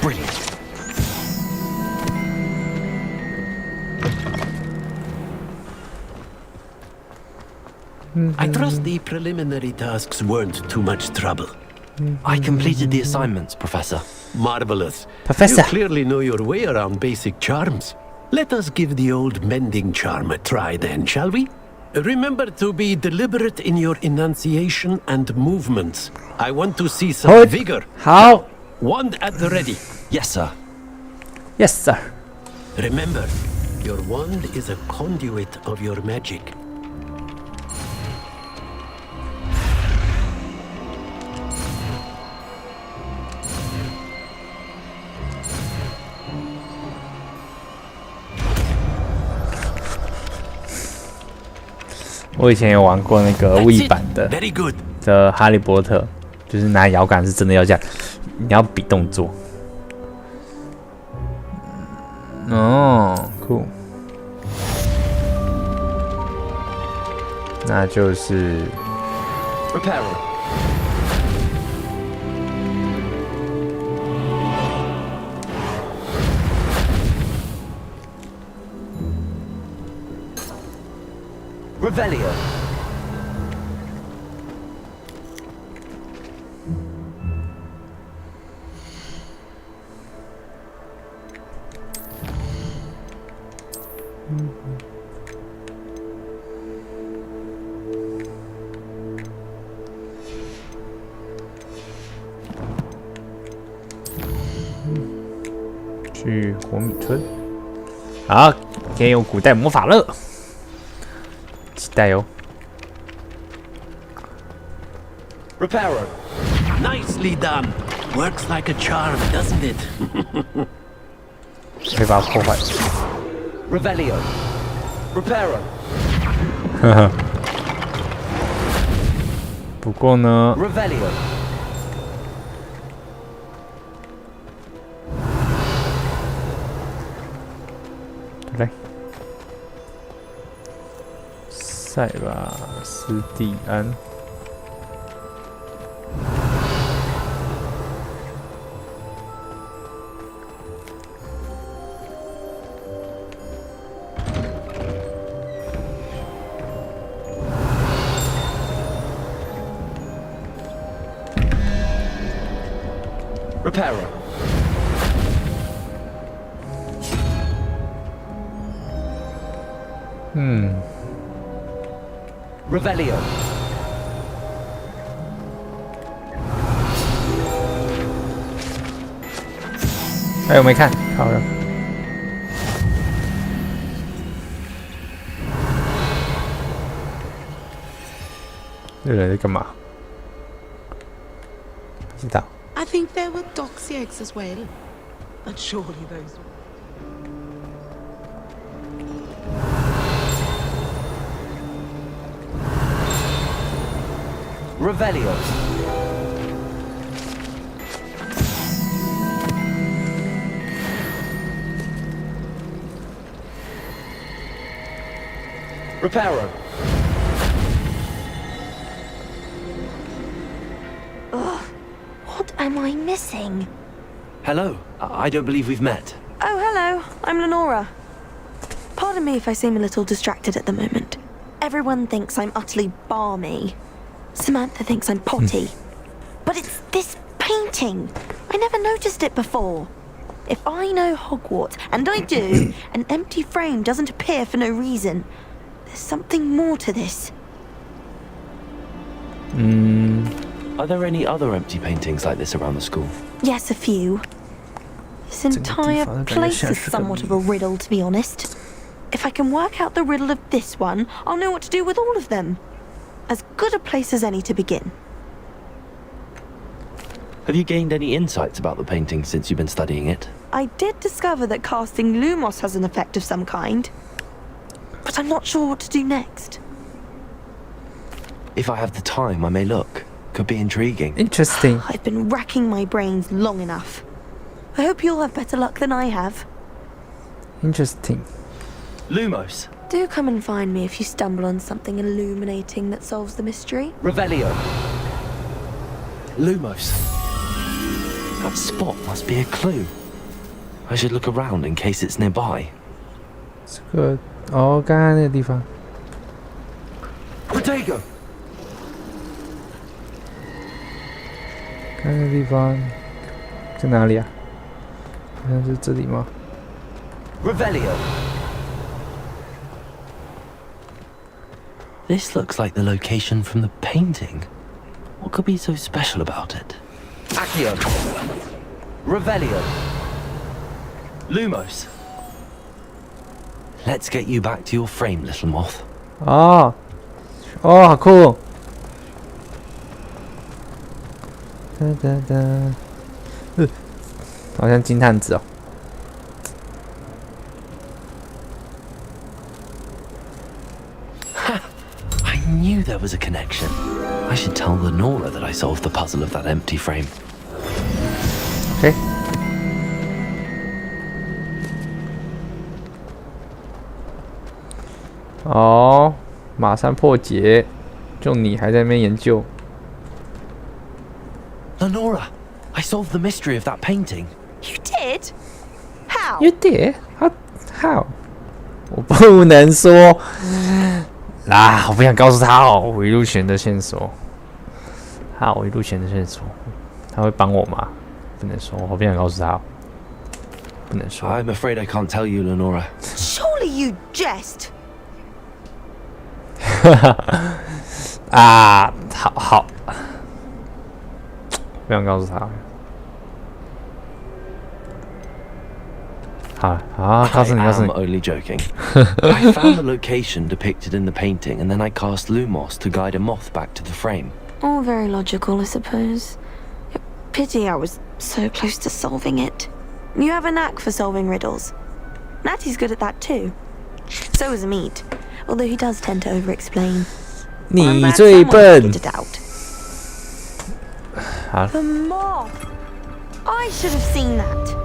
Brilliant. I trust the preliminary tasks weren't too much trouble. I completed the assignments, Professor. Marvelous. Professor. You clearly know your way around basic charms. Let us give the old mending charm a try then, shall we? Remember to be deliberate in your enunciation and movements. I want to see some vigor. How? Wand at the ready. Yes, sir. Yes, sir. Remember, your wand is a conduit of your magic. I 我以前有玩过那个 Wii 版的哈利波特，就是拿摇杆是真的要这样，你要比动作。哦，酷。那就是。Revelio. -去火米村，好，可以用古代魔法了。 期待哦。Reparo, nicely done. Works like a charm, doesn't it? 可以把它破坏。Revelio, Reparo. 呵呵。不过呢。Revelio. 来。 塞巴斯蒂安。Reparo. Revelio. 哎，我没看，好了。这人在干嘛？不知道。 I think there were doxy eggs as well, but surely those. Revelio. Reparo. Ugh, what am I missing? Hello. I don't believe we've met. Oh, hello. I'm Lenora. Pardon me if I seem a little distracted at the moment. Everyone thinks I'm utterly balmy. Samantha thinks I'm potty. But it's this painting. I never noticed it before. If I know Hogwarts, and I do, an empty frame doesn't appear for no reason. There's something more to this. Are there any other empty paintings like this around the school? Yes, a few. This entire place is somewhat of a riddle, to be honest. If I can work out the riddle of this one, I'll know what to do with all of them. As good a place as any to begin. Have you gained any insights about the painting since you've been studying it? I did discover that casting Lumos has an effect of some kind. But I'm not sure what to do next. If I have the time, I may look. Could be intriguing. Interesting. I've been racking my brains long enough. I hope you'll have better luck than I have. Interesting. Lumos. Do come and find me if you stumble on something illuminating that solves the mystery. Revelio. Lumos. That spot must be a clue. I should look around in case it's nearby. It's good. 哦，刚刚那个地方。Protego. 刚刚那个地方在哪里啊？好像是这里吗 ？Revelio. This looks like the location from the painting. What could be so special about it? Accio. Revelio. Lumos. Let's get you back to your frame, little moth. 哦，哦，好酷！哒哒哒，好像金探子哦。I knew there was a connection. I should tell Lenora that I solved the puzzle of that empty frame. Okay. 哦，马上破解，就你还在那边研究。Lenora, I solved the mystery of that painting. You did? How? You did? How? 我不能说。我不想告诉他哦，我一路选的线索。我一路选的线索，他会帮我吗？不能说，我不想告诉他哦。不能说。I'm afraid I can't tell you, Lenora. Surely you jest. 好，不想告诉他。好，告诉你。I'm only joking. I found the location depicted in the painting, and then I cast Lumos to guide a moth back to the frame. All very logical, I suppose. Pity I was so close to solving it. You have a knack for solving riddles. Natty's good at that too. So is Meat, although he does tend to over-explain. 你最笨。 The moth. I should have seen that.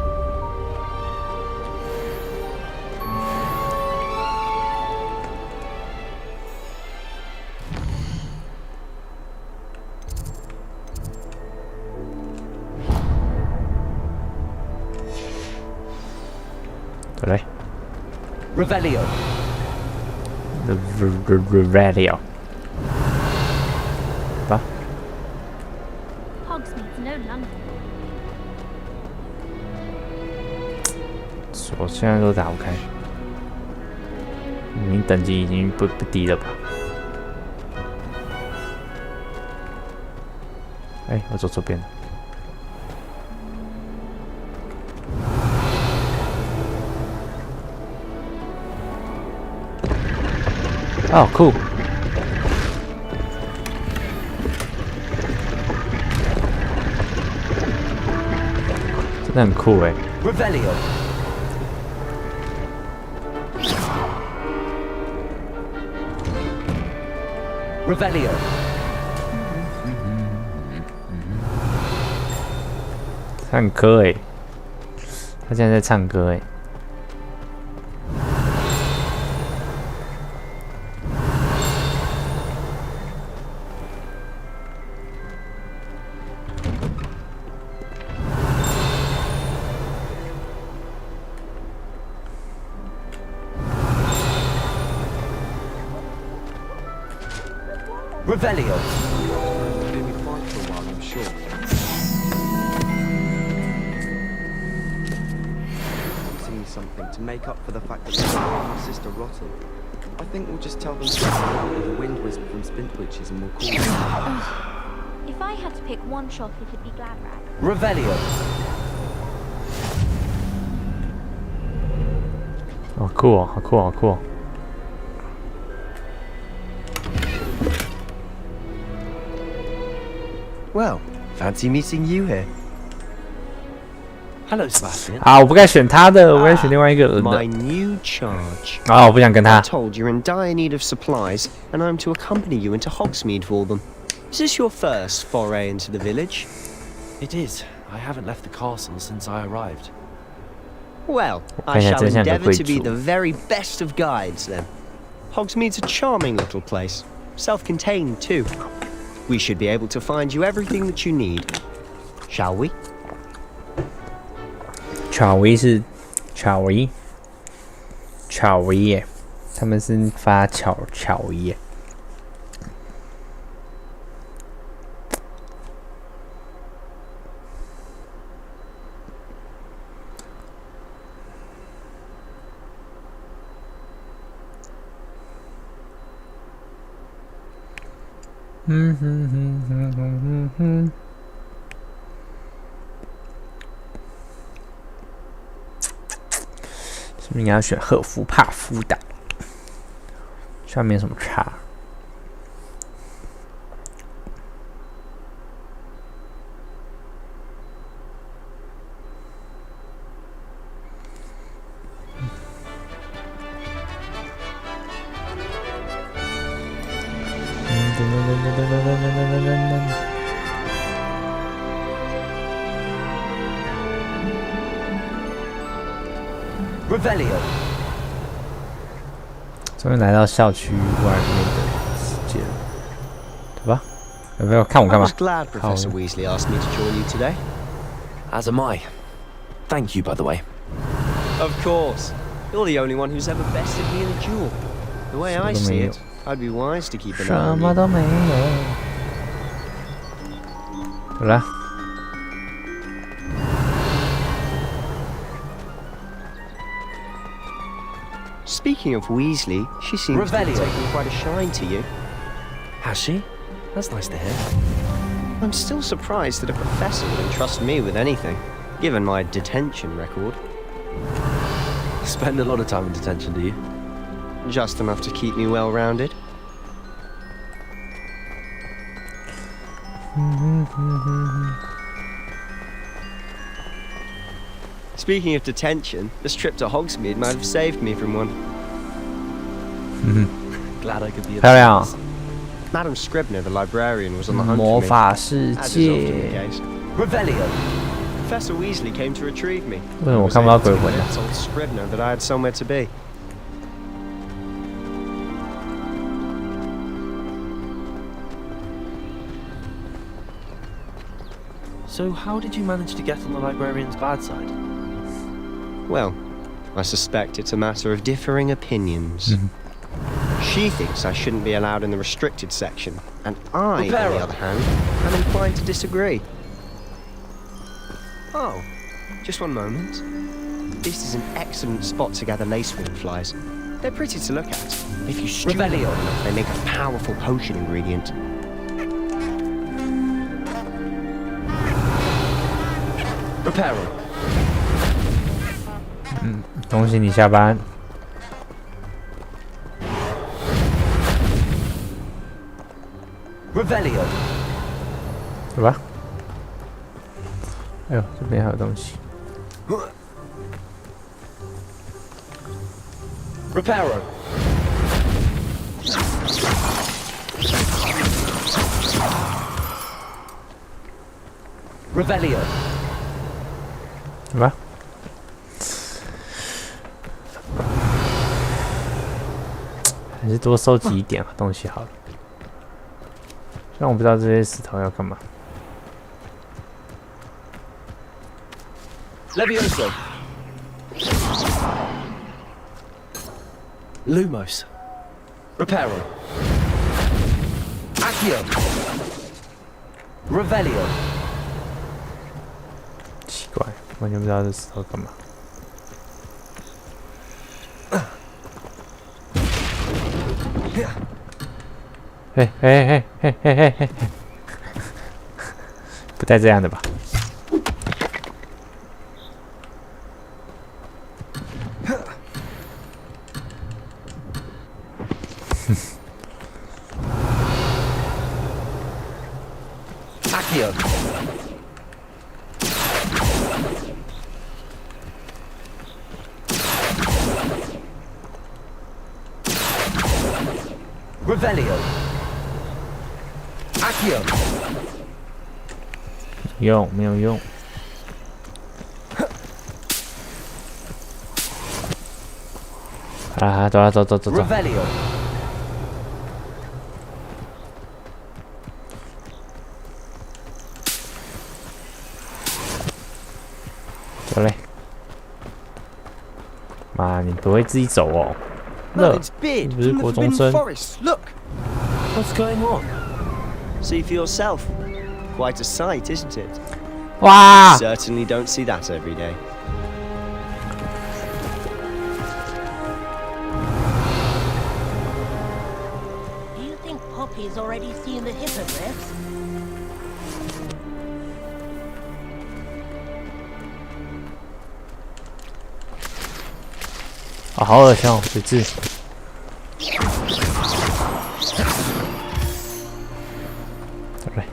Revelio. Revelio. Hogsmeade's no London. 锁现在都打不开，你等级已经不低了吧？哎，我走错边了。哦，酷！真的很酷哎。Revelio. Revelio. 唱歌哎，他现在在唱歌哎。Revelio. Something to make up for the fact that my sister rotted. I think we'll just tell them the wind wisp from Spintwitches and we'll call them. If I had to pick one shop, it'd be Glad Rag. Revelio. Oh, cool! How cool! How cool! Well, fancy meeting you here. Hello, Sebastian. 啊，我不该选他的，我该选另外一个人的。 My new charge. 啊，我不想跟他。 I'm told you're in dire need of supplies, and I'm to accompany you into Hogsmeade for them. Is this your first foray into the village? It is. I haven't left the castle since I arrived. Well, I shall endeavour to be the very best of guides then. Hogsmeade's a charming little place, self-contained too. We should be able to find you everything that you need. Shall we? 巧维是巧维耶，他们是发巧维耶。是不是应该要选赫夫帕夫的？上面有什么差？Revelio. 终于来到校区外面的世界了，对吧？有没有看我干嘛？ I was glad Professor Weasley asked me to join you today. As am I. Thank you, by the way. Of course. You're the only one who's ever bested me in a duel. The way I see it, I'd be wise to keep an eye on you. 什么都没有。好了。 Speaking of Weasley, she seems to be taking quite a shine to you. Has she? That's nice to hear. I'm still surprised that a professor would entrust me with anything, given my detention record. Spend a lot of time in detention, do you? Just enough to keep me well-rounded. Speaking of detention, this trip to Hogsmeade might have saved me from one. Glad I could be. 漂亮。 Madam Scribner, the librarian, was on the hunt 魔 for me. 法世 As is 界。 often the case. Revelio. Professor Weasley came to retrieve me. 为什么我看不到鬼魂呢？ I told Scribner that I had somewhere to be. So how did you manage to get on the librarian's bad side? Well, I suspect it's a matter of differing opinions. She thinks I shouldn't be allowed in the restricted section, and I, on the other hand, am inclined to disagree. Oh, just one moment. This is an excellent spot to gather lacewing flies. They're pretty to look at. If you stew them enough, they make a powerful potion ingredient. Reparo. 恭喜你下班。Revelio. 走吧。哎呦，这边还有东西。Reparo. Revelio. 走吧。还是多收集一点东西好了。虽然我不知道这些石头要干嘛。Levioso. Lumos. Reparo. Accio. Revelio. 奇怪，完全不知道这石头干嘛。嘿，不带这样的吧？Accio. Revelio. Accio. 用没有用？啊，走啊，走。 Revelio. 走嘞！妈，你不会自己走哦？乐，你不是国中生。 Look. What's going on? See for yourself. Quite a sight, isn't it? 哇 Certainly don't see that every day. Do you think Poppy's already seen the hippogriffs? 啊，好恶心哦，水蛭。走嘞。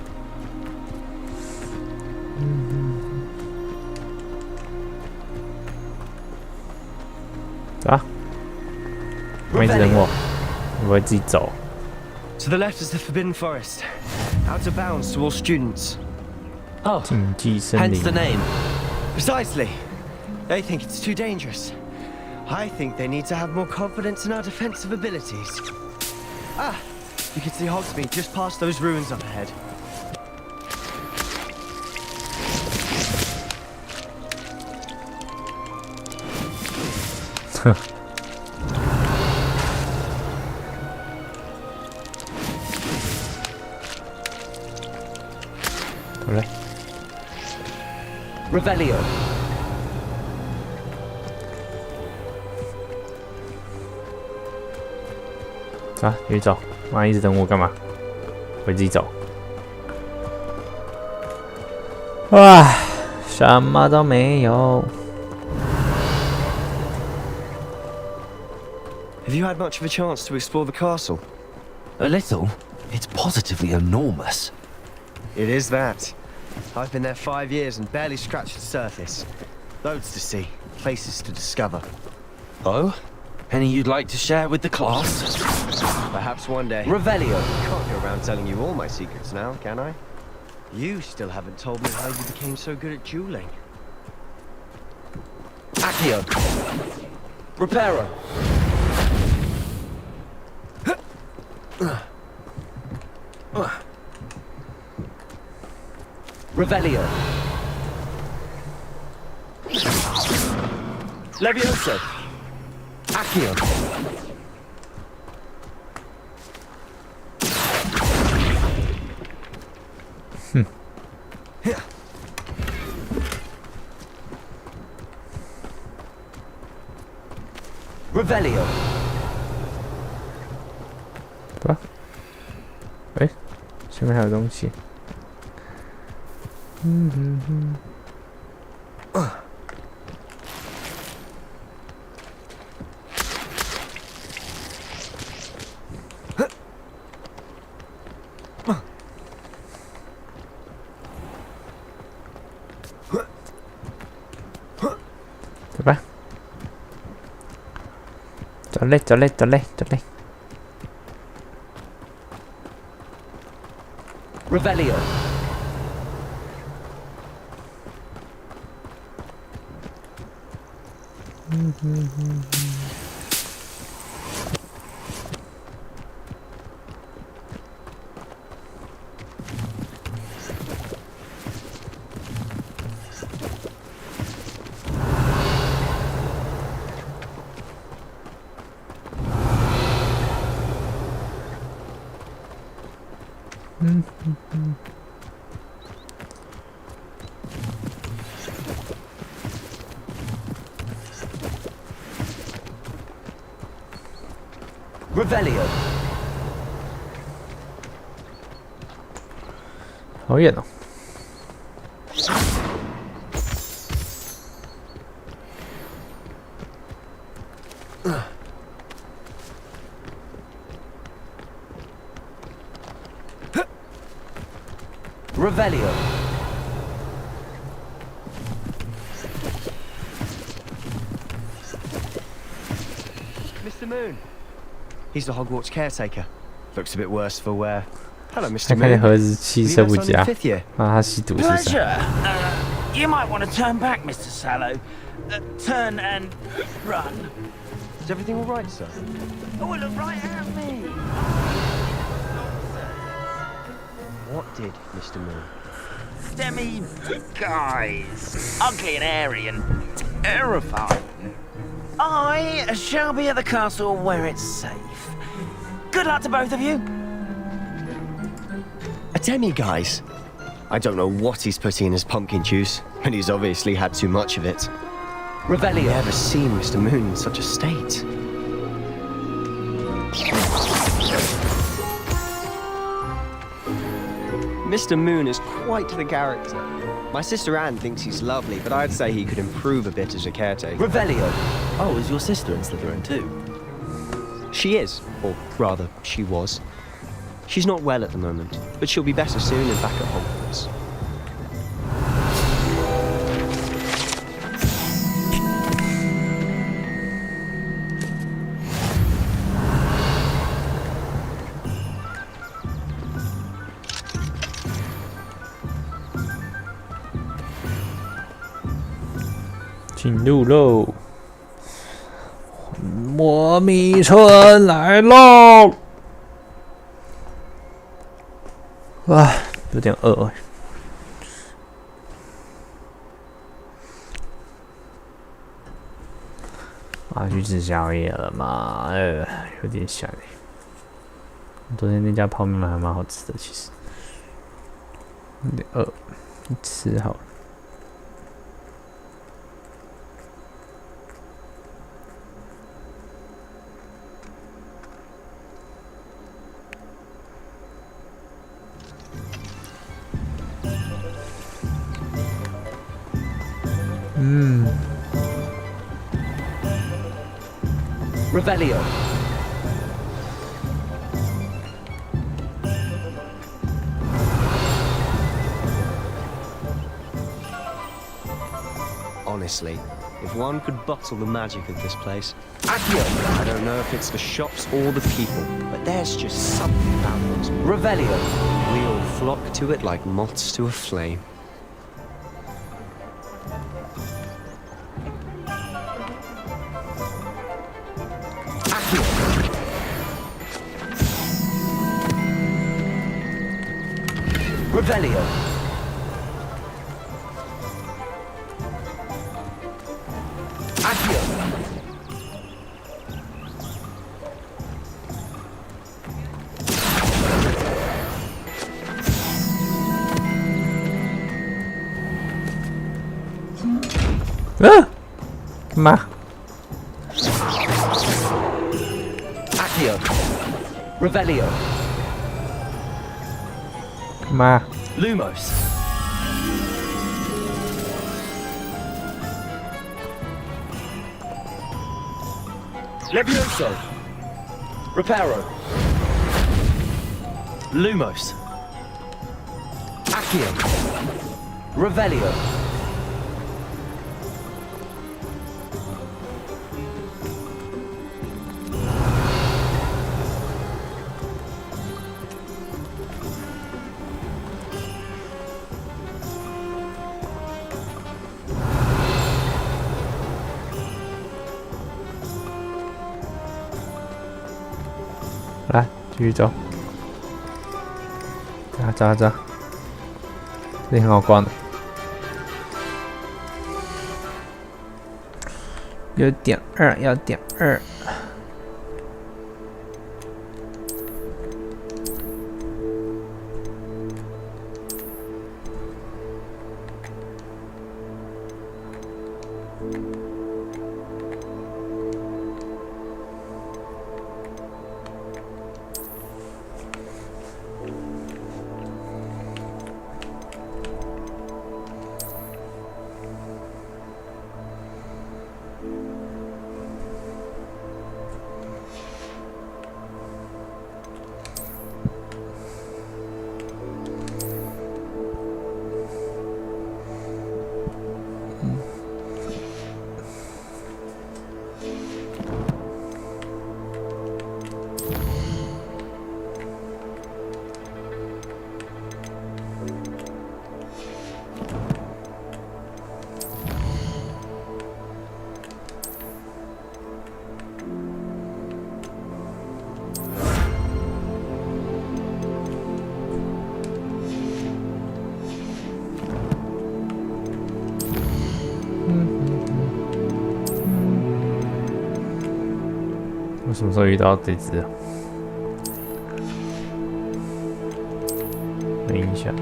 走啊！我一直等我，我会自己走。 To the left is the Forbidden Forest, out of bounds to all students. Oh, 禁忌森 hence 林。 the name. Precisely. They think it's too dangerous. I think they need to have more confidence in our defensive abilities. Ah, you can see Hogsmeade just past those ruins up ahead. Revelio. 啊，继续走！妈一直等我干嘛？我自己走。哇，什么都没有。 Have you had much of a chance to explore the castle? A little. It's positively enormous. It is that. I've been there 5 years and barely scratched the surface. Loads to see, places to discover. Oh? Any you'd like to share with the class? Perhaps one day. Revelio. Can't go around telling you all my secrets now, can I? You still haven't told me how you became so good at dueling. Accio. Reparo. Revelio. Levioso. Accio. Revelio。对吧？哎，前面还有东西。走吧，走嘞，走嘞，走嘞，走嘞。Revelio。Revelio。好远哦。Revelio。Mr. Moon. He's the Hogwarts caretaker. Looks a bit worse for wear. Hello, Mr. 他看见 Moon. 盒子气色不佳， Fifth year. 他吸毒是啥？ Pleasure. You might want to turn back, Mr. Sallow. Turn and run. Is everything all right, sir? Oh, look right at me. What did, Mr. Moon? Demi guys. Ugly and hairy and terrifying. I shall be at the castle where it's safe. Good luck to both of you. A demi-guise? I don't know what he's putting in his pumpkin juice, and he's obviously had too much of it. Revelio. I've never seen Mr. Moon in such a state. Mr. Moon is quite the character. My sister Anne thinks he's lovely, but I'd say he could improve a bit as a caretaker. Revelio. Oh, is your sister in Slytherin too? She is, or rather, she was. She's not well at the moment, but she'll be better soon and back at Hogwarts. "进入喽，魔迷村来喽！哇，有点饿哎。去吃宵夜了嘛？有点想哎。昨天那家泡面还蛮好吃的，其实。有点饿，吃好了。Revelio. Honestly, if one could bottle the magic of this place. Accio. I don't know if it's the shops or the people, but there's just something about those. Revelio. We all flock to it like moths to a flame. Revelio. Accio. Ma. Accio. Revelio. มา Lumos. Levioso. Reparo. Lumos. Accio. Revelio.来，继续走，走，这里很好逛的，有点2，要点2。我什么时候遇到这只啊？没印象。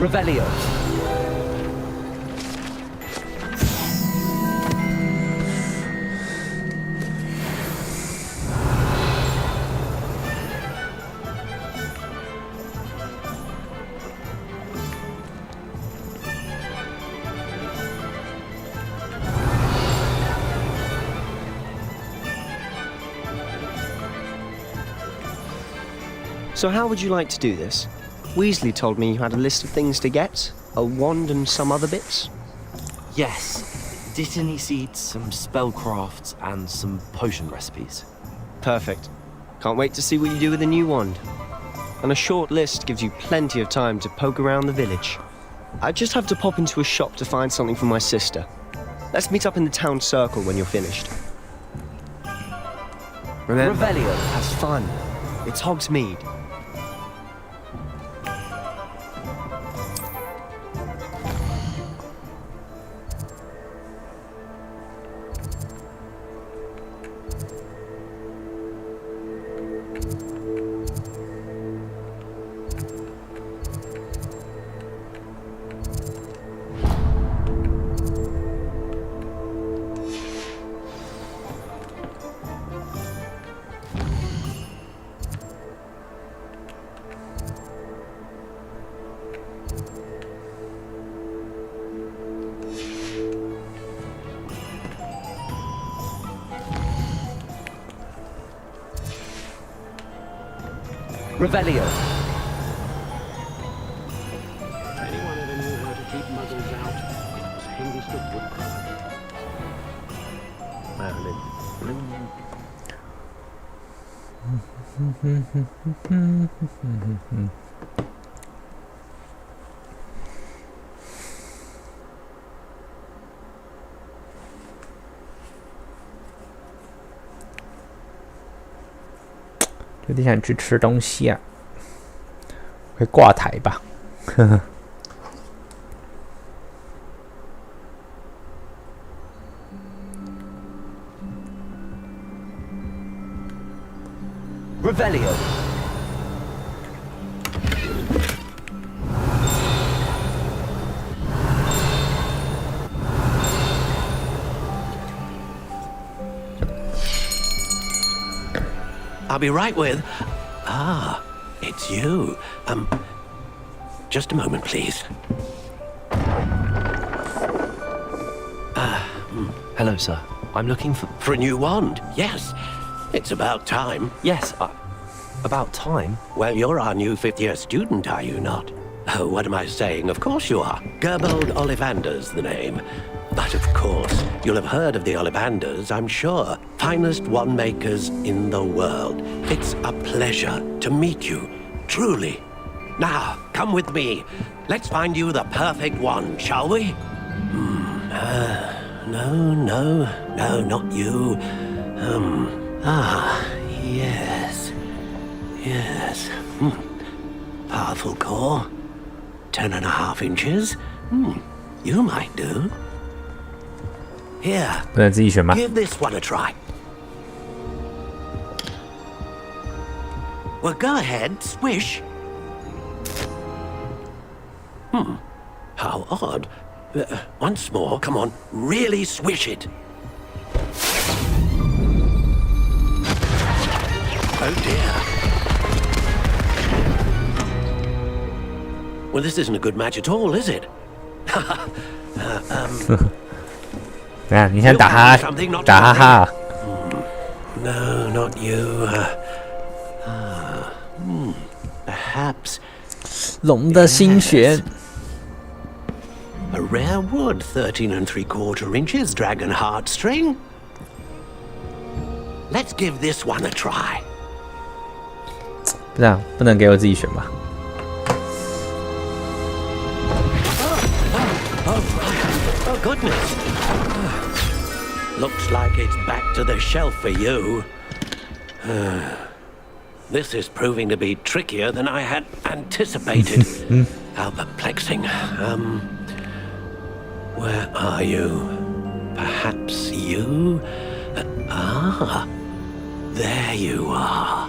Revelio. So how would you like to do this? Weasley told me you had a list of things to get. A wand and some other bits? Yes. Dittany seeds, some spellcrafts, and some potion recipes. Perfect. Can't wait to see what you do with the new wand. And a short list gives you plenty of time to poke around the village. I just have to pop into a shop to find something for my sister. Let's meet up in the town circle when you're finished. Remember, Revelio. Have fun. It's Hogsmeade. Revelio. Anyone ever knew how to keep muggles out? It was Hengist of Woodcraft. violin. 有点想去吃东西啊，会挂台吧？呵呵。Revelio. I'll be right with... Ah, it's you. Just a moment, please. Hello, sir. I'm looking for a new wand, yes. It's about time. Yes, about time? Well, you're our new fifth-year student, are you not? Oh, what am I saying? Of course you are. Gerbold Ollivander's the name. But of course, you'll have heard of the Ollivanders, I'm sure. Finest wand makers in the world. It's a pleasure to meet you, truly. Now, come with me. Let's find you the perfect wand, shall we? No, not you. Yes. Powerful core. 10.5 inches. You might do. Here. 不能自己选吗？ Give this one a try. Well, go ahead, swish. How odd. Once more, come on, really swish it. Oh dear. Well, this isn't a good match at all, is it? 你想打哈哈 No, not you. Perhaps. 龙的心弦 A rare wood, 13 3/4 inches, dragon heartstring. Let's give this one a try. 不能给我自己选吧？ Oh goodness. Looks like it's back to the shelf for you. This is proving to be trickier than I had anticipated. How perplexing. Where are you? Perhaps you? There you are.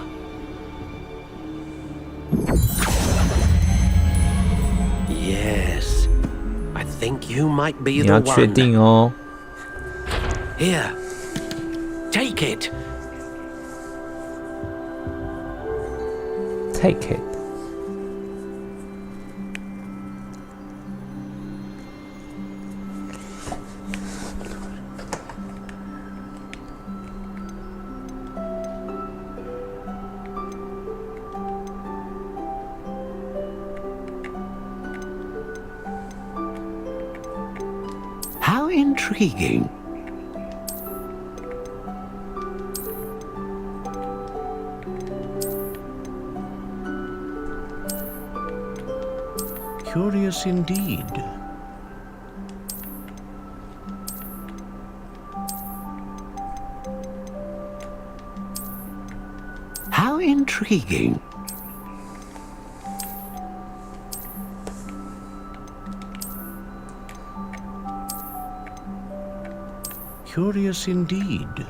Yes. I think you might be the one. 你要确定哦。 Here. Take it. Take it. How intriguing. Curious indeed. How intriguing. Curious indeed.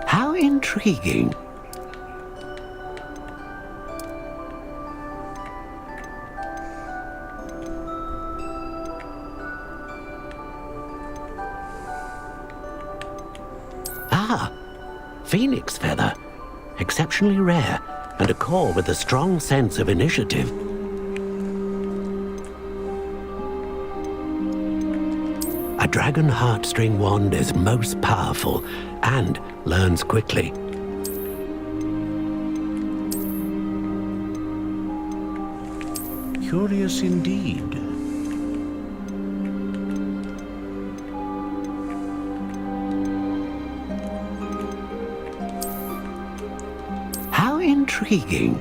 How intriguing. Phoenix feather. Exceptionally rare, and a core with a strong sense of initiative. A dragon heartstring wand is most powerful and learns quickly. Curious indeed. How intriguing.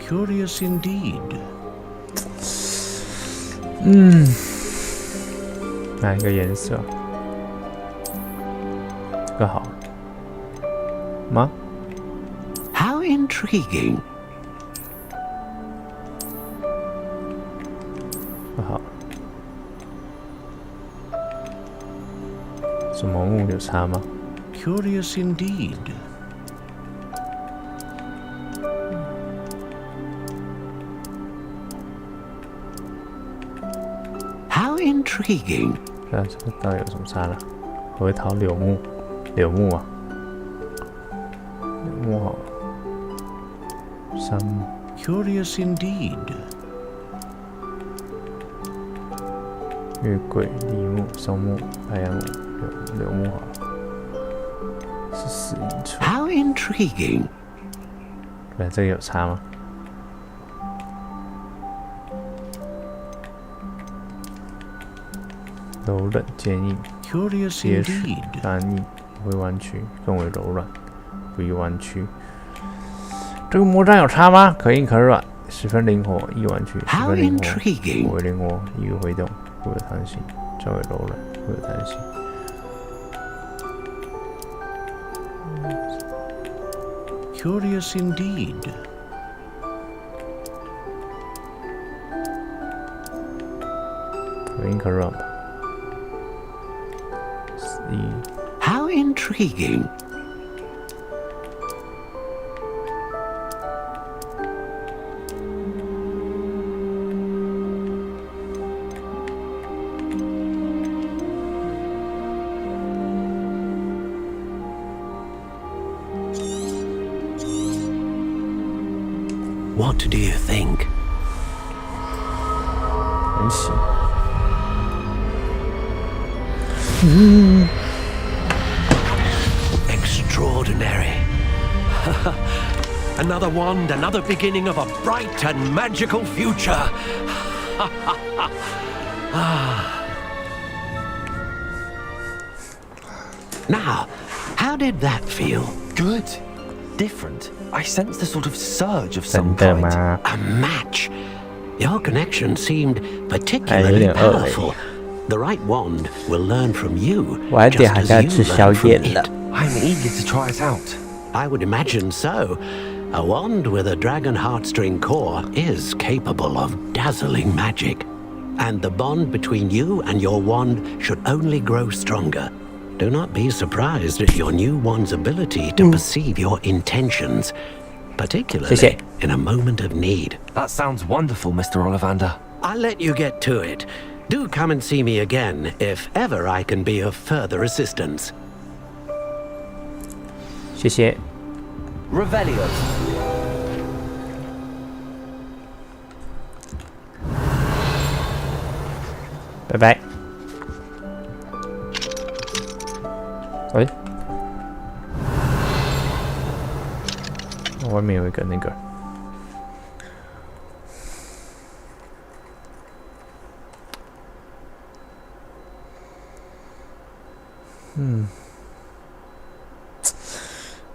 Curious indeed. 哪一个颜色？这个好吗 ？How intriguing. 不好。什么木有差吗 ？Curious indeed. Intriguing. 这个到底有什么差呢？我会淘柳木，柳木啊，柳木好，杉木。Curious indeed. 月桂、梨木、松木、白杨木、柳木好，14英寸。How intriguing. 对，这个有差吗？柔韧坚硬，结实干硬，不会弯曲，更为柔软，不易弯曲。这个魔杖有差吗？可硬可软，十分灵活，易弯曲，十分灵活，不为灵活，易于挥动，不有弹性，较为柔软，不有弹性。Curious indeed. 可硬可软吧。How intriguing. What do you think? 很喜。Extraordinary. Another wand, another beginning of a bright and magical future. Now, how did that feel? Good. Different. I sensed a sort of surge of some kind. A match. Your connection seemed particularly powerful. The right wand will learn from you, just as you learn from it. I'm eager to try it out. I would imagine so. A wand with a dragon heartstring core is capable of dazzling magic. And the bond between you and your wand should only grow stronger. Do not be surprised at your new wand's ability to perceive your intentions, particularly in a moment of need. That sounds wonderful, Mr. Ollivander. I'll let you get to it. Do come and see me again if ever I can be of further assistance. 谢谢。Revelio. 拜拜。喂，外面有一个那个。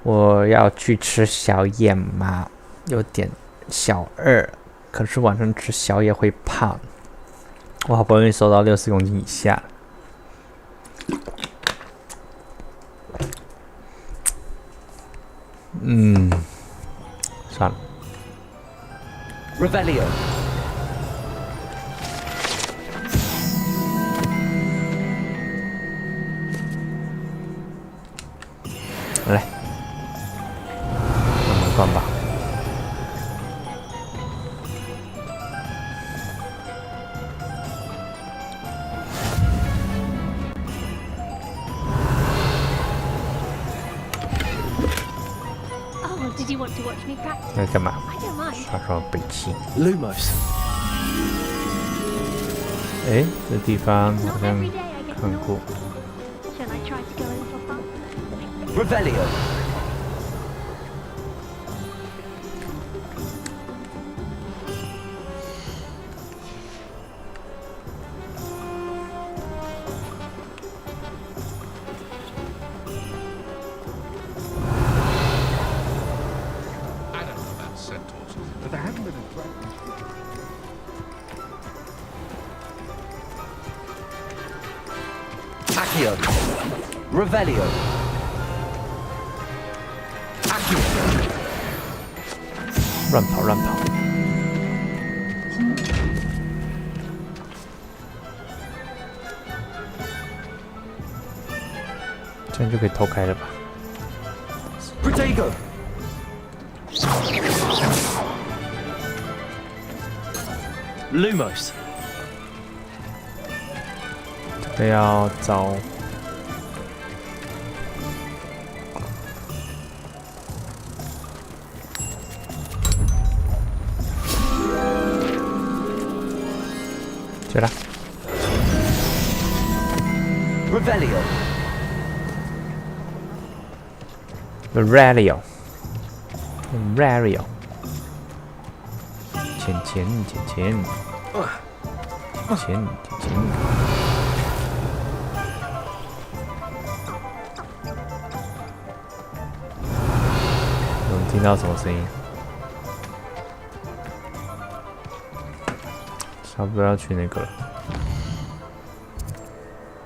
我要去吃宵夜吗？有点小饿，可是晚上吃宵夜会胖。我好不容易瘦到60公斤以下。算了。Revelio. 来，慢慢灌吧。在干嘛？刷刷北气。Lumos. 哎，这地方好像看过。Revelio. ，Accio. Revelio. Accio. 乱跑乱跑。这样就可以偷开了吧 Protego. Lumos. 这个要找对了 Revelio. Revelio，钱，我们听到什么声音？差不多要去那个了，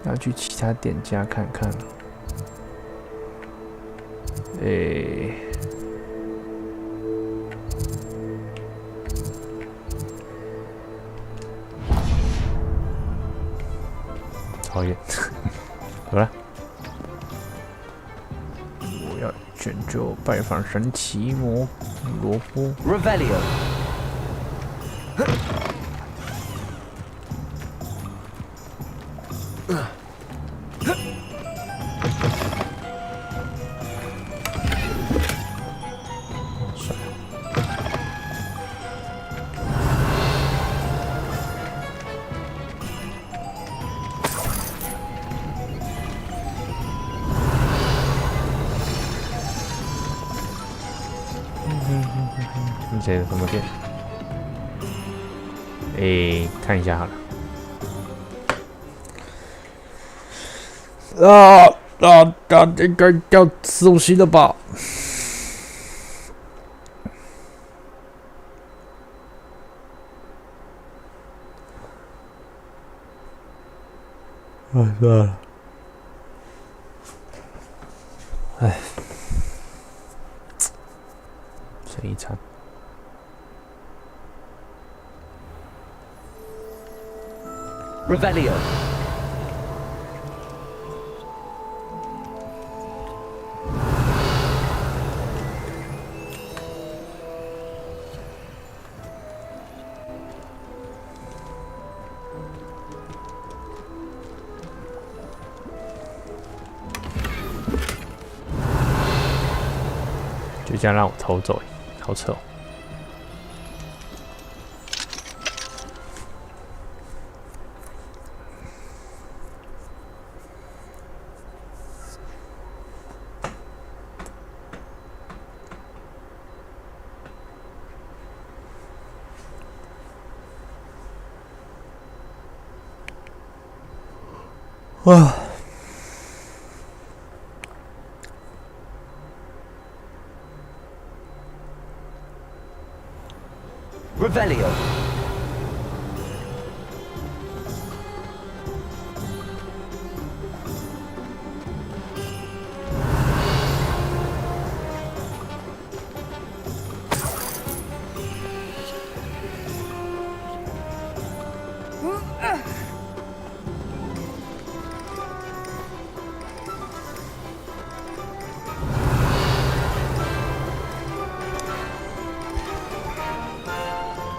要去其他店家看看。讨厌，好了，我要拯救拜访神奇萝卜。Revelio.这是什么店？看一下好了。应该要吃东西了吧？算了。吃一餐。Revelio. .就这样让我偷走，好扯哦。哇！ Revelio.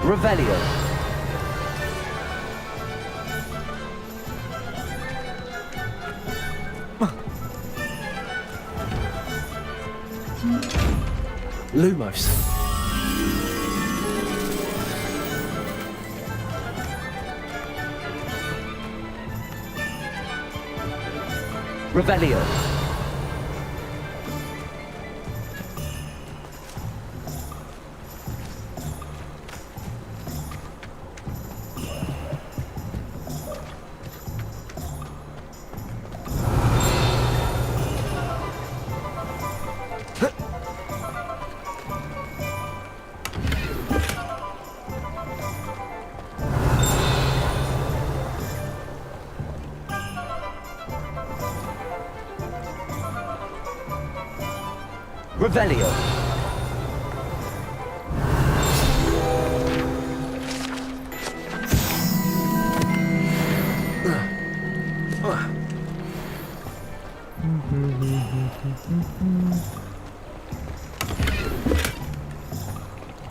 Revelio. Lumos. Revelio. Revelio.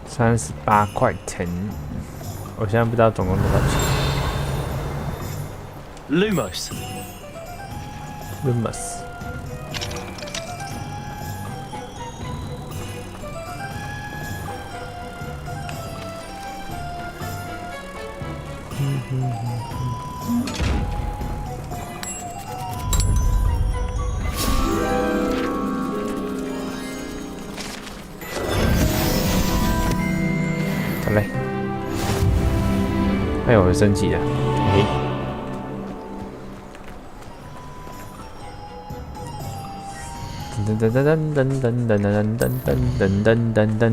$38块10，我现在不知道总共多少钱。Lumos.好嘞，哎呦，我生气了，噔噔噔噔噔噔噔噔噔噔噔噔噔。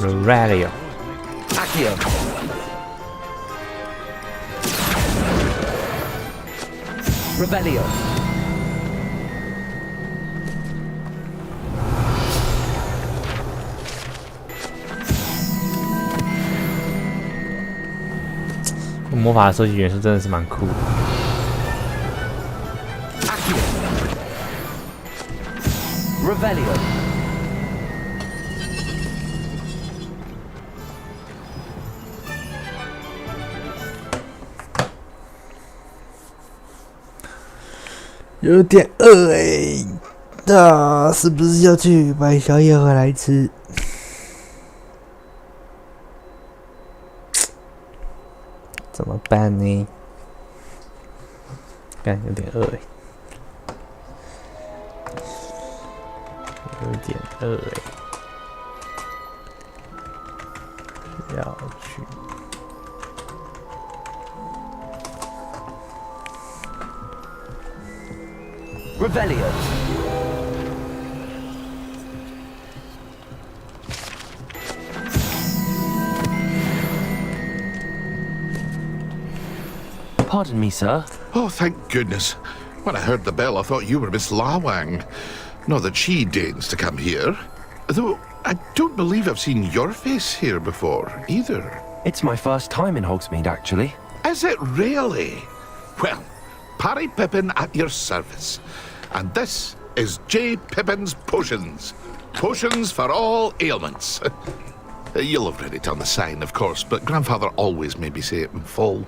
Revelio. Accio. Revelio.《魔法的收集元素》真的是蛮酷的。Accio. Revelio. 有点饿哎，那是不是要去买宵夜回来吃？怎么办呢？看有点饿哎，有点饿哎，要去。 Revelio. Pardon me, sir. Oh, thank goodness. When I heard the bell, I thought you were Miss Lawang. Not that she deigns to come here. Though, I don't believe I've seen your face here before, either. It's my first time in Hogsmeade, actually. Is it really? Well, Parry Pippin at your service. And this is J. Pippin's Potions. Potions for all ailments. You'll have read it on the sign, of course, but Grandfather always made me say it in full.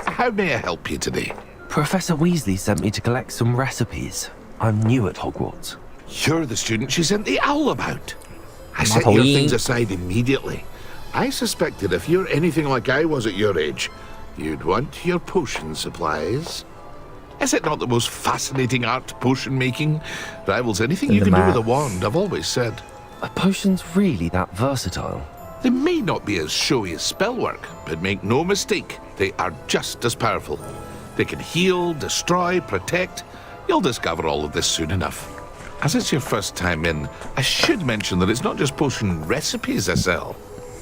How may I help you today? Professor Weasley sent me to collect some recipes. I'm new at Hogwarts. You're the student she sent the owl about. I set your things aside immediately. I suspected if you're anything like I was at your age, you'd want your potion supplies. Is it not the most fascinating art, potion making? Rivals anything you can do with a wand, I've always said. Are potions really that versatile? They may not be as showy as spellwork, but make no mistake, they are just as powerful. They can heal, destroy, protect. You'll discover all of this soon enough. As it's your first time in, I should mention that it's not just potion recipes I sell.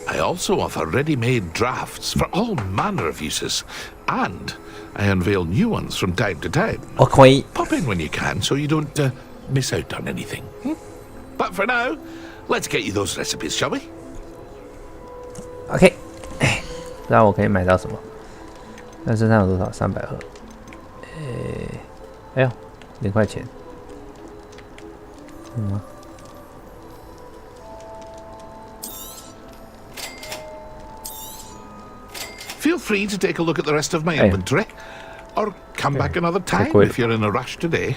I also offer ready-made drafts for all manner of uses, and I unveil new ones from time to time. Okay. Pop in when you can so you don't miss out on anything. But for now, let's get you those recipes, shall we? OK， 不知道我可以买到什么？那身上有多少？300盒。哎呦，0块钱。Feel free to take a look at the rest of my inventory, or come back another time if you're in a rush today.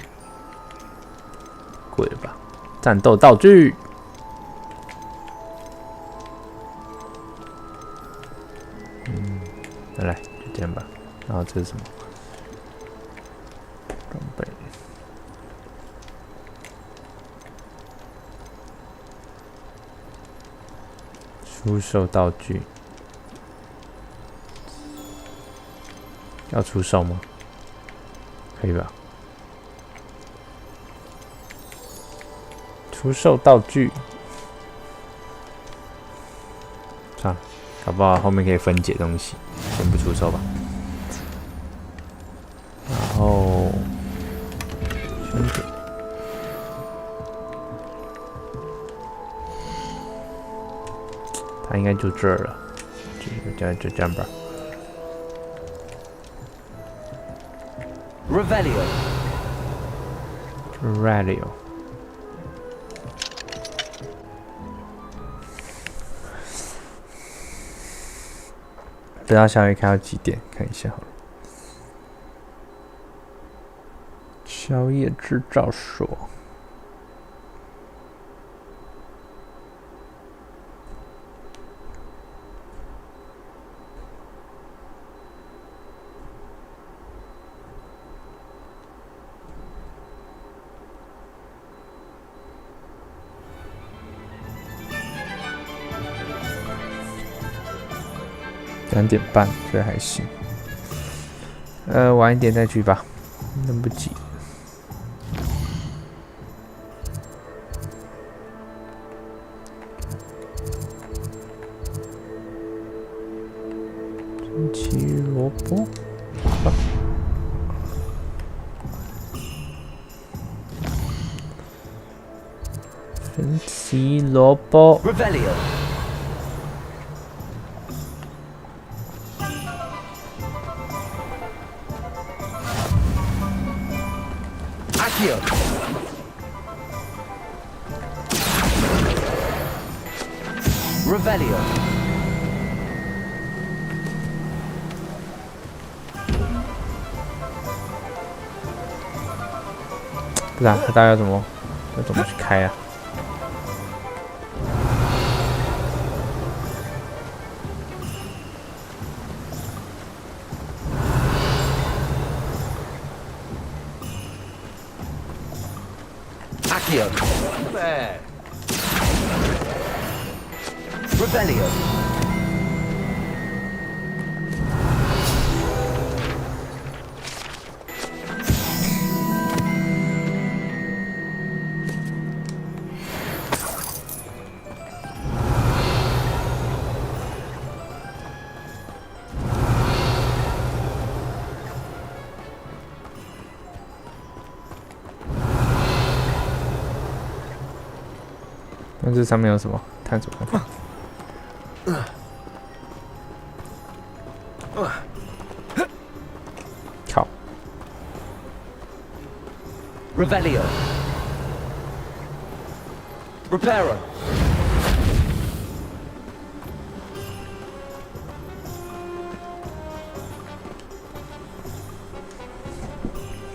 贵了吧？战斗道具。再来就这样吧。然后这是什么？装备。出售道具。要出售吗？可以吧？出售道具，算了，搞不好后面可以分解东西，先不出售吧。然后，选择，它应该就这儿了，就这样吧。Revelio。 不知道宵夜开到几点？看一下好了。宵夜制造所。2点半，所以还行。晚一点再去吧，等不及。神奇萝卜，啊、神奇萝卜。Revelio。 Revelio。 不然大家要怎么去开啊？There. Revelio.那这上面有什么？探索看看。靠。Revelio. Reparo.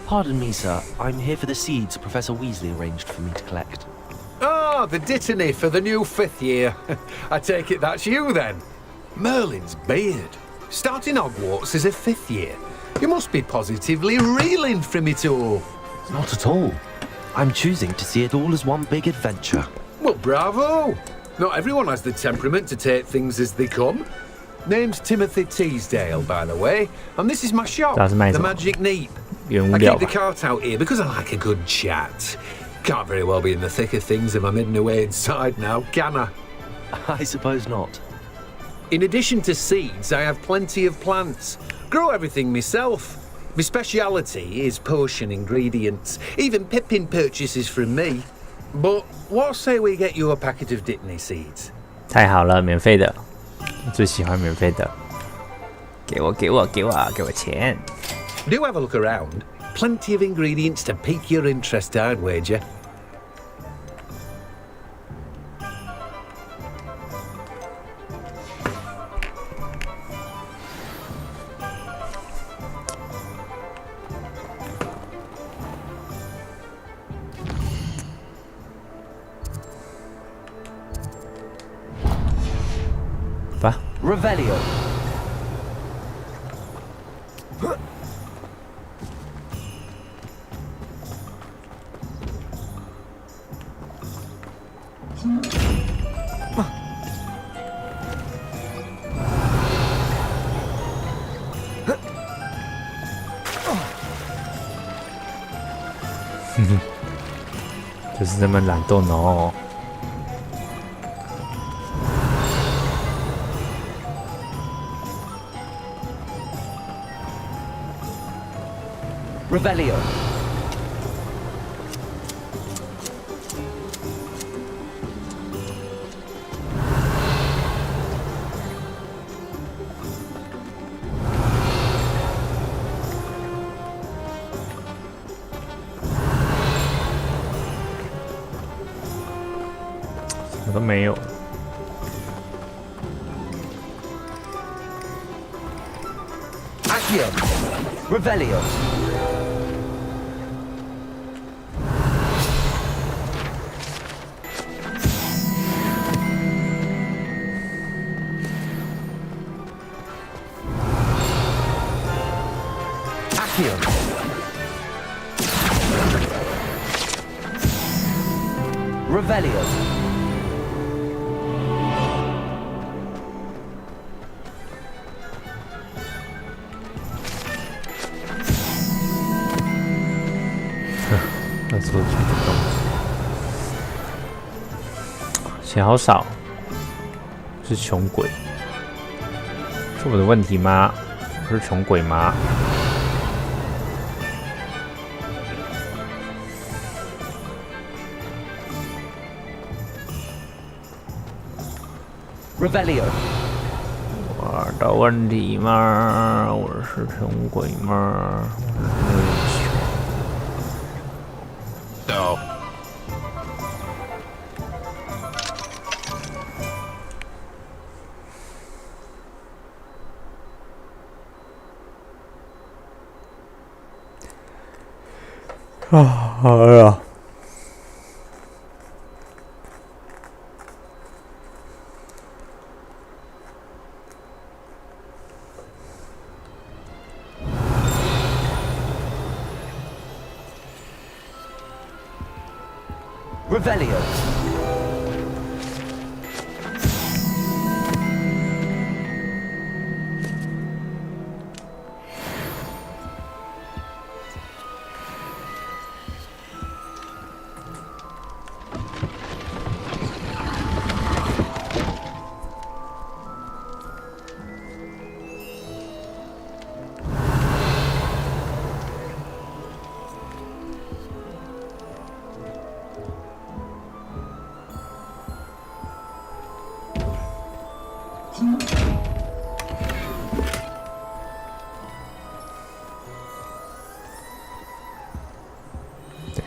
Pardon me, sir. I'm here for the seeds Professor Weasley arranged for me to collect. Ah, the dittany for the new 5th year. I take it that's you then. Merlin's beard. Starting Hogwarts as a 5th year. You must be positively reeling from it all. Not at all. I'm choosing to see it all as one big adventure. Well, bravo. Not everyone has the temperament to take things as they come. Name's Timothy Teasdale, by the way, and this is my shop, the Magic Neep. I keep the cart out here because I like a good chat. Can't very well be in the thick of things if I'm hidden away inside now, can I? I suppose not. In addition to seeds, I have plenty of plants. Grow everything myself. My speciality is potion ingredients. Even Pippin purchases from me. But what say we get you a packet of Dittany seeds? 太好了，免费的，我最喜欢免费的。给我钱。 Do have a look around. Plenty of ingredients to pique your interest, I'd wager. Revelio. 就是这么懒惰哦。Revelio. Accio. Revelio. Accio. Revelio.钱好少，是穷鬼，是我的问题吗？我是穷鬼吗？Revelio。我的问题吗？我是穷鬼吗？No。好呀。Revelio.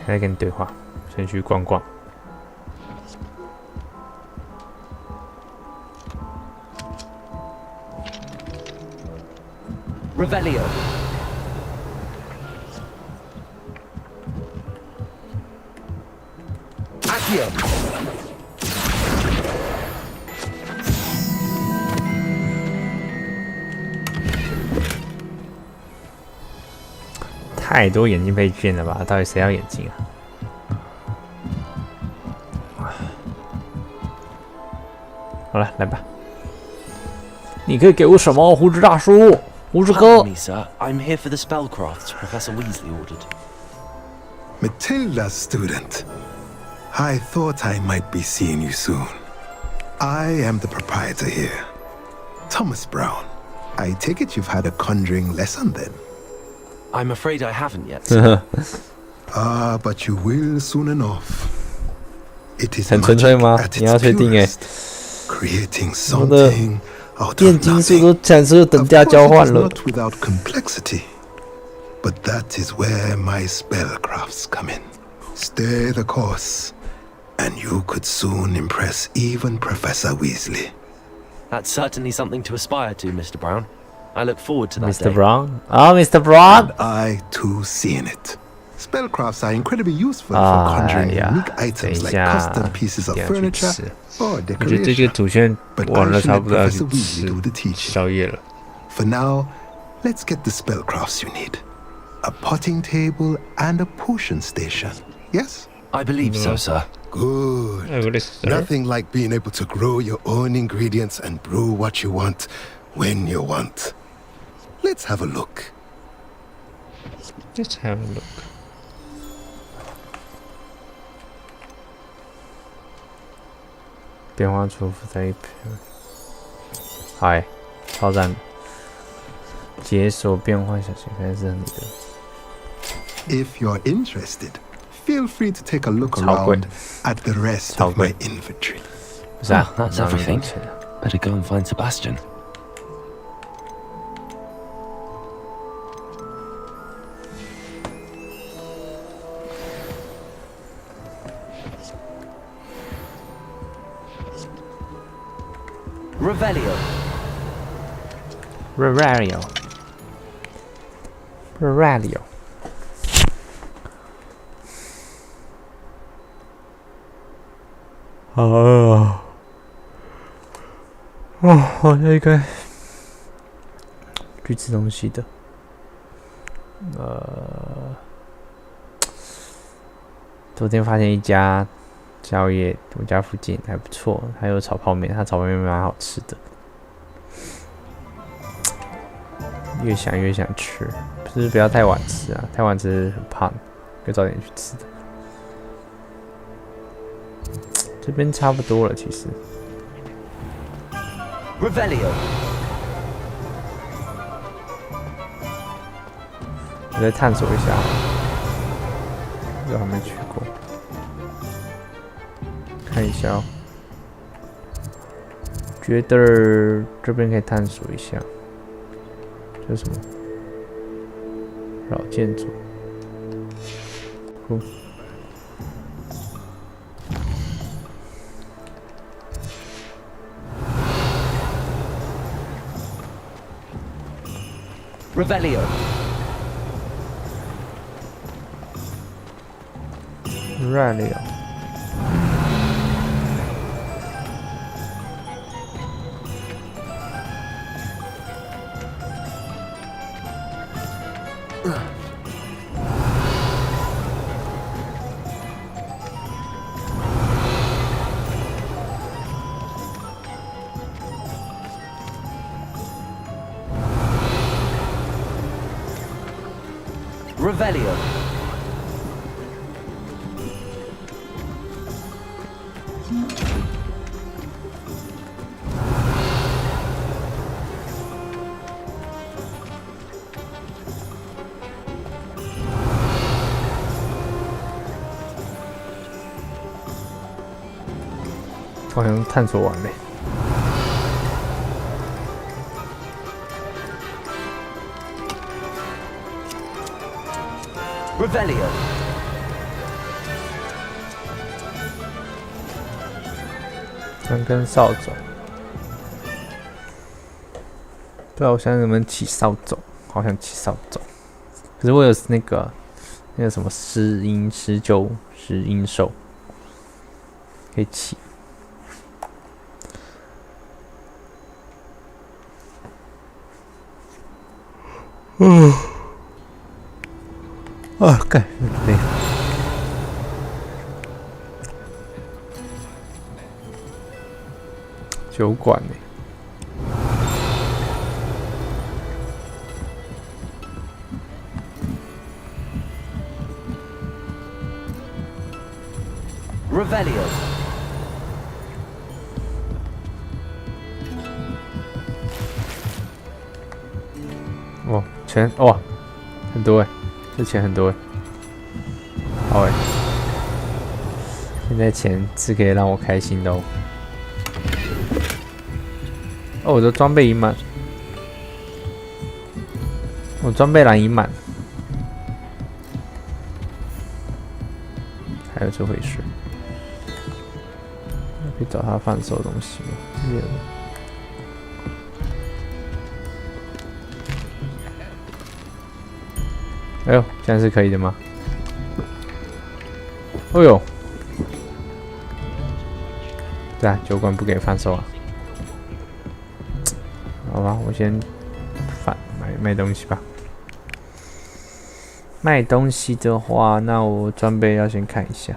来跟你对话，先去逛逛。Revelio. Accio. 太多眼镜配件了吧？到底谁要眼镜啊？好了，来吧。你可以给我什么，胡子大叔？胡子哥。 Me, sir. I'm here for the spellcrafts Professor Weasley ordered. Matilda's student. I thought I might be seeing you soon. I am the proprietor here, Thomas Brown. I take it you've had a conjuring lesson then? I'm afraid I haven't yet. But you will soon enough. It is 很纯粹吗？你要确定哎。我的炼金术都产生了等价交换了。 Not without complexity, but that is where my spellcrafts come in. Stay the course, and you could soon impress even Professor Weasley. That's certainly something to aspire to, Mr. Brown. I look forward to that Mr. day. Brown? Oh, Mr. Brown! And I too see in it. Spellcrafts are incredibly useful for conjuring unique items like custom pieces of furniture or decoration. But I should let Professor Weasley do the teaching. For now, let's get the spellcrafts you need. A potting table and a potion station. Yes? I believe so, sir. Good. Nothing like being able to grow your own ingredients and brew what you want when you want. Let's have a look. Let's have a look. 变化出复杂一片。嗨，超赞的！解锁变换小型还是你的。If you're interested, feel free to take a look around at the rest of my inventory. That's everything. Better go and find Sebastian. Revelio. Oh. 好像应该去吃东西的。昨天发现一家宵夜，我家附近还不错，还有炒泡面，它炒泡面蛮好吃的。越想越想吃，不要太晚吃啊，太晚吃很胖，可以早点去吃的。这边差不多了，其实。Revelio. 我再探索一下，这个还没去过，看一下哦。觉得这边可以探索一下，这是什么？老建筑。Revelio. Revelio.我好像探索完了。Revelio. 3根扫帚。对啊，我想怎么骑扫帚，好想骑扫帚。可是我有那个什么石英兽，可以骑。干，累。酒馆呢？Revelio. 哦，钱哇，很多哎，这钱很多哎。好哎，现在钱是可以让我开心的哦。哦，我的装备已满，我装备栏已满，还有这回事。可以找他贩售东西吗？没有。哎呦，这样是可以的吗？哎呦，对啊，酒馆不给贩售啊。好吧，我先卖东西吧。卖东西的话，那我装备要先看一下。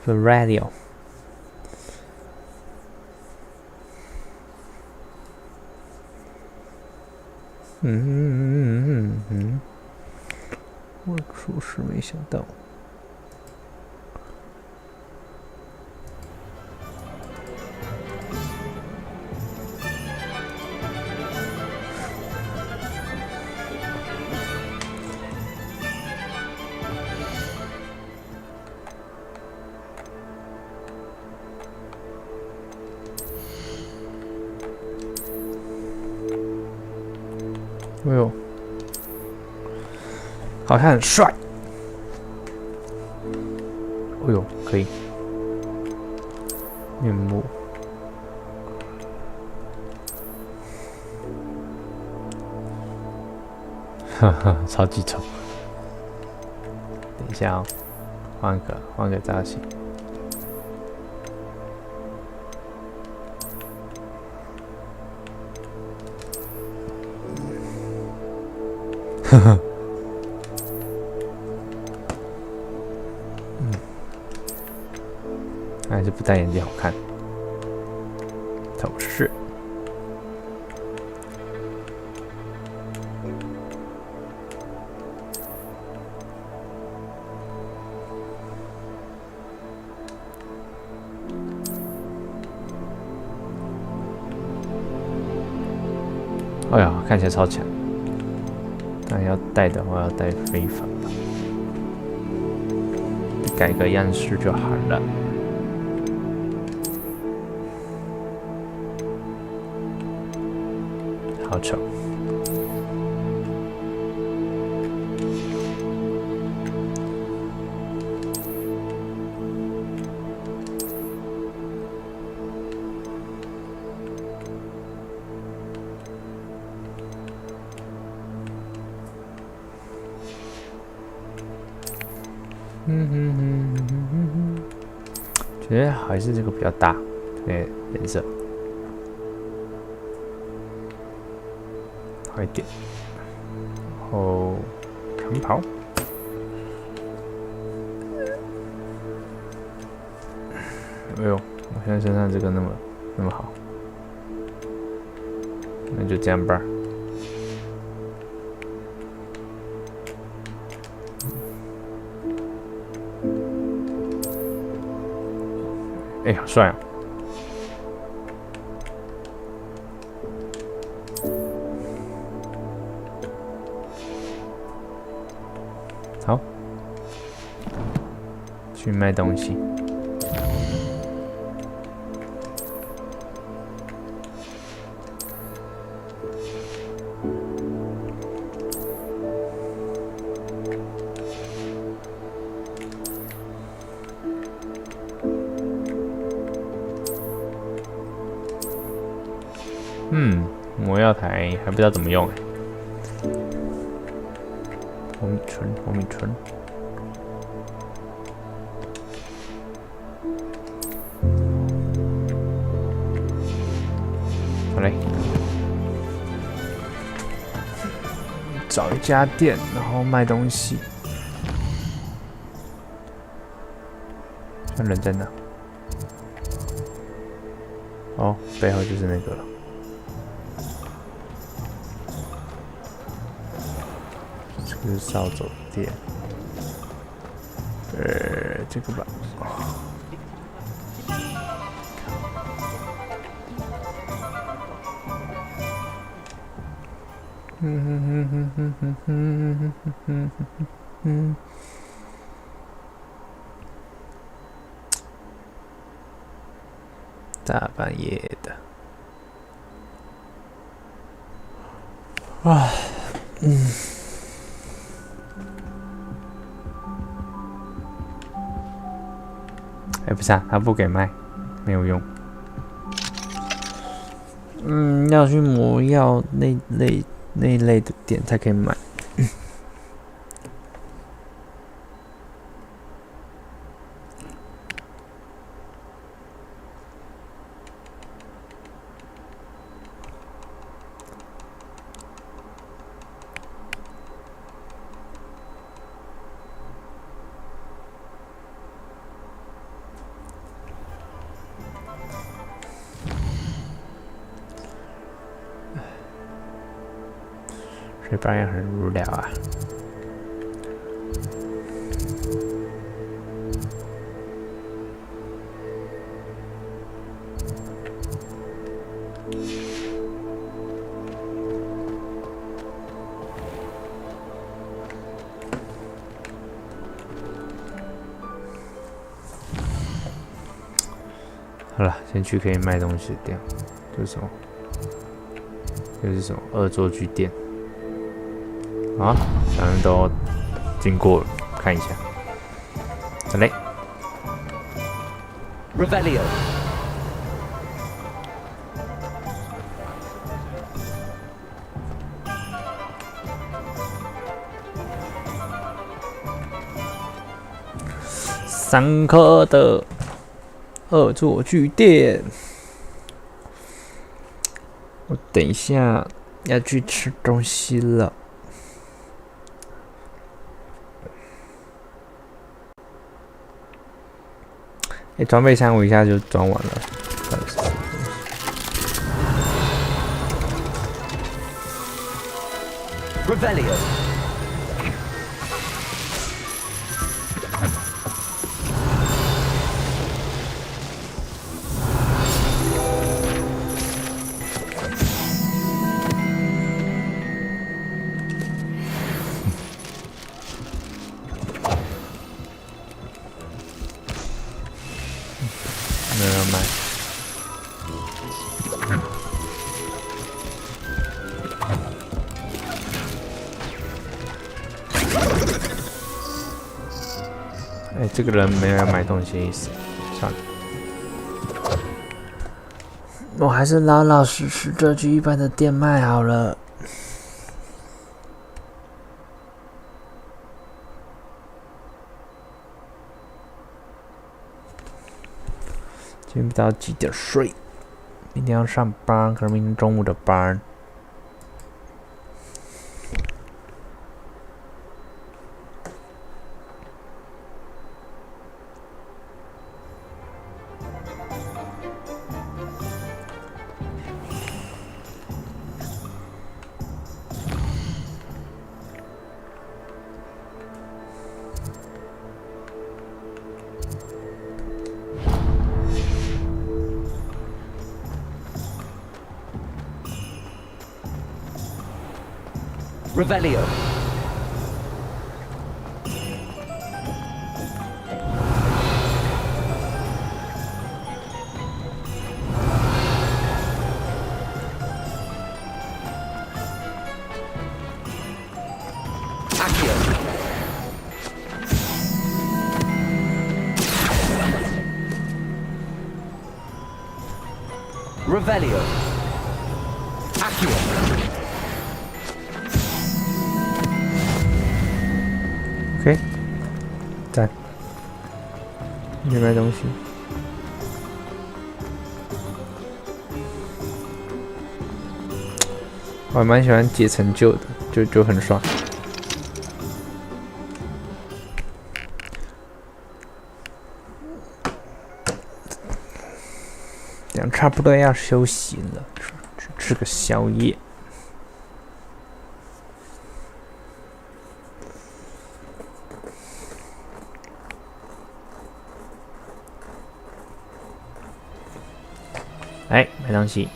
The radio。我属实没想到。哎呦，好像很帅。哎呦，可以。面目，哈哈，超级丑。等一下哦，换个造型。呵呵，还是不戴眼镜好看。头饰，哎呀，看起来超强。但要带的话，要带非法吧，改个样式就好了。好丑。觉得还是这个比较大，对，颜色好一点。然后长袍，哎呦，我现在身上这个那么好，那就这样吧。哎，好帅啊！好，去卖东西。魔药台还不知道怎么用红米醇。好嘞，找一家店，然后卖东西。那人在哪？哦，背后就是那个了。这是扫帚店，这个吧。大半夜的，啊，不是啊，他不给卖，没有用。要去魔药那一类的店才可以买。睡班也很无聊啊。好了，先去可以卖东西的店。这是什么？这是什么？恶作剧店。啊，咱们都经过了，看一下。好嘞。Revelio。3颗的恶作剧店。我等一下要去吃东西了。装备箱我一下就装完了。Revelio。这个人没有要买东西的意思，算了，我还是老老实实的去一般的店卖好了。今天不知道几点睡，明天要上班，可是明天中午的班。Revelio. Accio. Revelio. Accio. OK， 赞，没买东西。我还蛮喜欢解成就的，就很爽。这样差不多要休息了，去吃个宵夜。哎，买东西。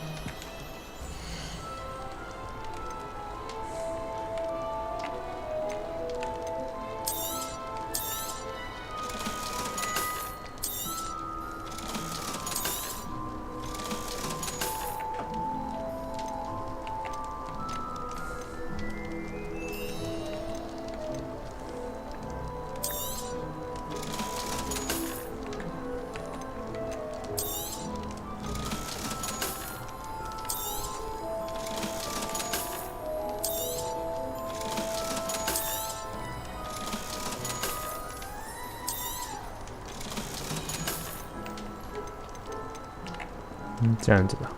这样子吧。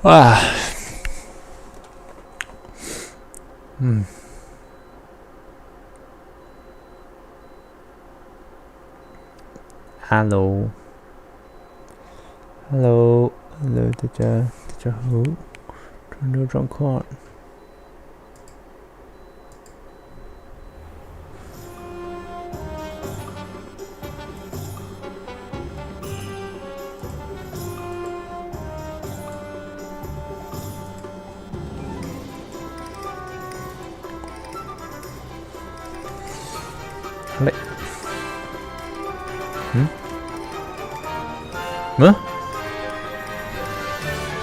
哇，Hello， 大家好，传流状况。累。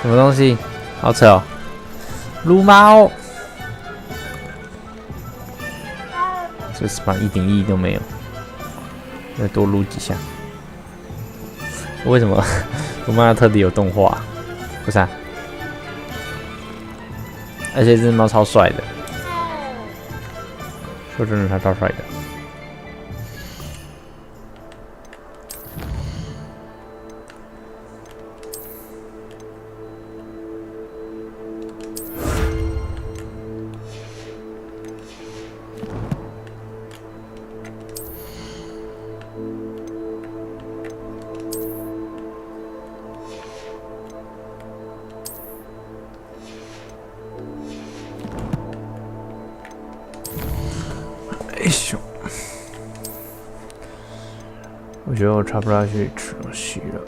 什么东西？好扯哦！撸猫，这是把一点意义都没有。再多撸几下。为什么撸猫要特地有动画？不是啊？而且这只猫超帅的，说真的，它超帅的。哎呦！我觉得我差不多要去吃东西了。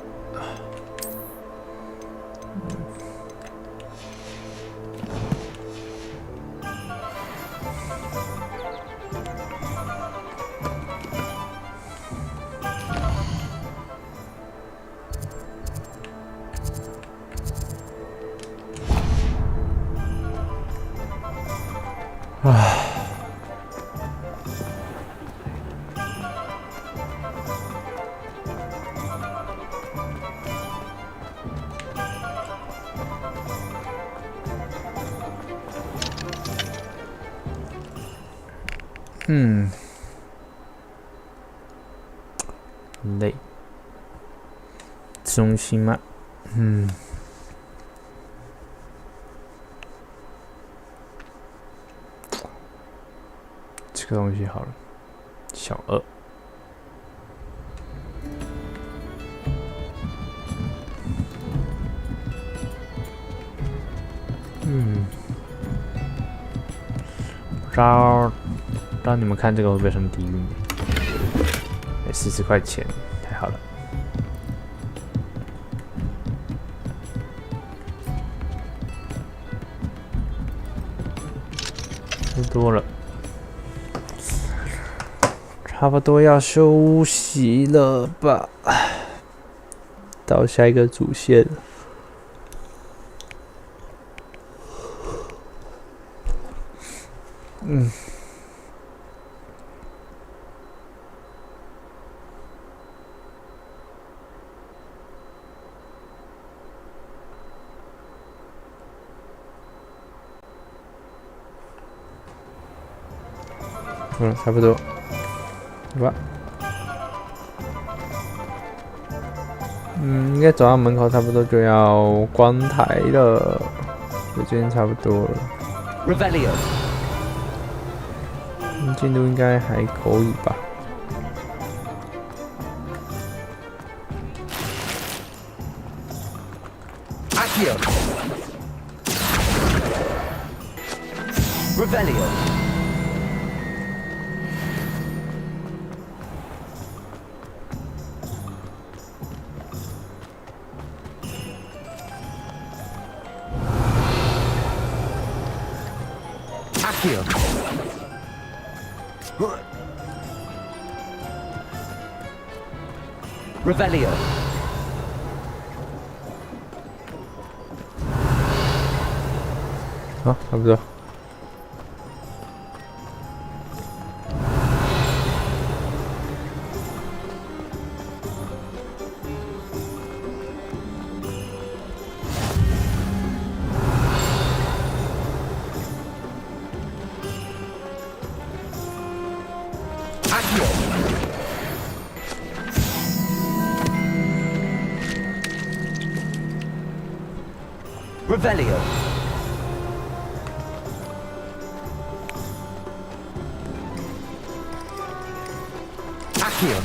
唉。累，吃东西吗？吃个东西好了，小饿。不知道你们看这个会不会上地狱？40块钱，太好了。吃多了，差不多要休息了吧？到下一个主线。差不多，对吧？应该走到门口，差不多就要关台了，时间差不多了。进度应该还可以吧？Revelio. Oh, 差不多。Revelio. Accio.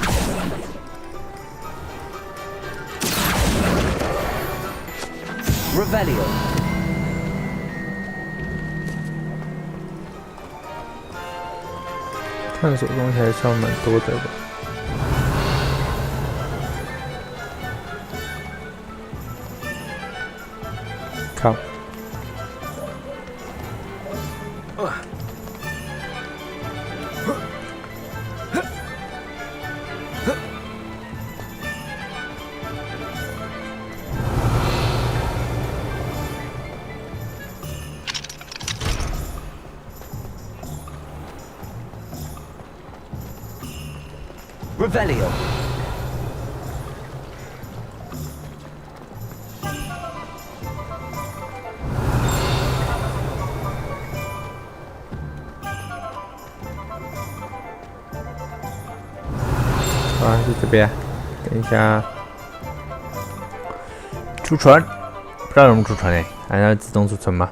Revelio. 探索东西还算蛮多的吧。靠！ Revelio. 啊，就这边，等一下，储存，不知道怎么储存哎，按照自动储存吗？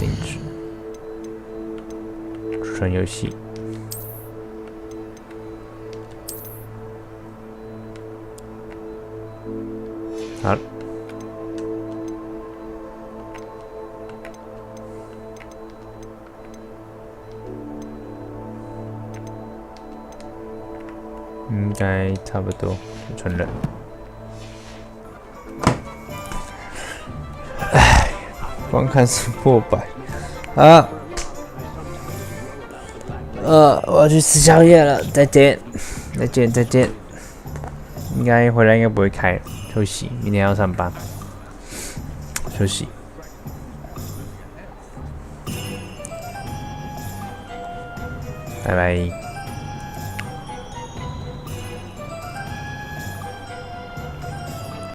定制，储存游戏，好。 应该差不多存了。唉，光看是破百啊！我要去吃宵夜了，再见，再见，再见。应该回来应该不会开了，休息，明天要上班，休息。拜拜。